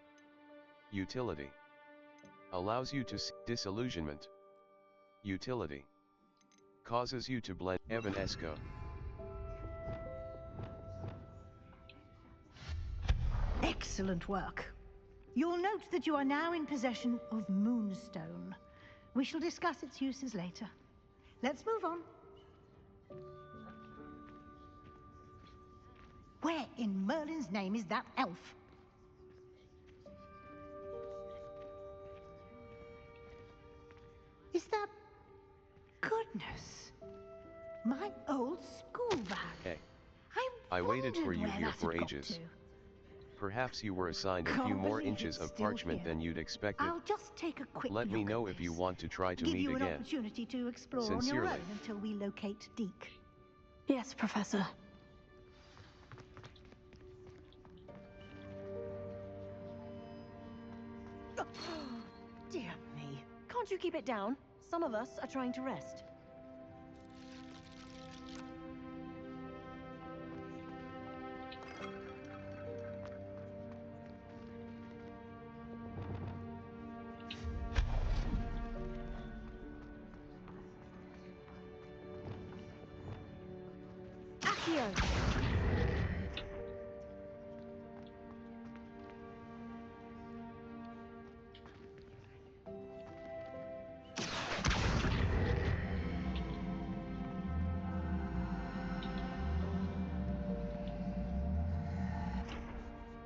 Utility. Allows you to see disillusionment. Utility. Causes you to blend Evanesco. Excellent work. You'll note that you are now in possession of Moonstone. We shall discuss its uses later. Let's move on. Where in Merlin's name is that elf? Is that... Goodness. My old school bag. Hey. I waited for you here for ages. Perhaps you were assigned a few more inches of parchment than you'd expected. I'll just take a quick Let me look know at if you this. want to try to Give meet you an again. opportunity to explore on Sincerely. your own until we locate Deke. Yes, Professor. Dear me. Can't you keep it down? Some of us are trying to rest. Accio!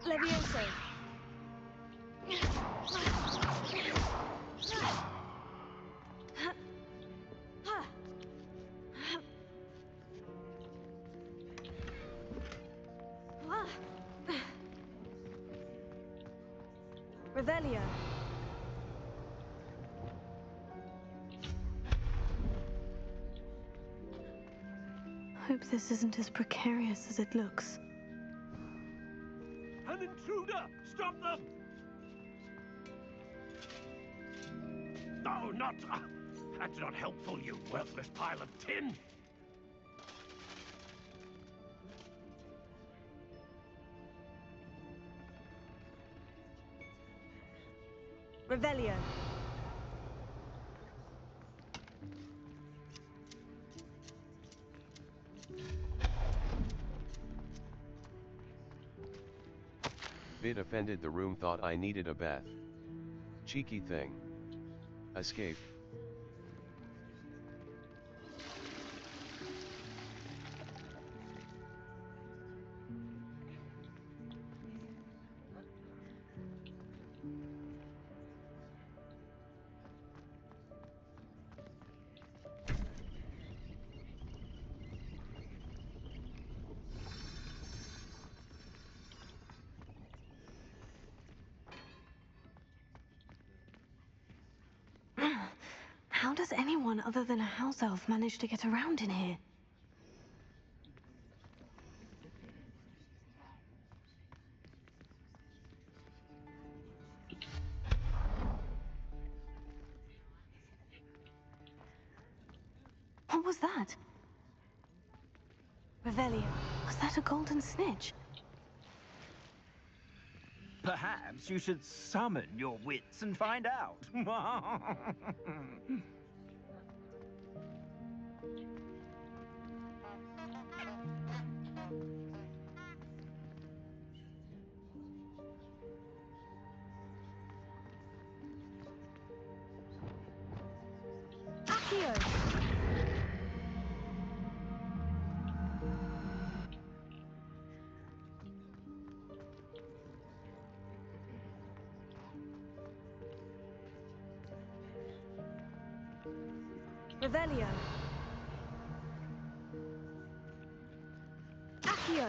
Levioso. Revelio. Hope this isn't as precarious as it looks. An intruder! Stop them! No, not... that's not helpful, you worthless pile of tin! Revelio. Bit offended the room thought I needed a bath. Cheeky thing. Escape. How does anyone other than a house elf manage to get around in here? that? Revelio, was that a golden snitch? Perhaps you should summon your wits and find out. Accio! Revelio. Accio.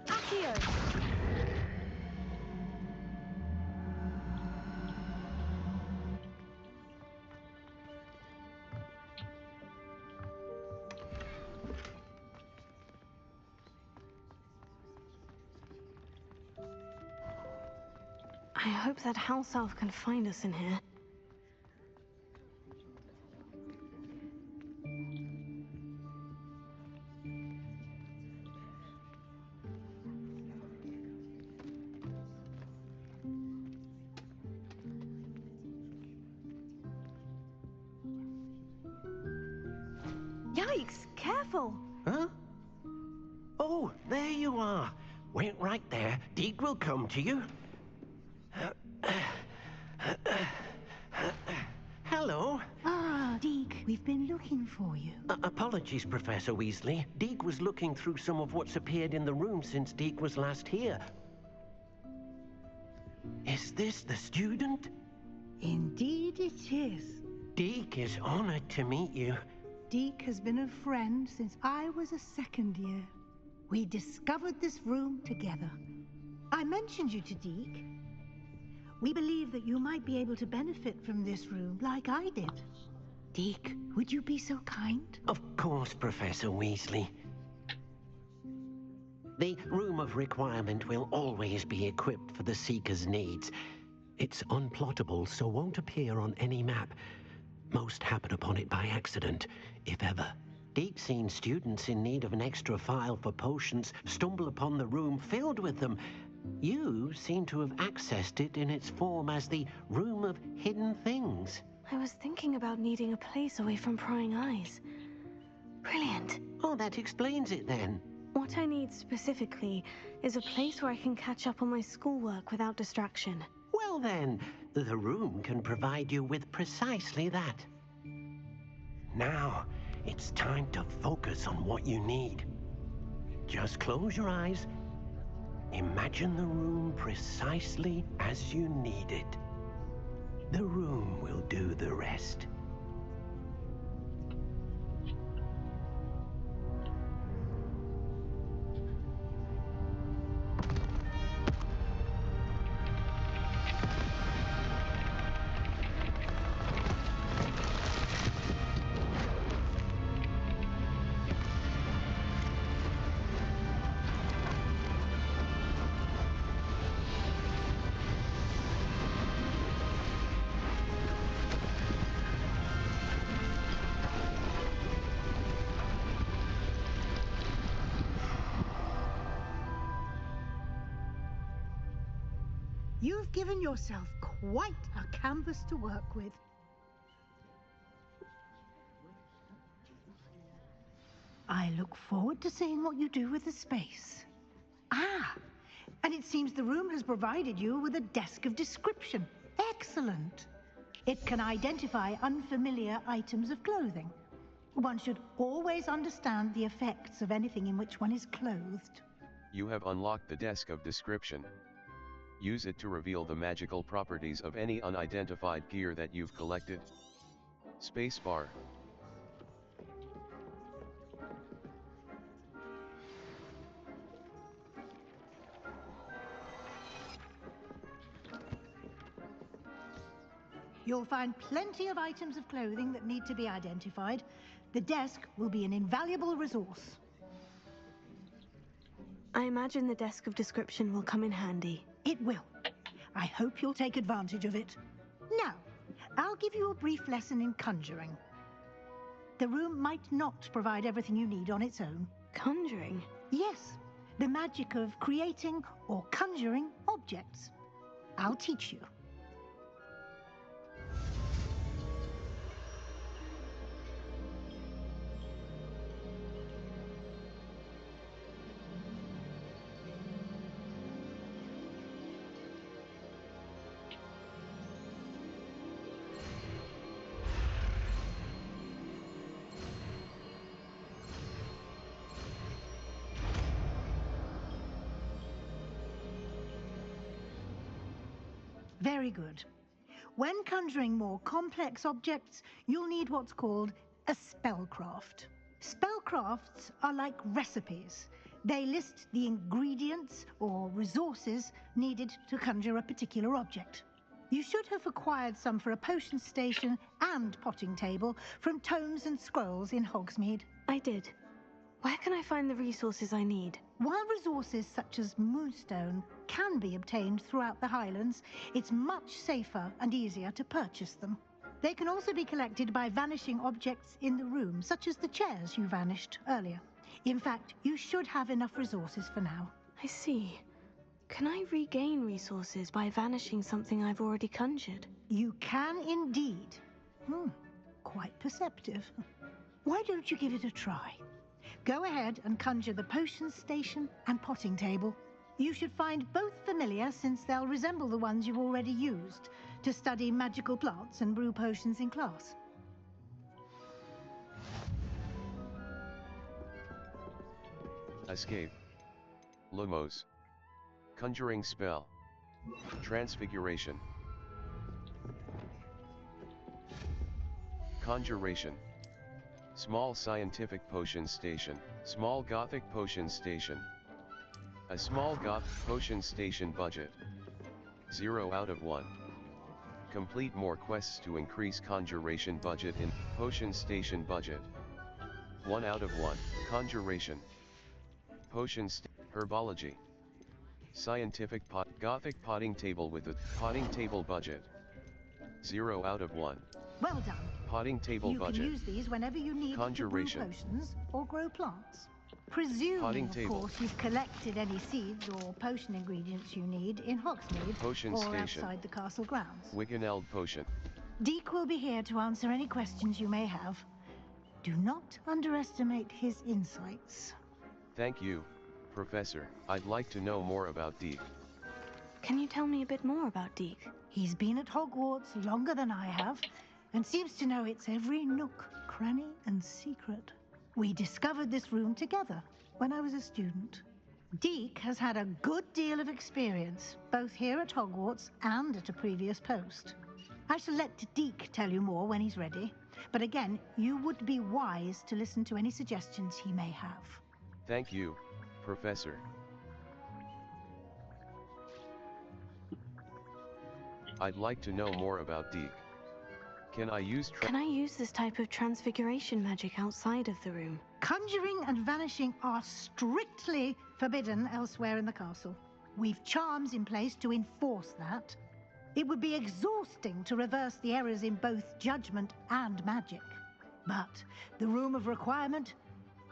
Accio. I hope that house elf can find us in here. Yikes! Careful! Huh? Oh, there you are. Wait right there. Deke will come to you. Hello. Ah, Deke, we've been looking for you. Apologies, Professor Weasley. Deke was looking through some of what's appeared in the room since Deke was last here. Is this the student? Indeed it is. Deke is honored to meet you. Deke has been a friend since I was a second year. We discovered this room together. I mentioned you to Deke. We believe that you might be able to benefit from this room like I did. Deke, would you be so kind? Of course, Professor Weasley. The Room of Requirement will always be equipped for the Seeker's needs. It's unplottable, so won't appear on any map. Most happen upon it by accident, if ever. Deke's seen students in need of an extra file for potions stumble upon the room filled with them. You seem to have accessed it in its form as the Room of Hidden Things. I was thinking about needing a place away from prying eyes. Brilliant. Oh, that explains it then. What I need specifically is a place where I can catch up on my schoolwork without distraction. Well then, the room can provide you with precisely that. Now, it's time to focus on what you need. Just close your eyes. Imagine the room precisely as you need it. The room will do the rest. You've given yourself quite a canvas to work with. I look forward to seeing what you do with the space. Ah, and it seems the room has provided you with a desk of description. Excellent. It can identify unfamiliar items of clothing. One should always understand the effects of anything in which one is clothed. You have unlocked the desk of description. Use it to reveal the magical properties of any unidentified gear that you've collected. Spacebar. You'll find plenty of items of clothing that need to be identified. The desk will be an invaluable resource. I imagine the desk of description will come in handy. It will. I hope you'll take advantage of it. Now, I'll give you a brief lesson in conjuring. The room might not provide everything you need on its own. Conjuring? Yes, the magic of creating or conjuring objects. I'll teach you. Very good. When conjuring more complex objects, you'll need what's called a spellcraft. Spellcrafts are like recipes. They list the ingredients or resources needed to conjure a particular object. You should have acquired some for a potion station and potting table from tomes and scrolls in Hogsmeade. I did. Where can I find the resources I need? While resources such as moonstone can be obtained throughout the Highlands, it's much safer and easier to purchase them. They can also be collected by vanishing objects in the room, such as the chairs you vanished earlier. In fact, you should have enough resources for now. I see. Can I regain resources by vanishing something I've already conjured? You can indeed. Quite perceptive. Why don't you give it a try? Go ahead and conjure the potion station and potting table. You should find both familiar, since they'll resemble the ones you've already used to study magical plants and brew potions in class. Escape. Lumos. Conjuring spell. Transfiguration. Conjuration. Small scientific potion station. Small gothic potion station. A small gothic potion station budget. 0 out of 1. Complete more quests to increase conjuration budget in potion station budget. 1 out of 1. Conjuration. Potion herbology. Scientific gothic potting table with a potting table budget. 0 out of 1. Well done. Potting table budget. You can use these whenever you need to brew potions or grow plants. Presuming, of course, you've collected any seeds or potion ingredients you need in Hogsmeade potion or station. Outside the castle grounds. Wiggeneld potion. Deek will be here to answer any questions you may have. Do not underestimate his insights. Thank you, Professor. I'd like to know more about Deek. Can you tell me a bit more about Deek? He's been at Hogwarts longer than I have, and seems to know its every nook, cranny, and secret. We discovered this room together when I was a student. Deek has had a good deal of experience, both here at Hogwarts and at a previous post. I shall let Deek tell you more when he's ready, but again, you would be wise to listen to any suggestions he may have. Thank you, Professor. I'd like to know more about Deek. Can I use this type of transfiguration magic outside of the room? Conjuring and vanishing are strictly forbidden elsewhere in the castle. We've charms in place to enforce that. It would be exhausting to reverse the errors in both judgment and magic. But the Room of Requirement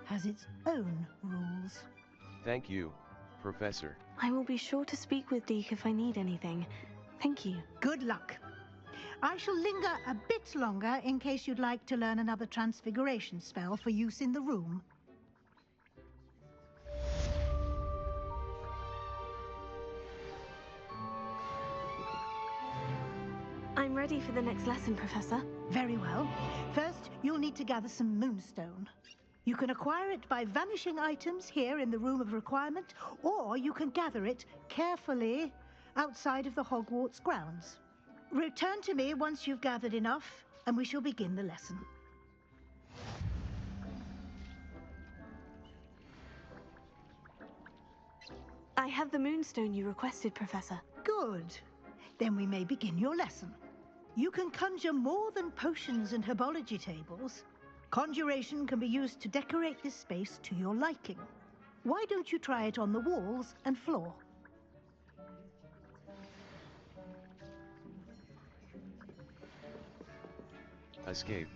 has its own rules. Thank you, Professor. I will be sure to speak with Deek if I need anything. Thank you. Good luck. I shall linger a bit longer in case you'd like to learn another transfiguration spell for use in the room. I'm ready for the next lesson, Professor. Very well. First, you'll need to gather some moonstone. You can acquire it by vanishing items here in the Room of Requirement, or you can gather it carefully outside of the Hogwarts grounds. Return to me once you've gathered enough, and we shall begin the lesson. I have the moonstone you requested, Professor. Good. Then we may begin your lesson. You can conjure more than potions and herbology tables. Conjuration can be used to decorate this space to your liking. Why don't you try it on the walls and floor? Escape.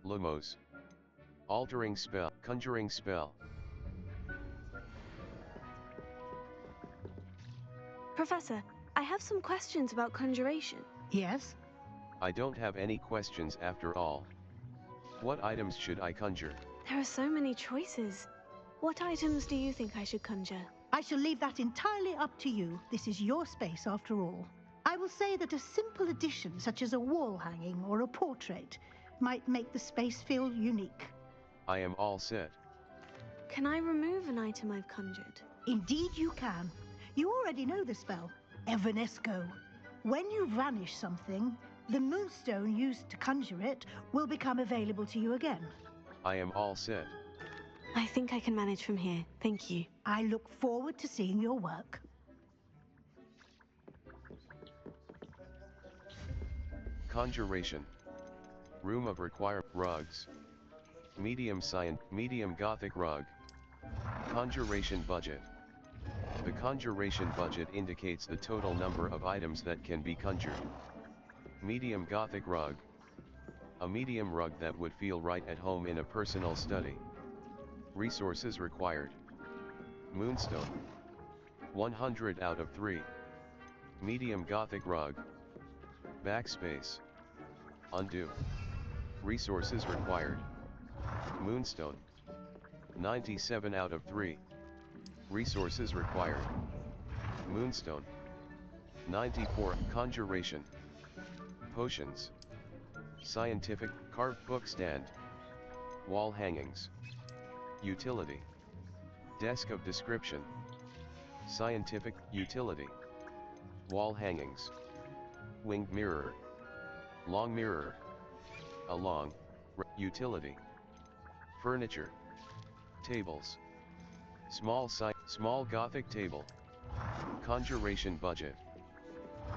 Lumos. Altering spell. Conjuring spell. Professor, I have some questions about conjuration. Yes? I don't have any questions after all. What items should I conjure? There are so many choices. What items do you think I should conjure? I shall leave that entirely up to you. This is your space after all. I will say that a simple addition, such as a wall hanging or a portrait, might make the space feel unique. I am all set. Can I remove an item I've conjured? Indeed you can. You already know the spell, Evanesco. When you vanish something, the moonstone used to conjure it will become available to you again. I am all set. I think I can manage from here. Thank you. I look forward to seeing your work. Conjuration. Room of require rugs. Medium Gothic rug. Conjuration budget. The conjuration budget indicates the total number of items that can be conjured. Medium Gothic rug. A medium rug that would feel right at home in a personal study. Resources required. Moonstone. 100 out of 3. Medium Gothic rug. Backspace. Undo. Resources required. Moonstone. 97 out of 3. Resources required. Moonstone. 94. Conjuration. Potions. Scientific, carved book stand. Wall hangings. Utility. Desk of description. Scientific, utility. Wall hangings. Winged mirror. Long mirror. Along, utility. Furniture. Tables. Small Gothic table. Conjuration budget.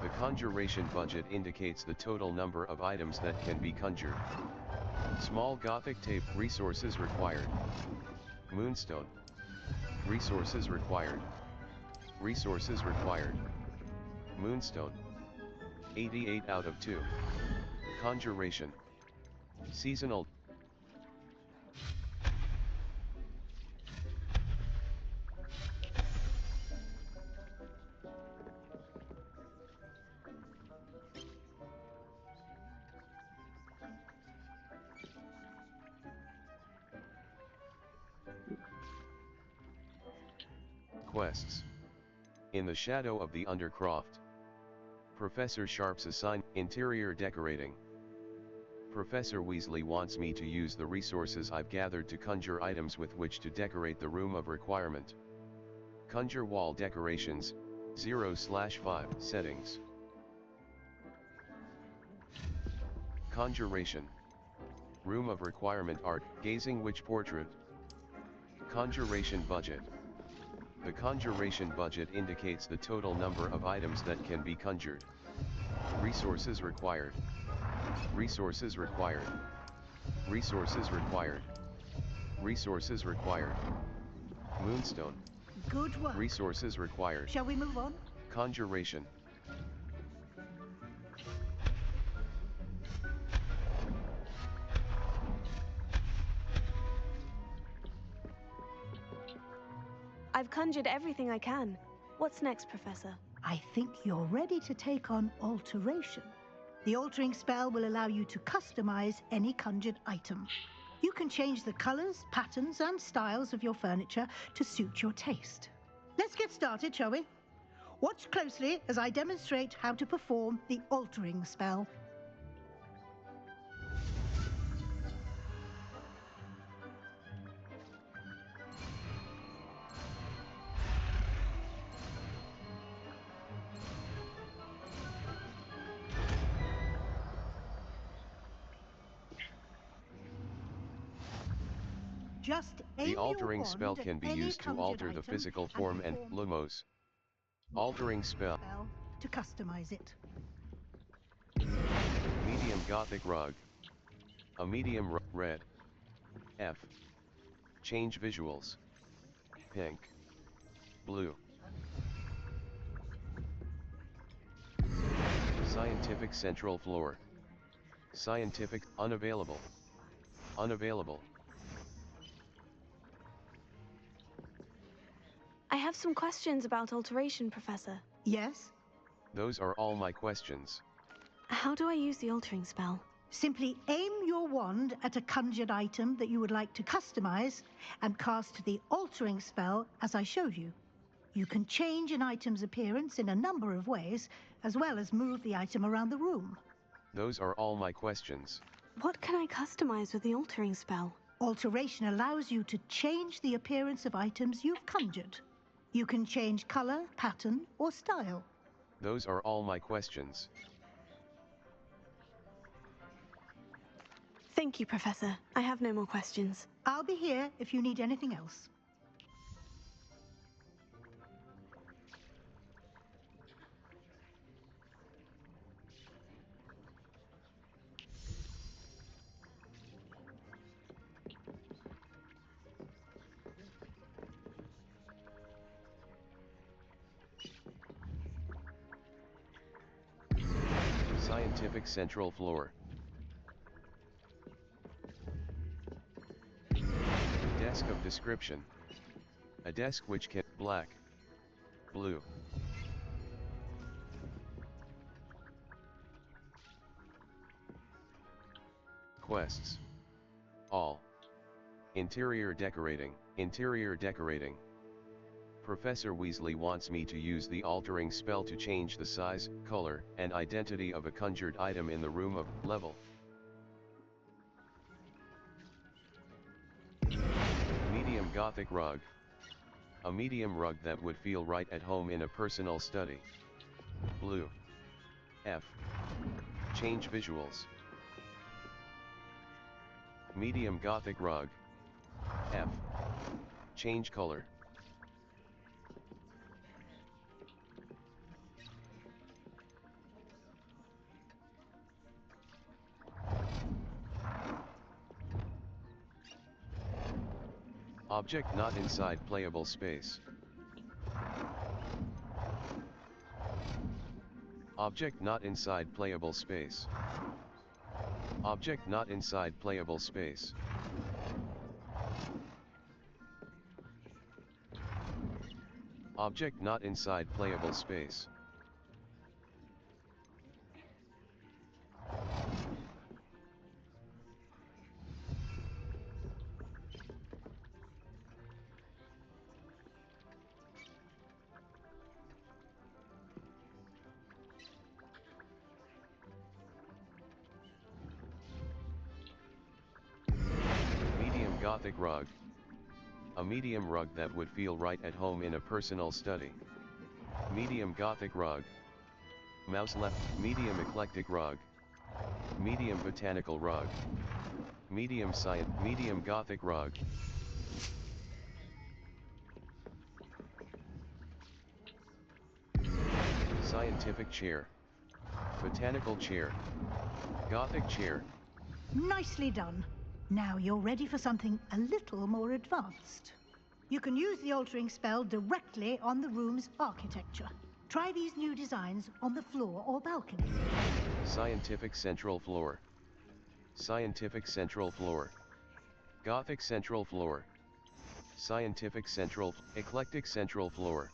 The conjuration budget indicates the total number of items that can be conjured. Small Gothic table. Resources required. Moonstone. Resources required. Resources required. Moonstone. 88 out of 2. Conjuration. Seasonal. Quests. In the shadow of the Undercroft. Professor Sharp's assigned interior decorating. Professor Weasley wants me to use the resources I've gathered to conjure items with which to decorate the room of requirement. Conjure wall decorations, 0/5 settings. Conjuration. Room of requirement art, gazing witch portrait. Conjuration budget. The conjuration budget indicates the total number of items that can be conjured. Resources required. Resources required. Resources required. Resources required. Moonstone. Good work. Resources required. Shall we move on? Conjuration. I've conjured everything I can. What's next, Professor? I think you're ready to take on alteration. The altering spell will allow you to customize any conjured item. You can change the colors, patterns, and styles of your furniture to suit your taste. Let's get started, shall we? Watch closely as I demonstrate how to perform the altering spell. Just aim The altering your spell wand can be at any used to conjured alter the item physical form and perform lumos. Altering spell. to customize it. Medium Gothic rug. A medium red. F. Change visuals. Pink. Blue. Scientific central floor. Scientific unavailable. Unavailable. I have some questions about alteration, Professor. Yes? Those are all my questions. How do I use the altering spell? Simply aim your wand at a conjured item that you would like to customize and cast the altering spell as I showed you. You can change an item's appearance in a number of ways, as well as move the item around the room. Those are all my questions. What can I customize with the altering spell? Alteration allows you to change the appearance of items you've conjured. You can change color, pattern, or style. Those are all my questions. Thank you, Professor. I have no more questions. I'll be here if you need anything else. Scientific central floor. Desk of description. A desk which can black, blue. Quests. All. Interior decorating. Interior decorating. Professor Weasley wants me to use the altering spell to change the size, color, and identity of a conjured item in the room of level. Medium Gothic rug. A medium rug that would feel right at home in a personal study. Blue. F. Change visuals. Medium Gothic rug. F. Change color. Object not inside playable space. Object not inside playable space. Object not inside playable space. Object not inside playable space. Gothic rug. A medium rug that would feel right at home in a personal study. Medium Gothic rug. Mouse left. Medium eclectic rug. Medium botanical rug. Medium science. Medium Gothic rug. Scientific chair. Botanical chair. Gothic chair. Nicely done. Now you're ready for something a little more advanced. You can use the altering spell directly on the room's architecture. Try these new designs on the floor or balcony. Scientific central floor. Scientific central floor. Gothic central floor. Scientific central. Eclectic central floor.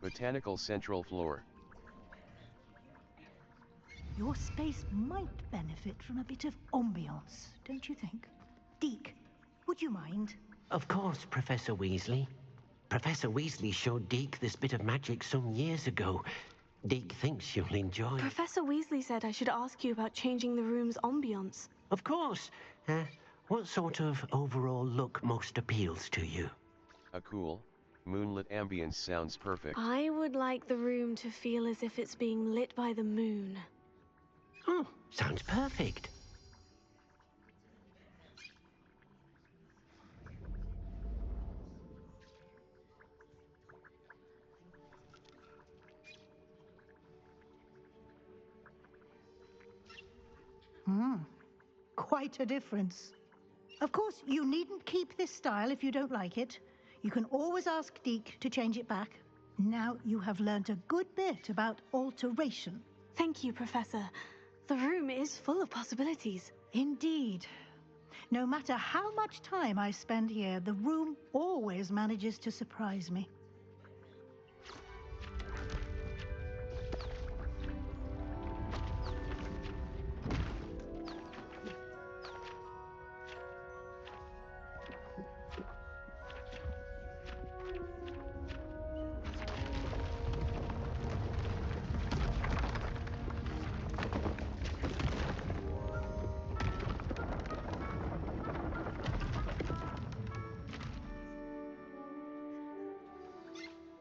Botanical central floor. Your space might benefit from a bit of ambiance, don't you think? Deke, would you mind? Of course, Professor Weasley. Professor Weasley showed Deke this bit of magic some years ago. Deke thinks you'll enjoy it. Professor Weasley said I should ask you about changing the room's ambiance. Of course. What sort of overall look most appeals to you? A cool, moonlit ambience sounds perfect. I would like the room to feel as if it's being lit by the moon. Oh, sounds perfect. quite a difference. Of course, you needn't keep this style if you don't like it. You can always ask Deke to change it back. Now you have learnt a good bit about alteration. Thank you, Professor. The room is full of possibilities. Indeed. No matter how much time I spend here, the room always manages to surprise me.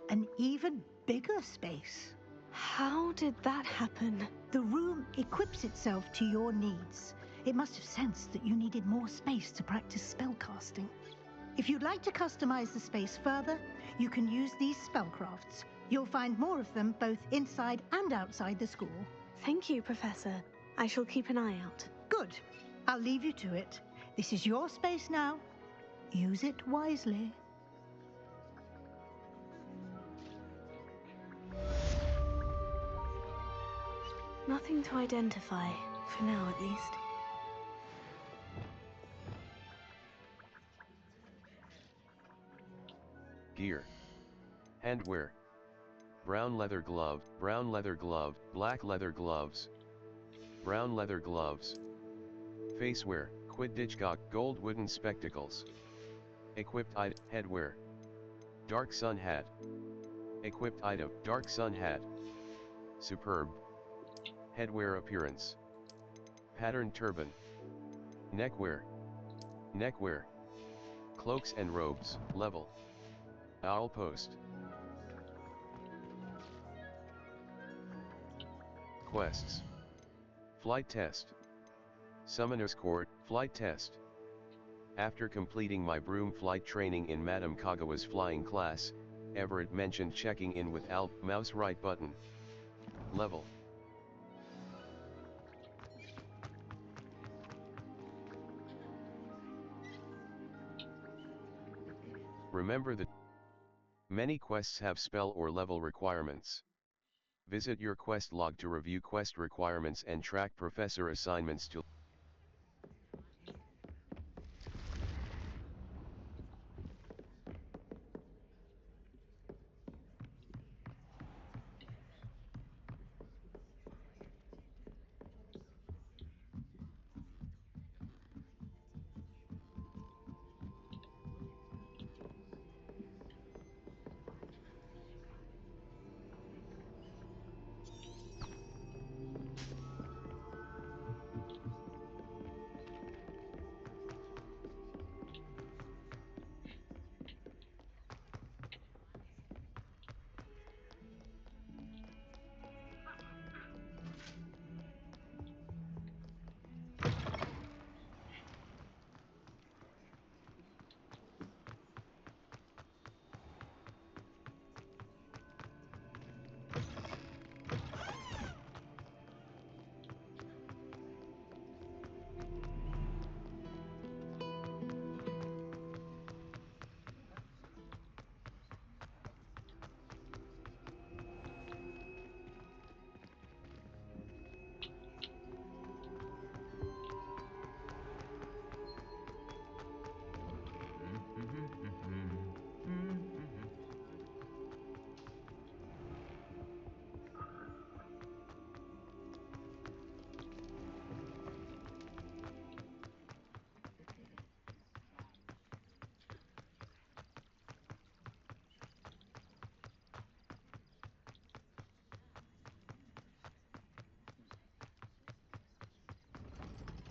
An even bigger space. How did that happen? The room equips itself to your needs. It must have sensed that you needed more space to practice spellcasting. If you'd like to customize the space further, you can use these spellcrafts. You'll find more of them both inside and outside the school. Thank you, Professor. I shall keep an eye out. Good. I'll leave you to it. This is your space now. Use it wisely. Nothing to identify, for now at least. Gear. Handwear. Brown leather glove, black leather gloves. Brown leather gloves. Facewear, Quidditch gog, gold wooden spectacles. Equipped item, headwear. Dark sun hat. Equipped item, dark sun hat. Superb. Headwear appearance. Patterned turban. Neckwear. Neckwear. Cloaks and robes, level. Owl post. Quests. Flight test. Summoner's Court, flight test. After completing my broom flight training in Madame Kagawa's flying class, Everett mentioned checking in with Alp, mouse right button. Level. Remember that many quests have spell or level requirements. Visit your quest log to review quest requirements and track professor assignments to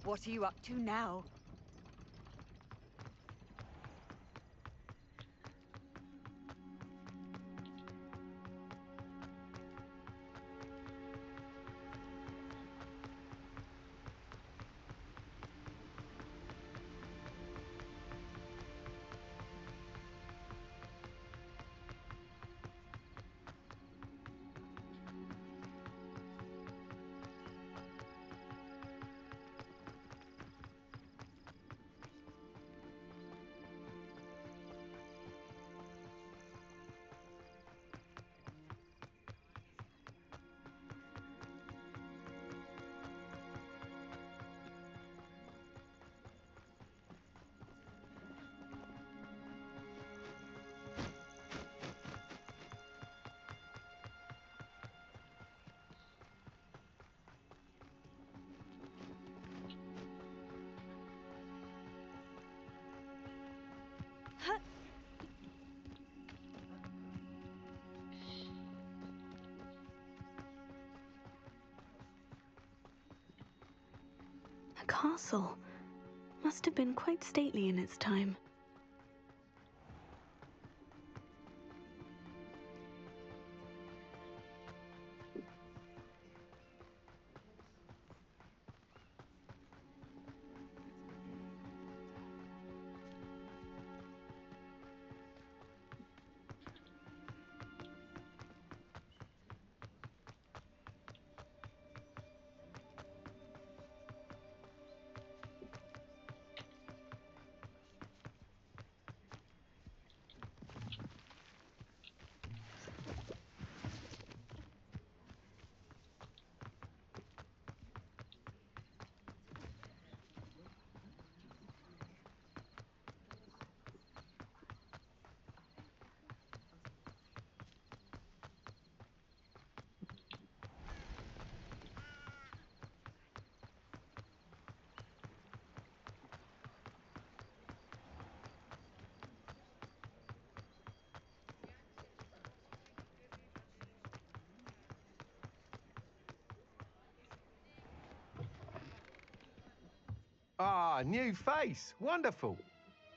What are you up to now? castle. Must have been quite stately in its time. Ah, new face. Wonderful.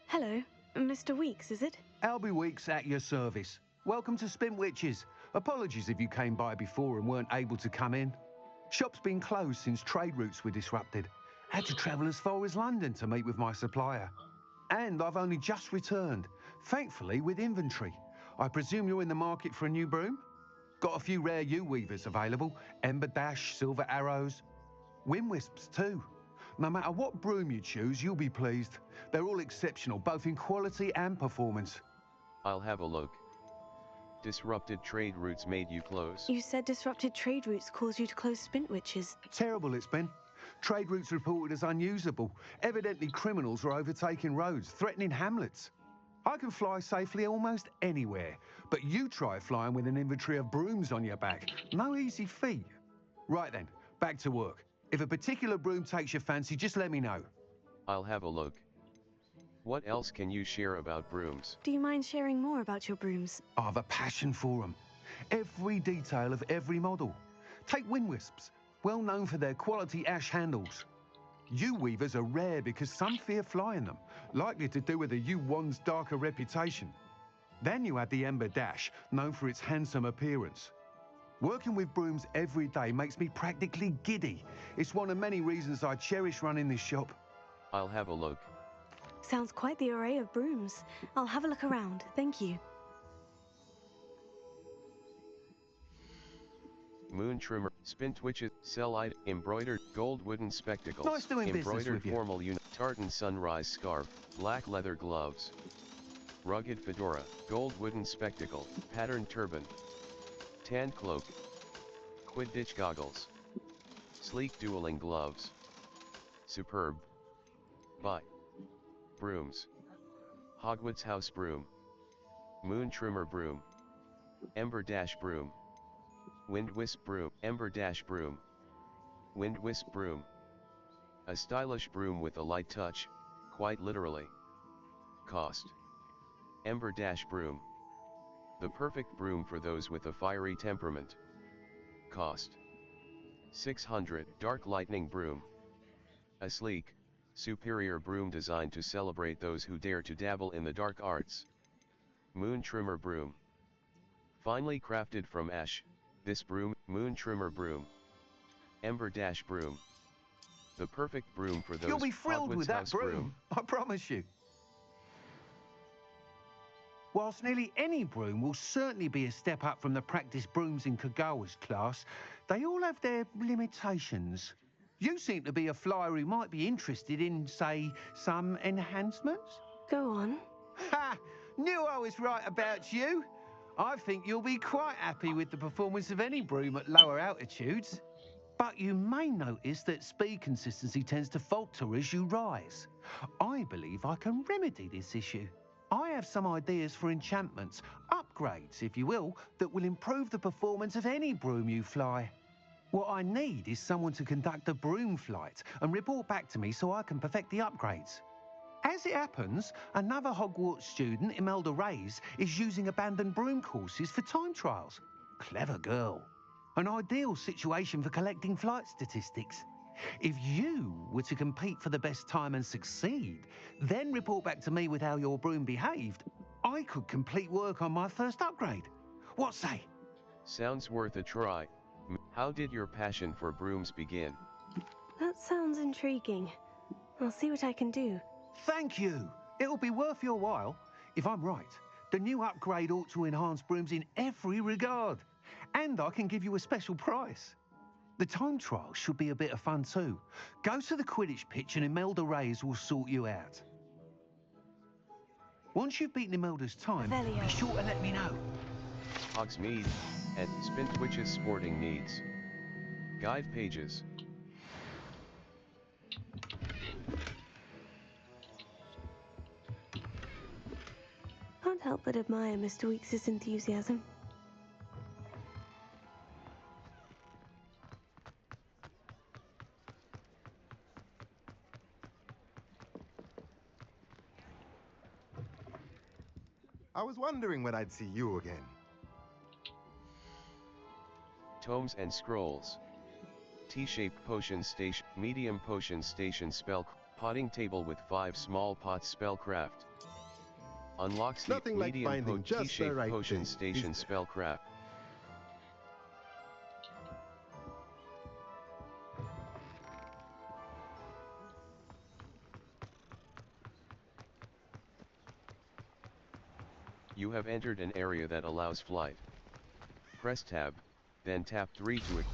Hello, Mr. Weeks, is it? Albie Weeks at your service. Welcome to Spintwitches. Apologies if you came by before and weren't able to come in. Shop's been closed since trade routes were disrupted. Had to travel as far as London to meet with my supplier. And I've only just returned, thankfully with inventory. I presume you're in the market for a new broom? Got a few rare yew-weavers available. Ember Dash, Silver Arrows. Wind Wisps too. No matter what broom you choose, you'll be pleased. They're all exceptional, both in quality and performance. I'll have a look. Disrupted trade routes made you close. You said disrupted trade routes caused you to close Spintwitches. Terrible it's been. Trade routes reported as unusable. Evidently criminals are overtaking roads, threatening hamlets. I can fly safely almost anywhere, but you try flying with an inventory of brooms on your back. No easy feat. Right then, back to work. If a particular broom takes your fancy, just let me know. I'll have a look. What else can you share about brooms? Do you mind sharing more about your brooms? I've a passion for them. Every detail of every model. Take Wind Wisps, well known for their quality ash handles. Yew weavers are rare because some fear flying them, likely to do with the yew wand's darker reputation. Then you add the Ember Dash, known for its handsome appearance. Working with brooms every day makes me practically giddy. It's one of many reasons I cherish running this shop. I'll have a look. Sounds quite the array of brooms. I'll have a look around, thank you. Moon trimmer, Spintwitches, cellite, embroidered, gold wooden spectacles, Nice doing business embroidered with you. formal unit, tartan sunrise scarf, black leather gloves, rugged fedora, gold wooden spectacle, patterned turban, tan cloak, Quidditch goggles, sleek dueling gloves. Superb. Buy. Brooms. Hogwarts house broom. Moon trimmer broom. Ember dash broom. Wind wisp broom. Ember dash broom. Wind wisp broom. A stylish broom with a light touch, quite literally. Cost. Ember dash broom. The perfect broom for those with a fiery temperament. Cost. 600. Dark lightning broom. A sleek, superior broom designed to celebrate those who dare to dabble in the dark arts. Moon trimmer broom. Finely crafted from ash, this broom, moon trimmer broom. Ember dash broom. The perfect broom for those. You'll be thrilled Hogwarts with that house broom, I promise you. Whilst nearly any broom will certainly be a step up from the practice brooms in Kagawa's class, they all have their limitations. You seem to be a flyer who might be interested in, say, some enhancements? Go on. Ha! Knew I was right about you. I think you'll be quite happy with the performance of any broom at lower altitudes. But you may notice that speed consistency tends to falter as you rise. I believe I can remedy this issue. I have some ideas for enchantments, upgrades, if you will, that will improve the performance of any broom you fly. What I need is someone to conduct a broom flight and report back to me so I can perfect the upgrades. As it happens, another Hogwarts student, Imelda Reyes, is using abandoned broom courses for time trials. Clever girl. An ideal situation for collecting flight statistics. If you were to compete for the best time and succeed, then report back to me with how your broom behaved, I could complete work on my first upgrade. What say? Sounds worth a try. How did your passion for brooms begin? That sounds intriguing. I'll see what I can do. Thank you. It'll be worth your while. If I'm right, the new upgrade ought to enhance brooms in every regard. And I can give you a special price. The time trial should be a bit of fun too. Go to the Quidditch pitch and Imelda Reyes will sort you out. Once you've beaten Imelda's time, be sure to let me know. Hogsmeade, and Spintwitch's sporting needs. Guide pages. Can't help but admire Mr. Weekes' enthusiasm. I was wondering when I'd see you again. Tomes and scrolls. T-shaped potion station, medium potion station spell, potting table with 5 small pots spellcraft. Unlocks the Nothing like medium finding just the T-shaped right potion thing, station is there? spellcraft. You have entered an area that allows flight. Press tab, then tap 3 to it.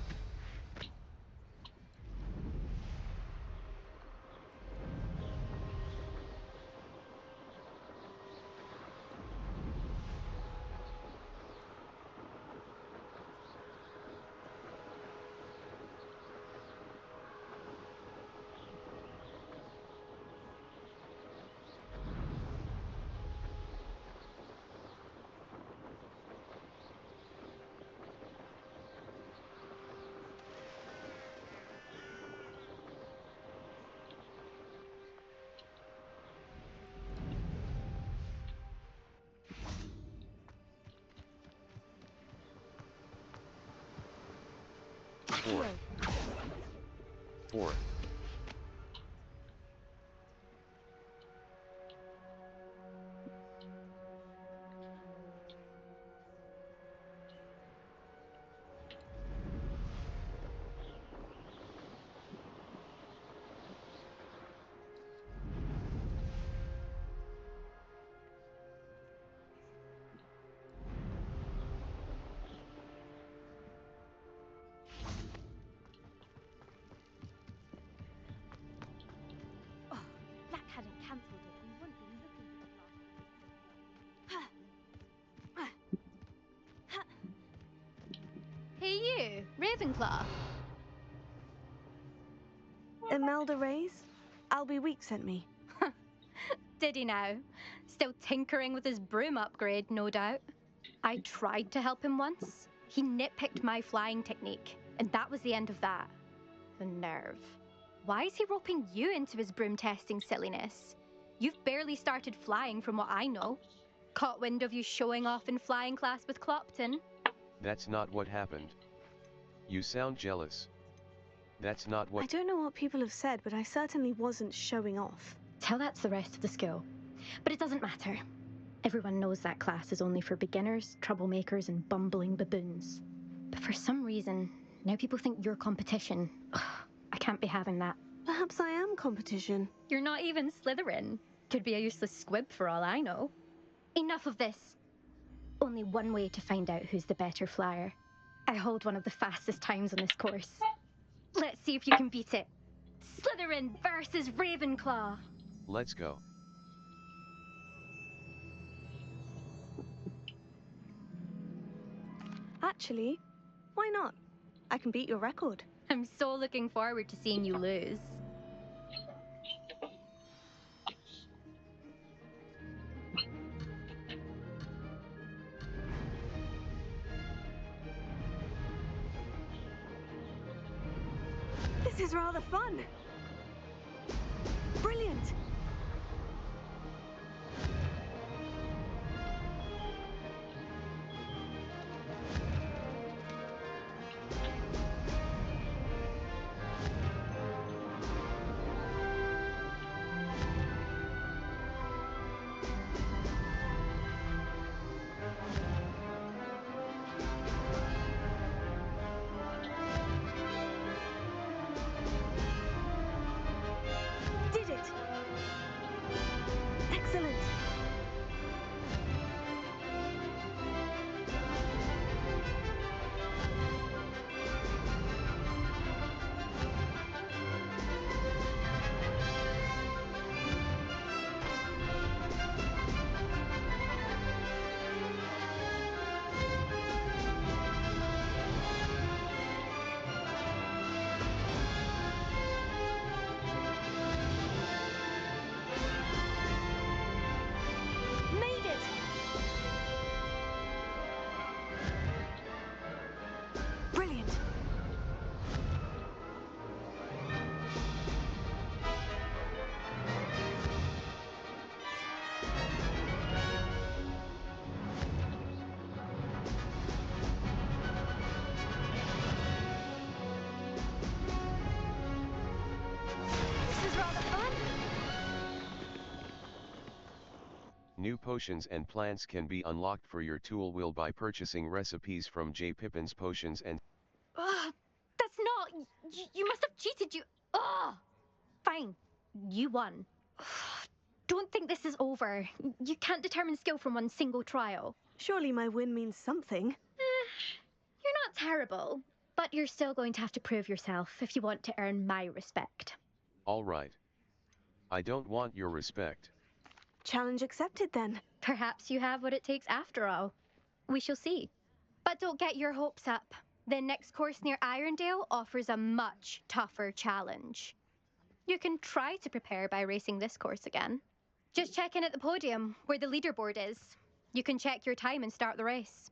Four. Black hadn't cancelled it, we wouldn't be looking for the Hey you, Ravenclaw. Imelda Reyes? Albie Week sent me. Did he now? Still tinkering with his broom upgrade, no doubt. I tried to help him once. He nitpicked my flying technique, and that was the end of that. The nerve. Why is he roping you into his broom testing silliness? You've barely started flying from what I know. Caught wind of you showing off in flying class with Clopton. That's not what happened. You sound jealous. That's not what— I don't know what people have said, but I certainly wasn't showing off. Tell that to the rest of the school. But it doesn't matter. Everyone knows that class is only for beginners, troublemakers, and bumbling baboons. But for some reason, now people think you're competition. Ugh, I can't be having that. Perhaps I am competition. You're not even Slytherin. Could be a useless squib for all I know. Enough of this. Only one way to find out who's the better flyer. I hold one of the fastest times on this course. Let's see if you can beat it. Slytherin versus Ravenclaw. Let's go. Actually, why not? I can beat your record. I'm so looking forward to seeing you lose. This is rather fun. Brilliant. New potions and plants can be unlocked for your tool wheel by purchasing recipes from J. Pippin's Potions and... Ugh, that's not... You must have cheated, you... Ugh! Fine. You won. Don't think this is over. You can't determine skill from one single trial. Surely my win means something. You're not terrible, but you're still going to have to prove yourself if you want to earn my respect. All right. I don't want your respect. Challenge accepted then. Perhaps you have what it takes after all. We shall see. But don't get your hopes up. The next course near Irondale offers a much tougher challenge. You can try to prepare by racing this course again. Just check in at the podium, where the leaderboard is. You can check your time and start the race.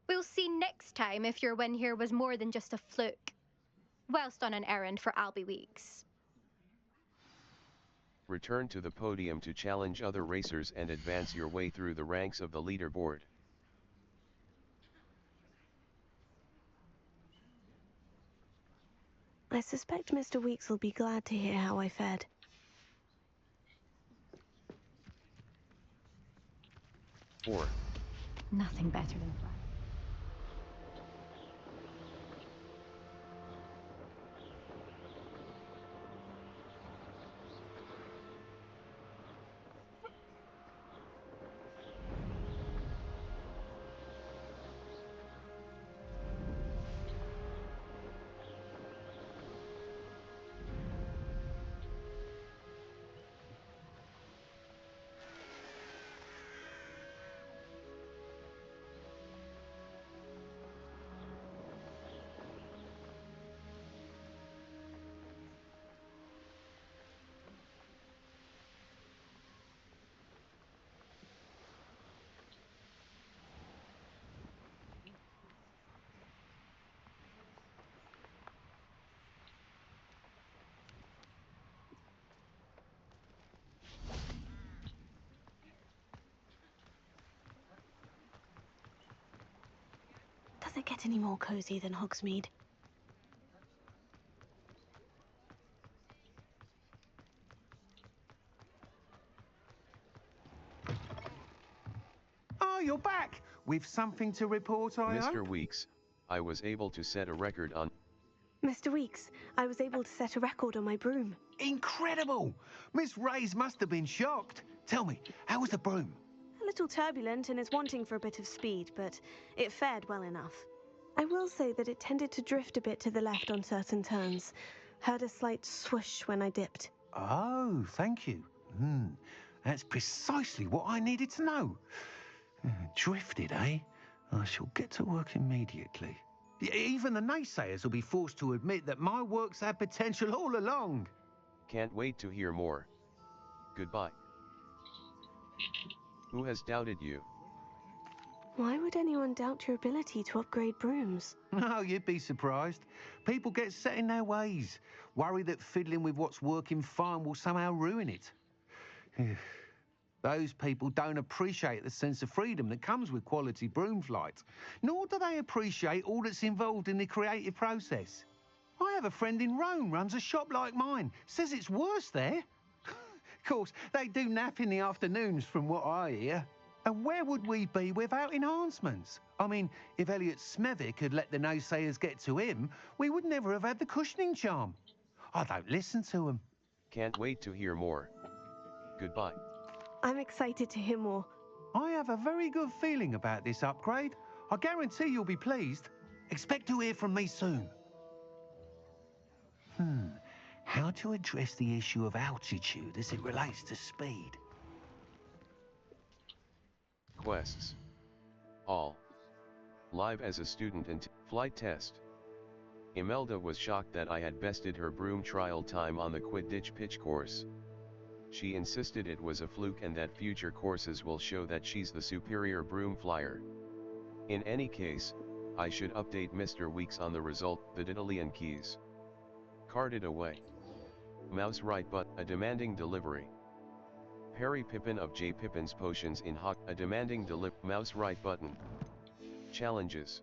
We'll see next time if your win here was more than just a fluke. Whilst on an errand for Albie Weeks. Return to the podium to challenge other racers and advance your way through the ranks of the leaderboard. I suspect Mr. Weeks will be glad to hear how I fared. Nothing better than fun. Does it get any more cozy than Hogsmeade? Oh, you're back! With something to report, I hope? Mr. Weeks, I was able to set a record on... Mr. Weeks, I was able to set a record on my broom. Incredible! Miss Reyes must have been shocked. Tell me, how was the broom? A little turbulent and is wanting for a bit of speed, but it fared well enough. I will say that it tended to drift a bit to the left on certain turns. Heard a slight swoosh when I dipped. Oh, thank you. That's precisely what I needed to know. Drifted, eh? I shall get to work immediately. Even the naysayers will be forced to admit that my work's had potential all along. Can't wait to hear more. Goodbye. Who has doubted you? Why would anyone doubt your ability to upgrade brooms? Oh, you'd be surprised. People get set in their ways, worry that fiddling with what's working fine will somehow ruin it. Those people don't appreciate the sense of freedom that comes with quality broom flight, nor do they appreciate all that's involved in the creative process. I have a friend in Rome runs a shop like mine, says it's worse there. Of course, they do nap in the afternoons from what I hear. And where would we be without enhancements? I mean, if Elliot Smethwick had let the naysayers get to him, we would never have had the cushioning charm. I don't listen to them. Can't wait to hear more. Goodbye. I'm excited to hear more. I have a very good feeling about this upgrade. I guarantee you'll be pleased. Expect to hear from me soon. How to address the issue of altitude as it relates to speed? Quests. All. Live as a student and flight test. Imelda was shocked that I had bested her broom trial time on the Quidditch pitch course. She insisted it was a fluke and that future courses will show that she's the superior broom flyer. In any case, I should update Mr. Weeks on the result, the Daedalian keys. Carted away. Mouse right but a demanding delivery. Perry Pippin of J. Pippin's Potions in Hog, a demanding mouse right button. Challenges.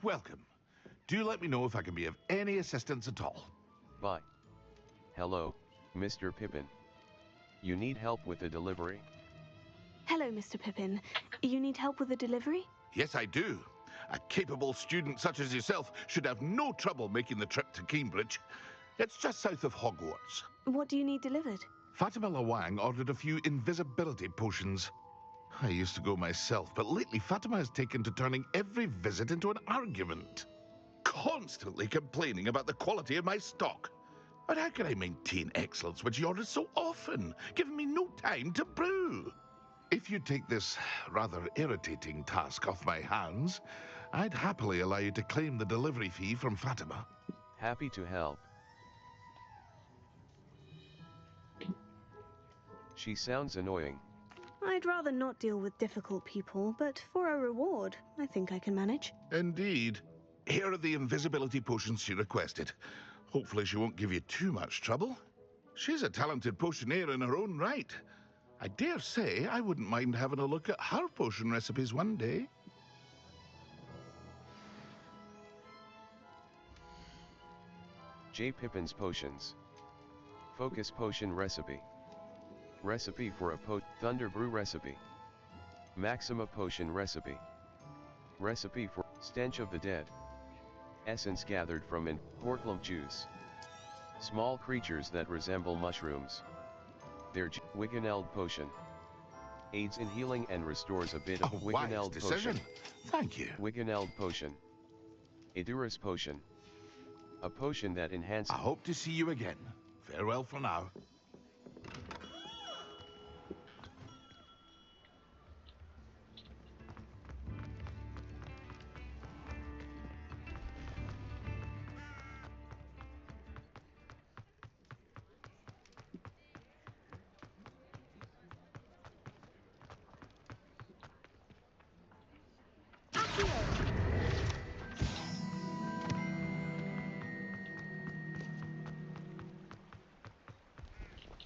Welcome. Do let me know if I can be of any assistance at all. Bye. Hello, Mr. Pippin. You need help with the delivery? Hello, Mr. Pippin. You need help with the delivery? Yes, I do. A capable student such as yourself should have no trouble making the trip to Cambridge. It's just south of Hogwarts. What do you need delivered? Fatima Lawang ordered a few invisibility potions. I used to go myself, but lately Fatima has taken to turning every visit into an argument. Constantly complaining about the quality of my stock. But how can I maintain excellence when she orders so often, giving me no time to brew? If you take this rather irritating task off my hands, I'd happily allow you to claim the delivery fee from Fatima. Happy to help. She sounds annoying. I'd rather not deal with difficult people, but for a reward, I think I can manage. Indeed. Here are the invisibility potions she requested. Hopefully she won't give you too much trouble. She's a talented potioneer in her own right. I dare say I wouldn't mind having a look at her potion recipes one day. J. Pippin's Potions. Focus Potion Recipe. Recipe for a Thunder Brew Recipe. Maxima Potion Recipe. Recipe for Stench of the Dead. Essence gathered from in Hortlump juice. Small creatures that resemble mushrooms. Their Wiggeneld Potion. Aids in healing and restores a bit of Wiggeneld Potion. Thank you. Wiggeneld Potion. Edurus Potion. A potion that enhances... I hope to see you again. Farewell for now.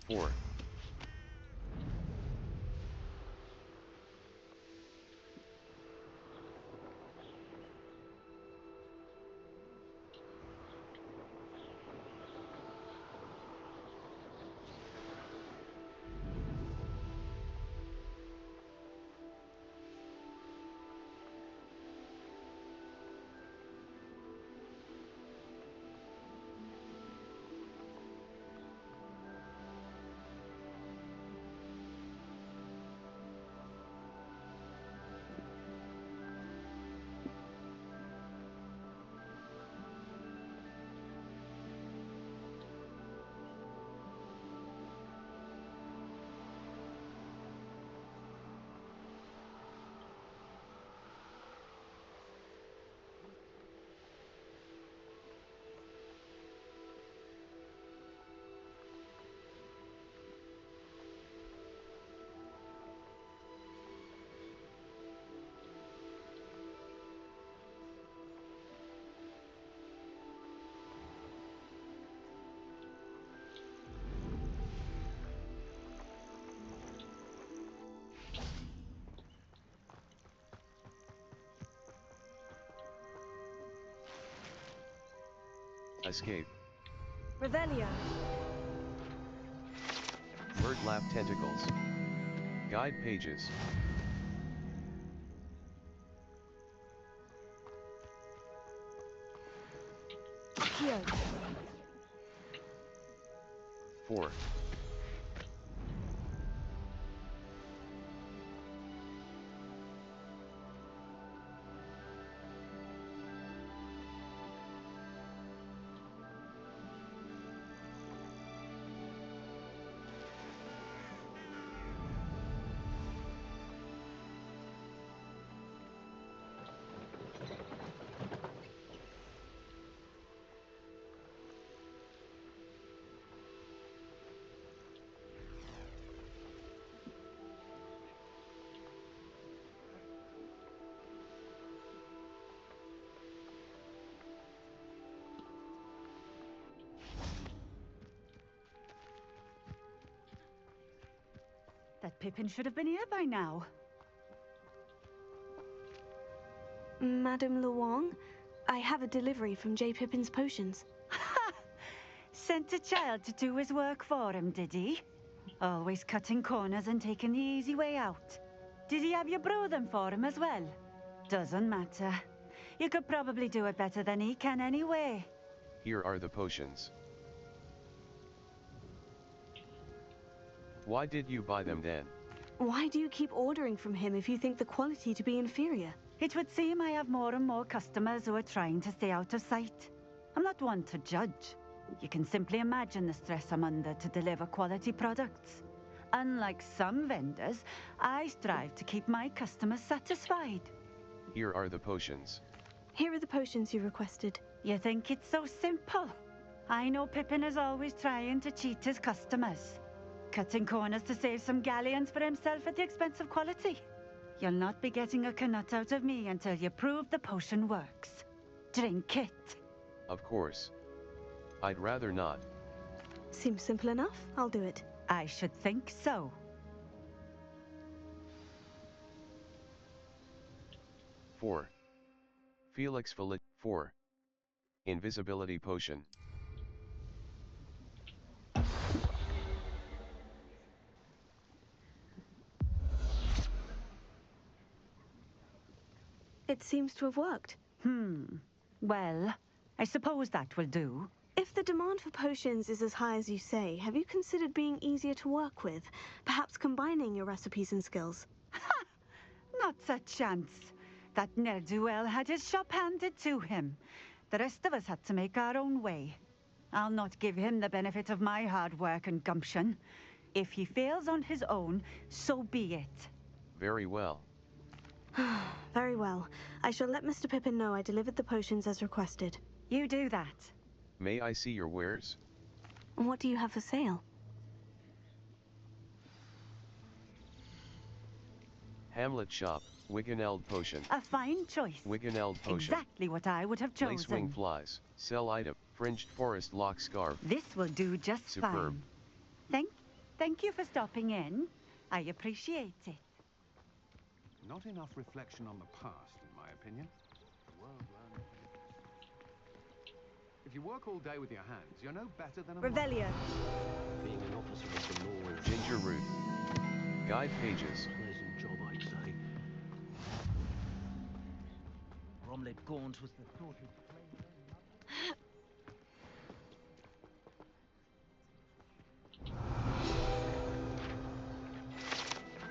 Four. Escape. Revelio. Birdlap Tentacles. Guide pages. Accio. 4. That Pippin should have been here by now. Madame Lawang, I have a delivery from J. Pippin's potions. Sent a child to do his work for him, did he? Always cutting corners and taking the easy way out. Did he have you brew them for him as well? Doesn't matter. You could probably do it better than he can anyway. Here are the potions. Why did you buy them then? Why do you keep ordering from him if you think the quality to be inferior? It would seem I have more and more customers who are trying to stay out of sight. I'm not one to judge. You can simply imagine the stress I'm under to deliver quality products. Unlike some vendors, I strive to keep my customers satisfied. Here are the potions. Here are the potions you requested. You think it's so simple? I know Pippin is always trying to cheat his customers. Cutting corners to save some galleons for himself at the expense of quality. You'll not be getting a canut out of me until you prove the potion works. Drink it. Of course. I'd rather not. Seems simple enough. I'll do it. I should think so. Four. Felix Felit. 4. Invisibility potion. It seems to have worked. Well, I suppose that will do. If the demand for potions is as high as you say, have you considered being easier to work with? Perhaps combining your recipes and skills? Ha! Not a chance. That ne'er-do-well had his shop handed to him. The rest of us had to make our own way. I'll not give him the benefit of my hard work and gumption. If he fails on his own, so be it. Very well. Very well. I shall let Mr. Pippin know I delivered the potions as requested. You do that. May I see your wares? What do you have for sale? Hamlet shop, Wiggeneld potion. A fine choice. Wiggeneld potion. Exactly what I would have chosen. Lace wing flies. Sell item. Fringed forest lock scarf. This will do just Superb. Fine. Thank you for stopping in. I appreciate it. Not enough reflection on the past, in my opinion. If you work all day with your hands, you're no better than a Revelio. Being an officer of the law is Ginger root. Guide pages. pleasant job, I'd say. Bromley Gaunt was the thought of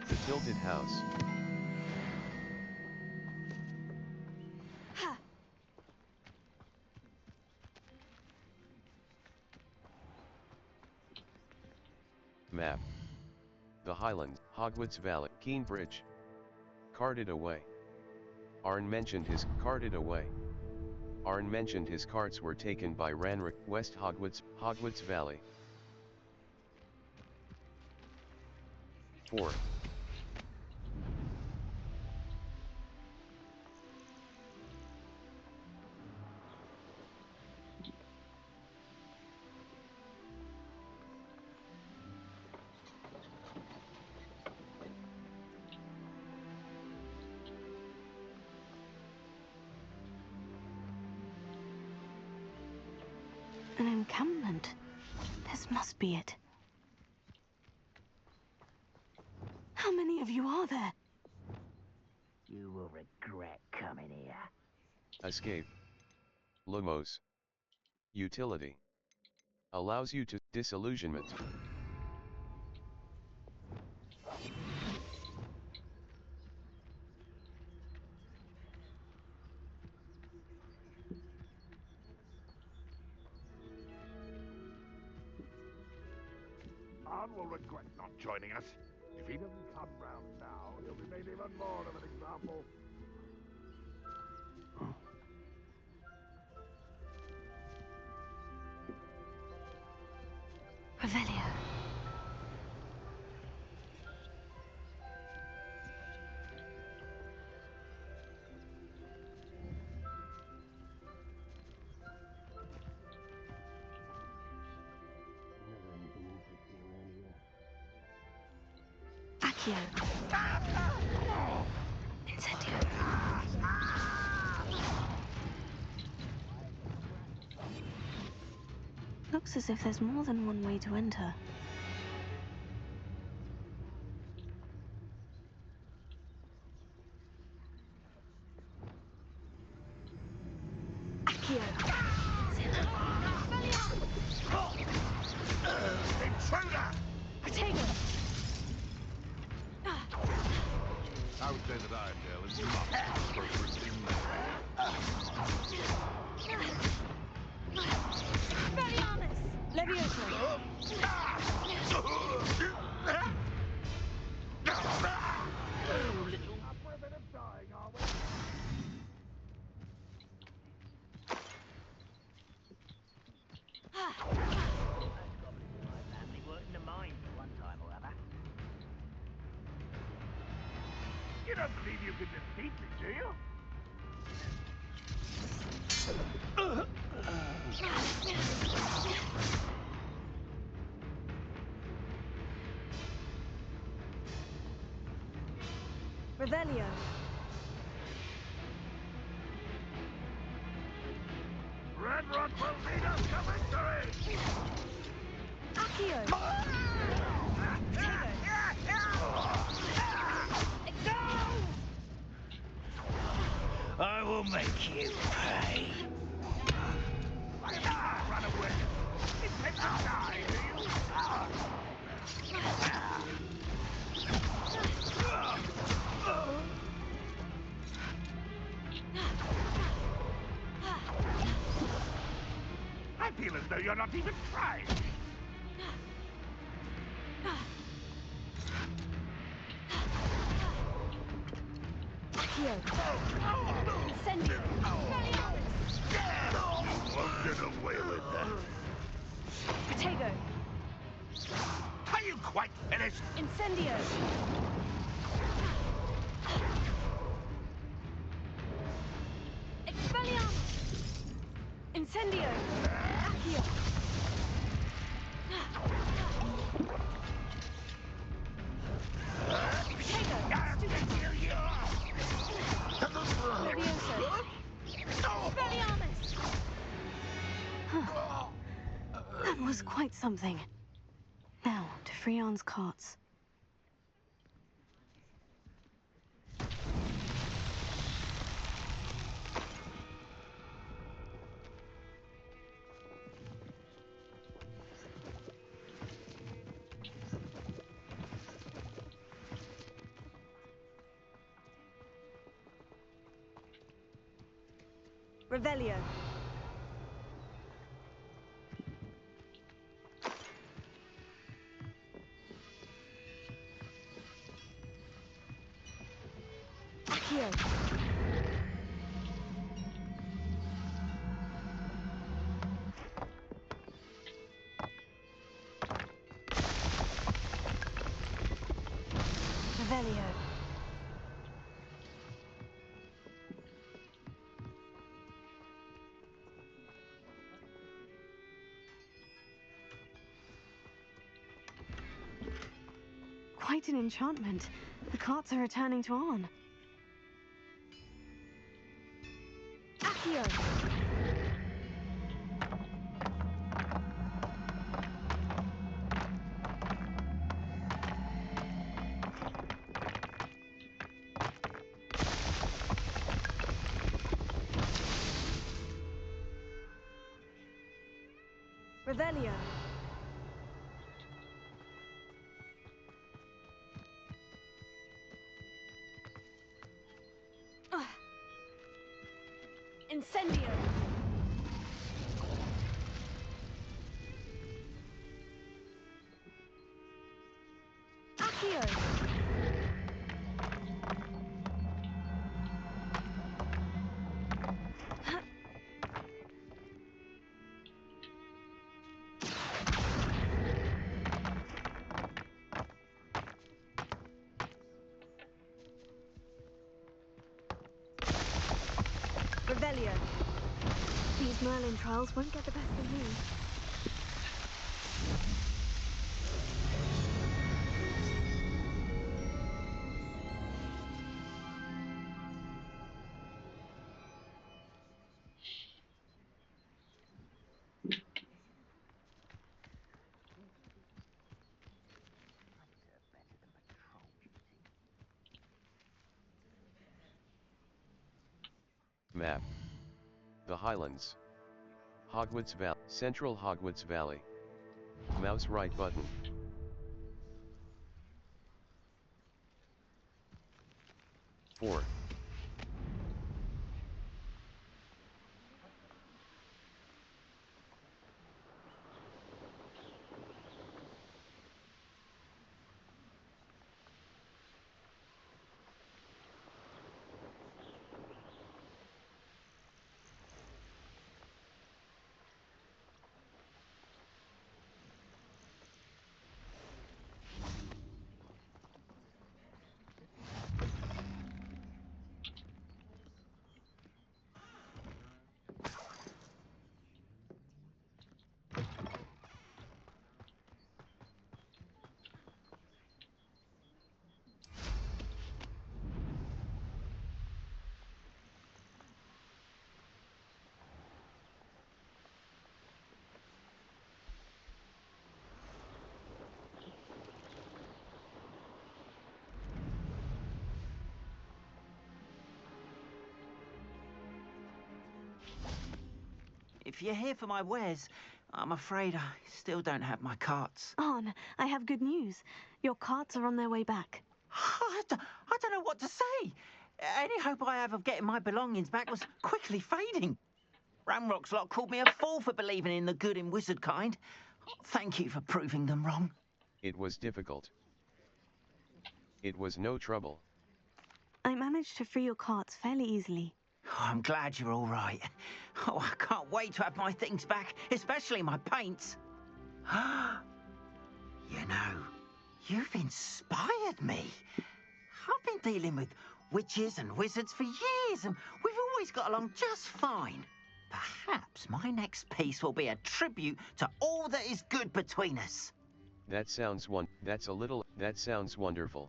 The Tilted House. Map. The Highlands, Hogwarts Valley, Keenbridge. Carted away. Arn mentioned his carted away. Arn mentioned his carts were taken by Ranrock, West Hogwarts Valley. 4. An encampment. This must be it. How many of you are there? You will regret coming here. Escape. Lumos. Utility. Allows you to disillusionment. Arn will regret not joining us. If he doesn't come round now, he'll be made even more of an example. Revelio. Accio. Incendio. looks as if there's more than one way to enter. Accio! Intruder! Protego! I would say that Iredale is not the appropriate name. Expelliarmus! Levioso! You don't believe you can defeat me, do you? Revelio! Red Rock will lead us to victory! Accio! I will make you pay. Run away. Intend to die, do you? I feel as though you're not even trying. Accio! Incendio! You won't get away with that. Protego! Are you quite finished? Incendio! Expelliarmus! Incendio! Accio! Protego! Levioso! Expelliarmus! Huh. That was quite something. Now, to Freon's carts. Revelio. Accio. Revelio. Quite an enchantment. The carts are returning to Arn. Accio! Revelio. Incendio! Accio! Revelio. These Merlin trials won't get the best of me. Map. The Highlands. Hogwarts Valley. Central Hogwarts Valley. Mouse right button. Four. If you're here for my wares, I'm afraid I still don't have my carts. Arn, I have good news. Your carts are on their way back. I don't know what to say. Any hope I have of getting my belongings back was quickly fading. Ramrock's lot called me a fool for believing in the good in wizard kind. Thank you for proving them wrong. It was difficult. It was no trouble. I managed to free your carts fairly easily. Oh, I'm glad you're all right. Oh, I can't wait to have my things back, especially my paints. You know, you've inspired me. I've been dealing with witches and wizards for years, and we've always got along just fine. Perhaps my next piece will be a tribute to all that is good between us. That sounds wonderful.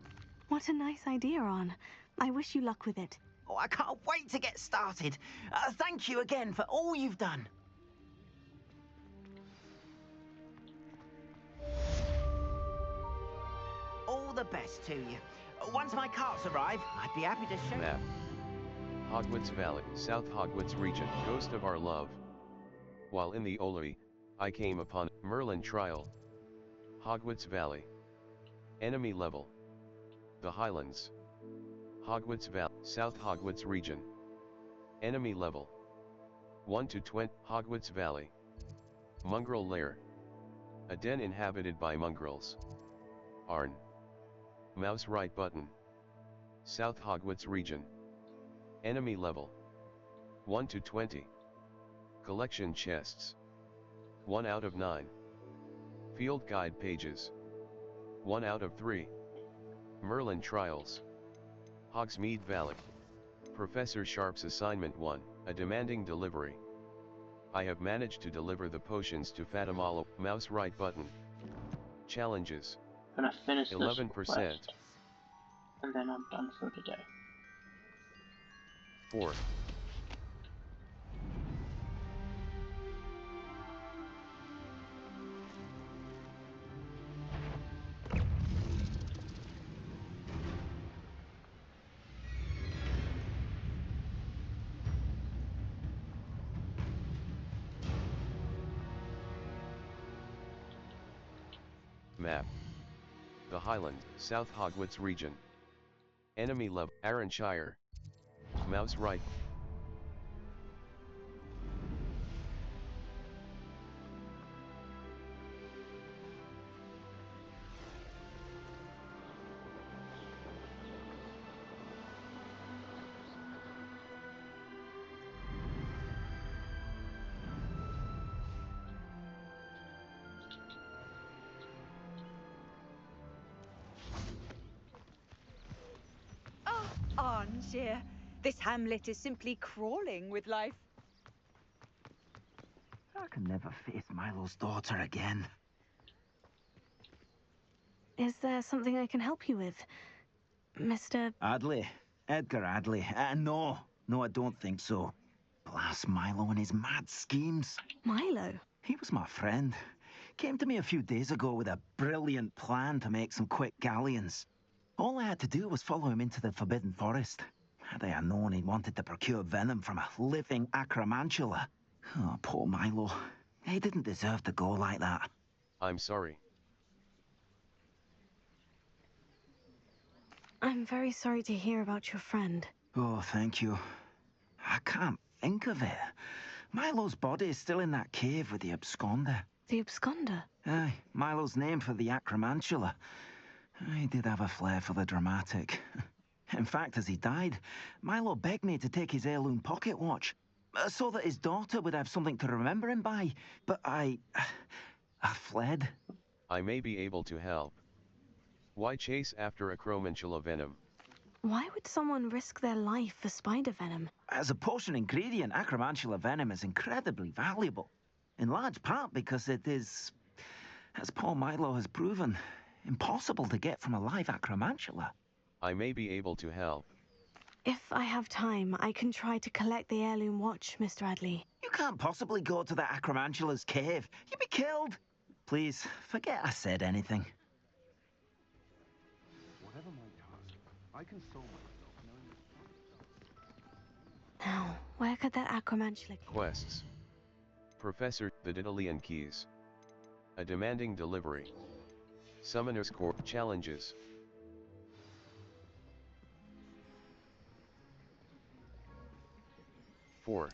What a nice idea, Arn. I wish you luck with it. Oh, I can't wait to get started. Thank you again for all you've done. All the best to you. Once my carts arrive, I'd be happy to show Map. Hogwarts Valley, South Hogwarts region, Ghost of Our Love. While in the Oloy, I came upon Merlin Trial. Hogwarts Valley. Enemy level. The Highlands. Hogwarts Valley, South Hogwarts region. Enemy level. 1 to 20, Hogwarts Valley. Mongrel lair. A den inhabited by mongrels. Arn. Mouse right button. South Hogwarts region. Enemy level. 1 to 20. Collection chests. 1 out of 9. Field guide pages. 1 out of 3. Merlin Trials. Hogsmeade Valley. Professor Sharp's assignment 1, a demanding delivery. I have managed to deliver the potions to Fatimalo. Mouse right button. Challenges. Gonna finish 11%. This quest, and then I'm done for today. 4. Map. The Highland, South Hogwarts region. Enemy level, Arranshire. Mouse right. Arnshire. This hamlet is simply crawling with life. I can never face Milo's daughter again. Is there something I can help you with, Mr. Adley. Edgar Adley. No, I don't think so. Blast Milo and his mad schemes. Milo? He was my friend. Came to me a few days ago with a brilliant plan to make some quick galleons. All I had to do was follow him into the Forbidden Forest. Had I known he wanted to procure venom from a living acromantula. Oh, poor Milo. He didn't deserve to go like that. I'm sorry. I'm very sorry to hear about your friend. Oh, thank you. I can't think of it. Milo's body is still in that cave with the absconder. The absconder? Aye, Milo's name for the acromantula. He did have a flair for the dramatic. In fact, as he died, Milo begged me to take his heirloom pocket watch, so that his daughter would have something to remember him by. But I fled. I may be able to help. Why chase after acromantula venom? Why would someone risk their life for spider venom? As a potion ingredient, acromantula venom is incredibly valuable. In large part because it is, as Paul Milo has proven, impossible to get from a live acromantula. I may be able to help. If I have time, I can try to collect the heirloom watch, Mr. Adley. You can't possibly go to the acromantula's cave. You'd be killed. Please, forget I said anything. Whatever my task, I console myself knowing that... Now, where could that acromantula... Quests. Professor, the Daedalian Keys. A demanding delivery. Summoner's Court challenges. Four.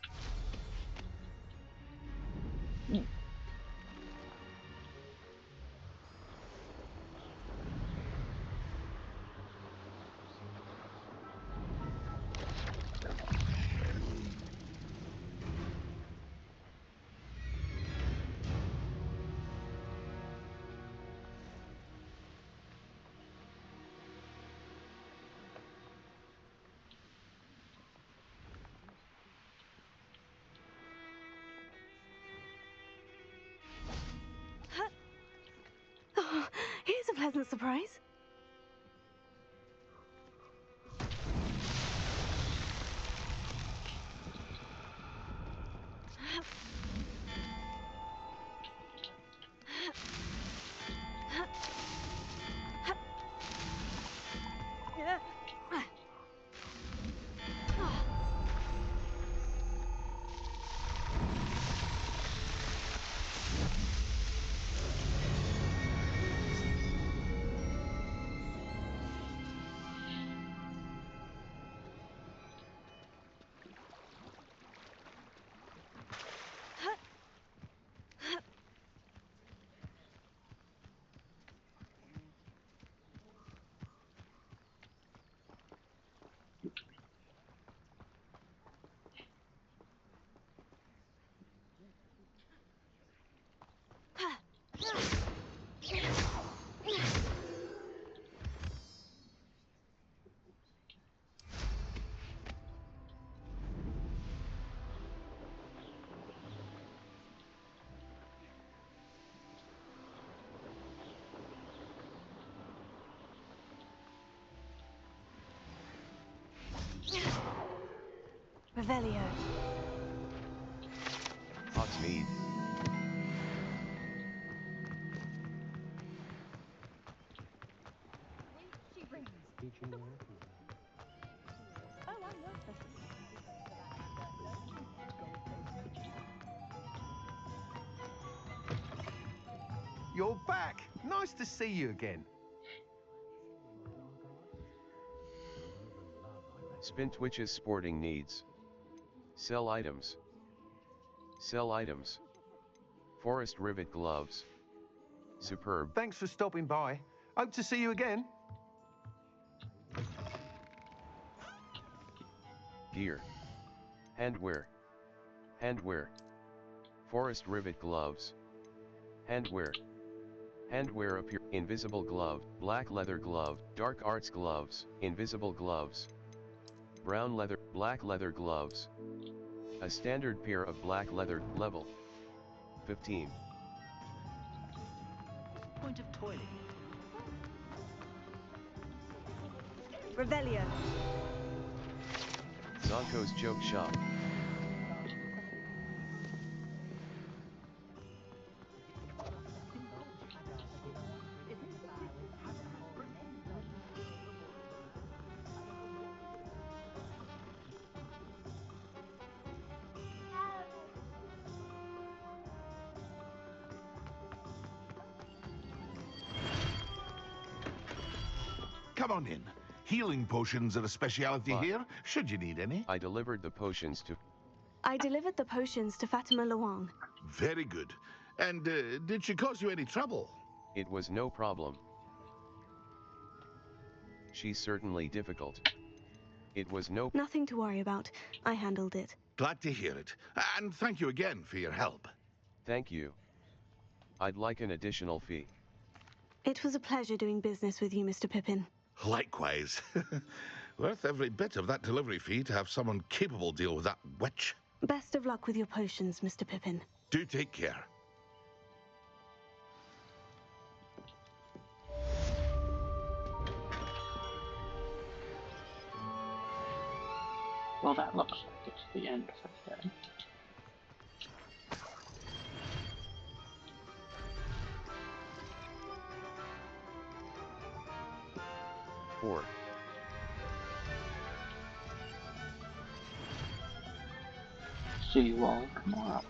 Oh, here's a pleasant surprise. Revelio. Hogsmeade. You're back! Nice to see you again. Spintwitch's sporting needs. Sell items. Sell items. Forest rivet gloves. Superb. Thanks for stopping by. Hope to see you again. Gear. Handwear. Handwear. Forest rivet gloves. Handwear. Handwear appear. Invisible glove, black leather glove, dark arts gloves, invisible gloves. Brown leather, black leather gloves. A standard pair of black leather, level 15. Point of toilet. Revelio. Zonko's joke shop. come on in. Healing potions are a speciality here, should you need any. I delivered the potions to Fatima Luang. Very good. And did she cause you any trouble? It was no problem. She's certainly difficult. It was Nothing to worry about. I handled it. Glad to hear it. And thank you again for your help. Thank you. I'd like an additional fee. It was a pleasure doing business with you, Mr. Pippin. Likewise. Worth every bit of that delivery fee to have someone capable deal with that witch. Best of luck with your potions, Mr. Pippin. Do take care. Well, that looks like it's the end for today. See you all tomorrow.